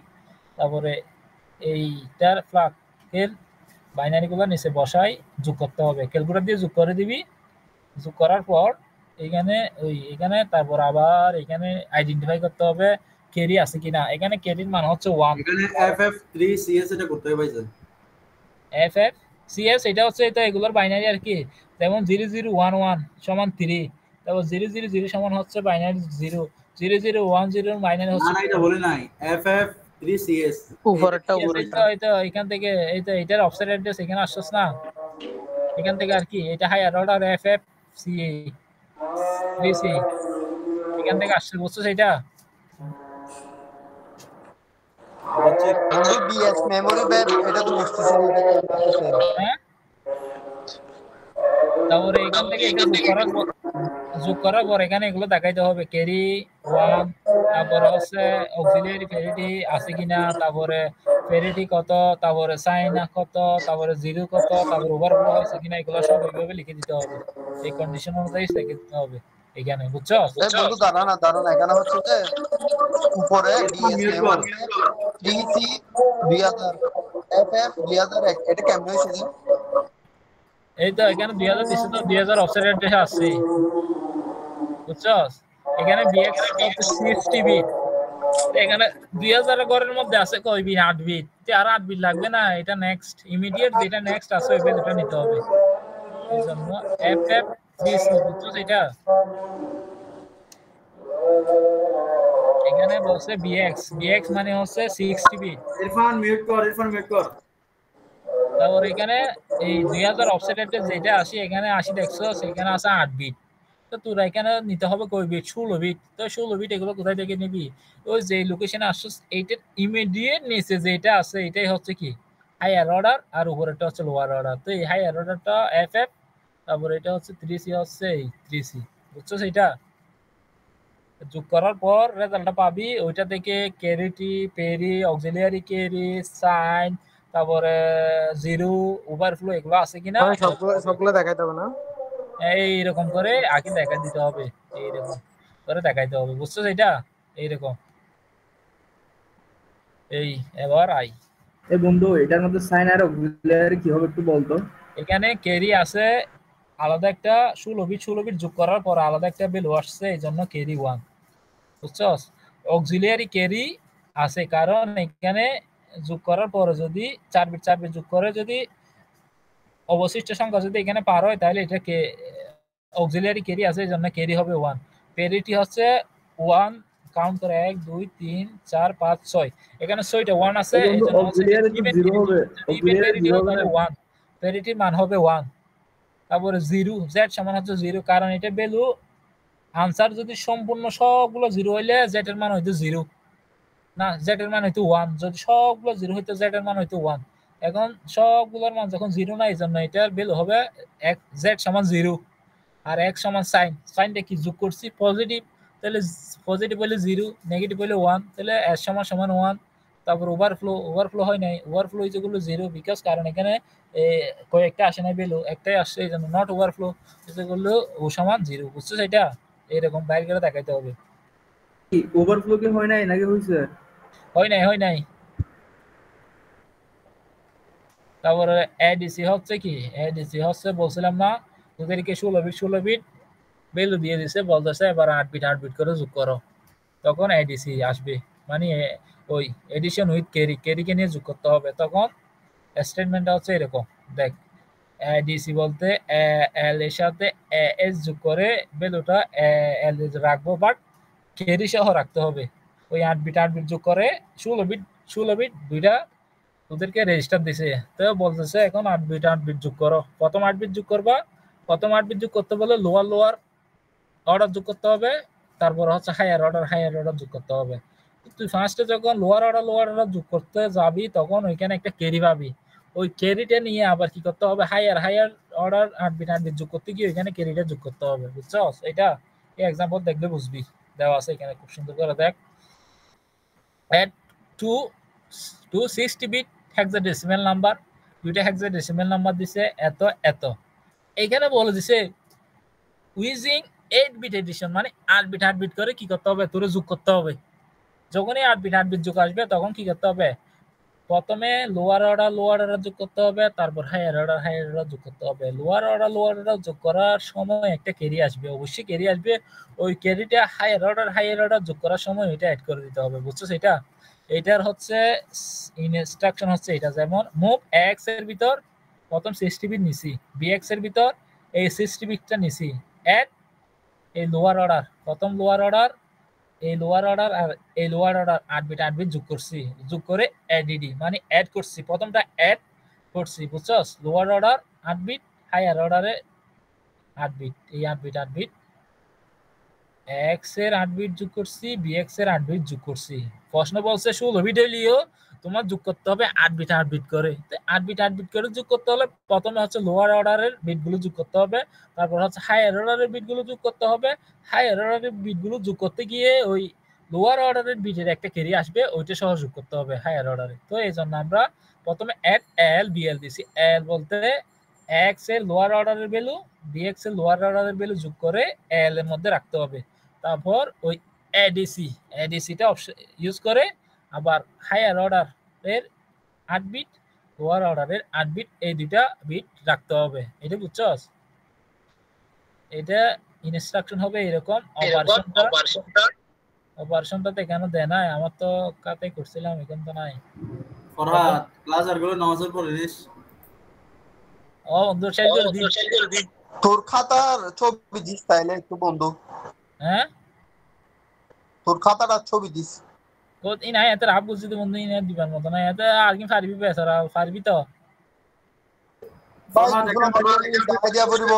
তারপরে এইটার ফ্ল্যাগের বাইনারি গুলো নিচে বসাই যোগ করতে হবে। ক্যালকুলেটর দিয়ে যোগ করে দিবি। যোগ করার পর এখানে এখানে তারপর আবার এখানে আইডেন্টিফাই করতে হবে ক্যারি আছে কিনা। এখানে ক্যারির মান হচ্ছে 1। এখানে FF3CS এটা করতে হবে ভাইজান। FFCS এটা হচ্ছে এটা এগুলোর বাইনারি আর কি। যেমন 0011 সমান 3, তারপর 000 সমান হচ্ছে বাইনারি 0, 0010 এর বাইনারি না হচ্ছে না এটা 4। বলে নাই, FF3CS উপরেরটা এই উপরেরটা। তো এখান থেকে এটার অফসেট অ্যাড্রেস এখানে আসছস না, এখান থেকে আর কি এটা হায়ার অর্ডার FF3C এখান থেকে আসছে, বুঝছস এটা? হচ্ছে বন্ধু বিএস মেমোরি ব্যাপ এটা তো বুঝতেছি না, এটা কেমন হচ্ছে। হ্যাঁ, তারপরে এখান থেকে এটা যোগ করার পর এখানে এগুলো দেখাইতে হবে ক্যারি 1, তারপরে হচ্ছে অক্সিলিয়ারি ফেরিটি আছে কিনা, তারপরে ফেরিটি কত, তারপরে সাইন কত, তারপরে জিরো কত, তারপরে ওভারফ্লো হয়েছে কিনা, এগুলো সব এইভাবে লিখে দিতে হবে। এই কন্ডিশন অনুযায়ী লিখে দিতে হবে এখানে, বুঝছো? এই বন্ধু দাঁড়ান এখানে হচ্ছে যে উপরে ডিএস মিউট কর। মেমোরি 3C 2000 FF 2001 এটা কেমন হয়েছে যে? এই তো এখানে 2000 দিছে তো 2000 অফসেট অ্যাড্রেস আছে, বুঝছস? এখানে বিএক্স হচ্ছে 60 বিট, এখানে 2000 এর ঘরের মধ্যে আছে কয় বিট? 8 বিট। আর 8 বিট লাগবে না, এটা নেক্সট ইমিডিয়েট যেটা নেক্সট আছে ওই ভ্যালুটা নিতে হবে। এই জন্য FF3C, বুঝছস এটা? এখানে বলছে বিএক্স মানে হচ্ছে 60 বিট। ইরফান মিউট কর। তারপর এখানে এই 2000 অফসেট অ্যাড্রেস যেটা আসে এখানে 80 দেখছস, এখানে আছে 8 বিট। তো তোরা এখানে নিতে হবে কয় বিট? 16 বিট। তো 16 বিট এগুলো কোথায় থেকে নিবি? ওই যে লোকেশনে আসছস এইটার ইমিডিয়েট নিচে যেটা আছে এটাই হচ্ছে কি হায়ার অর্ডার, আর উপরেরটা হচ্ছে লোয়ার অর্ডার। তো এই হায়ার অর্ডারটা FF, তারপর এটা হচ্ছে 3C হচ্ছে এই 3C, বুঝছস? এটা যোগ করার পর রেজাল্টটা পাবি, ওইটা থেকে ক্যারিটি, পেরি, অক্সিলিয়ারি ক্যারি, সাইন, তারপরে জিরো, ওভারফ্লো এগুলো আছে কিনা মানে সবগুলো দেখাইতে হবে না? এইরকম করে আগে দেখা দিতে হবে, এইরকম করে দেখাইতে হবে, বুঝছো? এটা এইরকম। এই এবার এই বন্ধু এটার মধ্যে সাইন আর অক্সিলিয়ারি কি হবে একটু বলতো। এখানে ক্যারি আছে আলাদা একটা 16 বিট যোগ করার পর আলাদা একটা ভ্যালু আসছে, এই জন্য ক্যারি 1, বুঝছস? অক্সিলিয়ারি ক্যারি আছে কারণ এখানে যোগ করার পরে যদি 4 বিট যোগ করে যদি অবশিষ্ট সংখ্যা যদি এখানে পার হয় তাহলে এটা অক্সিলিয়ারি ক্যারি আছে, এই জন্য ক্যারি হবে 1। প্যারিটি হচ্ছে 1, কাউন্ট করে 1 2 3 4 5 6, এখানে 6টা 1 আছে, এই জন্য অক্সিলিয়ারি তো জিরো হবে, অক্সিলিয়ারি জিরো হবে না। 1, প্যারিটির মান হবে 1। তারপরে 0, z সমান হচ্ছে 0, কারণ এটা ভ্যালু আনসার যদি সম্পূর্ণ সবগুলো 0 হইলে z এর মান হইতো 0 না, z এর মান হইতো 1, যদি সবগুলো 0 হইতো z এর মান হইতো 1। এখন সবগুলোর মান যখন 0 না, এই জন্য এটার ভ্যালু হবে z সমান 0, আর x সমান সাইনটা কি যোগ করছি পজিটিভ, তাহলে পজিটিভ হলে 0, নেগেটিভ হলে 1, তাহলে s সমান 1। তারপর ওভারফ্লো হয় নাই, ওভারফ্লো হইছে গুলো 0 বিকজ কারণ এখানে কয়েকটা আসে নাই ভ্যালু, একটাই আসছে, এই জন্য নট ওভারফ্লো, এগুলো ও সমান 0, বুঝছো? এটা এরকম বাইরে করে দেখাইতে হবে। কি ওভারফ্লো কি হয় নাই নাকি হইছে? হয় নাই। তারপরে এডিসি হচ্ছে কি, এডিসি হচ্ছে বলছিলাম না তোদেরকে 16 বিট ভ্যালু দিয়ে দিছে, বলতেছে এবার 8 বিট করে যোগ করো, তখন এডিসি আসবে। মানে ওই এডিশন উইথ ক্যারিকে নিয়ে যোগ করতে হবে। তখন স্টেটমেন্টটা হচ্ছে এরকম, দেখ এডিসি বলতে এল এর সাথে এস যোগ করে ভ্যালুটা এল রাখবো, বাট ক্যারি সহ রাখতে হবে। ওই 8 বিট যোগ করে 16 বিট দুইটা তোদেরকে রেজিস্টার দিছে, তো বলতেছে এখন 8 বিট যোগ করো। প্রথম 8 বিট যোগ করবা, প্রথম 8 বিট যোগ করতে বলে লোয়ার অর্ডার যোগ করতে হবে, তারপর হচ্ছে হায়ার অর্ডার যোগ করতে হবে। তুই ফার্স্টে যখন লোয়ার অর্ডার যোগ করতে যাবি তখন ওইখানে একটা ক্যারি পাবি, ওই ক্যারিটা নিয়ে আবার কি করতে হবে, হায়ার অর্ডার 8 বিট যোগ করতে গিয়ে ওইখানে ক্যারিটা যোগ করতে হবে, বুঝছস? এটা এই এক্সাম্পল দেখলে বুঝবি, দেওয়া আছে এখানে খুব সুন্দর করে দেখ। add to 60 bit hexadecimal number, দুইটা হেক্সাডেসিমাল নাম্বার দিছে এত এইখানে বলে দিছে উইজিং 8 বিট এডিশন, মানে 8 বিট করে কি করতে হবে, তোরে যোগ করতে হবে। যখনই 8 বিট যোগ আসবে তখন কি করতে হবে, প্রথমে লোয়ার অর্ডার যোগ করতে হবে, তারপর হায়ার অর্ডার যোগ করতে হবে। লোয়ার অর্ডার যোগ করার সময় একটা ক্যারি আসবে, অবশ্যই ক্যারি আসবে। ওই ক্যারিটা হায়ার অর্ডার যোগ করার সময় এটা অ্যাড করে দিতে হবে, বুঝছো? সেটা এটার হচ্ছে ইনস্ট্রাকশন হচ্ছে এটা, যেমন মুভ এক্স এর ভিতর প্রথম 60 বিট নিছি, বিএক্স এর ভিতর এই 60 বিটটা নিছি, অ্যাড এই লোয়ার অর্ডার, প্রথম লোয়ার অর্ডার, এই লোয়ার অর্ডার আর এই লোয়ার অর্ডার 8 বিট যোগ করছি, যোগ করে এডিডি মানে অ্যাড করছি, প্রথমটা অ্যাড করছি, বুঝছস? লোয়ার অর্ডার 8 বিট, হায়ার অর্ডারে 8 বিট, এই 8 বিট এক্স এর 8 বিট যোগ করছি, বিএক্স এর 8 বিট যোগ করছি। প্রশ্ন বলছে 16 বিট হইলেও তোমার যোগ করতে হবে 8 বিট করে। তো 8 বিট করে যোগ করতে হলে প্রথমে হচ্ছে লোয়ার অর্ডারের বিটগুলো যোগ করতে হবে, তারপর হচ্ছে হায়ার অর্ডারের বিটগুলো যোগ করতে হবে। হায়ার অর্ডারের বিটগুলো যোগ করতে গিয়ে ওই লোয়ার অর্ডারের বিটের একটা ক্যারি আসবে, ওইটা সহ যোগ করতে হবে হায়ার অর্ডারে। তো এই জন্য আমরা প্রথমে অ্যাড এল বিএল দিছি। এল বলতে এক্স এর লোয়ার অর্ডারের ভ্যালু, বিএক্স এর লোয়ার অর্ডারের ভ্যালু যোগ করে এল এর মধ্যে রাখতে হবে। তারপর ওই এডিসিটা ইউজ করে আবার হায়ার অর্ডার এর 8 বিট, লোয়ার অর্ডারের 8 বিট, এই দুইটা বিট রাখতে হবে। এটা বুঝছস? এটা ইনস্ট্রাকশন হবে এরকম। অপারেশনটা এখানে দেয় নাই, আমার তো কাতে করছিলাম, এখন তো নাই। ফরহাদ ক্লাস আর গুলো নামাজের পরে দিস। ও বন্ধু শেষ করে দি। তোর খাতার ছবি দিস তাইলে একটু বন্ধু। হ্যাঁ, তোর খাতাটা ছবি দিস। তো ইনা এত রাব বুঝছি তো বন্ধু, ইনা দিবার মত না, এত আর কি পারবি বেচারা, পারবি তো? দিয়া পড়িব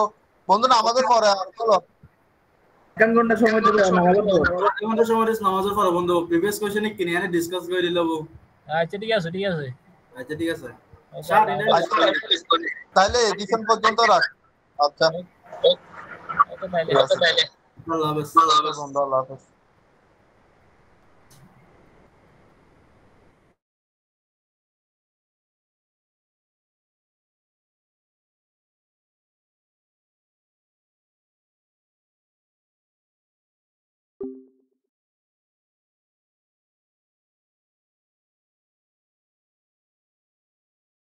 বন্ধু না আমাদের পরে চলো। এক ঘন্টা সময় দিলে নামাজের পর। এক ঘন্টা সময় দিস নামাজের পরে বন্ধু। প্রিভিয়াস কোশ্চেনে কি নিয়ে ডিসকাস করে দিলাম। আচ্ছা ঠিক আছে। আচ্ছা ঠিক আছে স্যার, তাহলে এডিশন পর্যন্ত রাখ। আচ্ছা ওকে তাইলে আল্লাহ হাফেজ। আল্লাহ হাফেজ।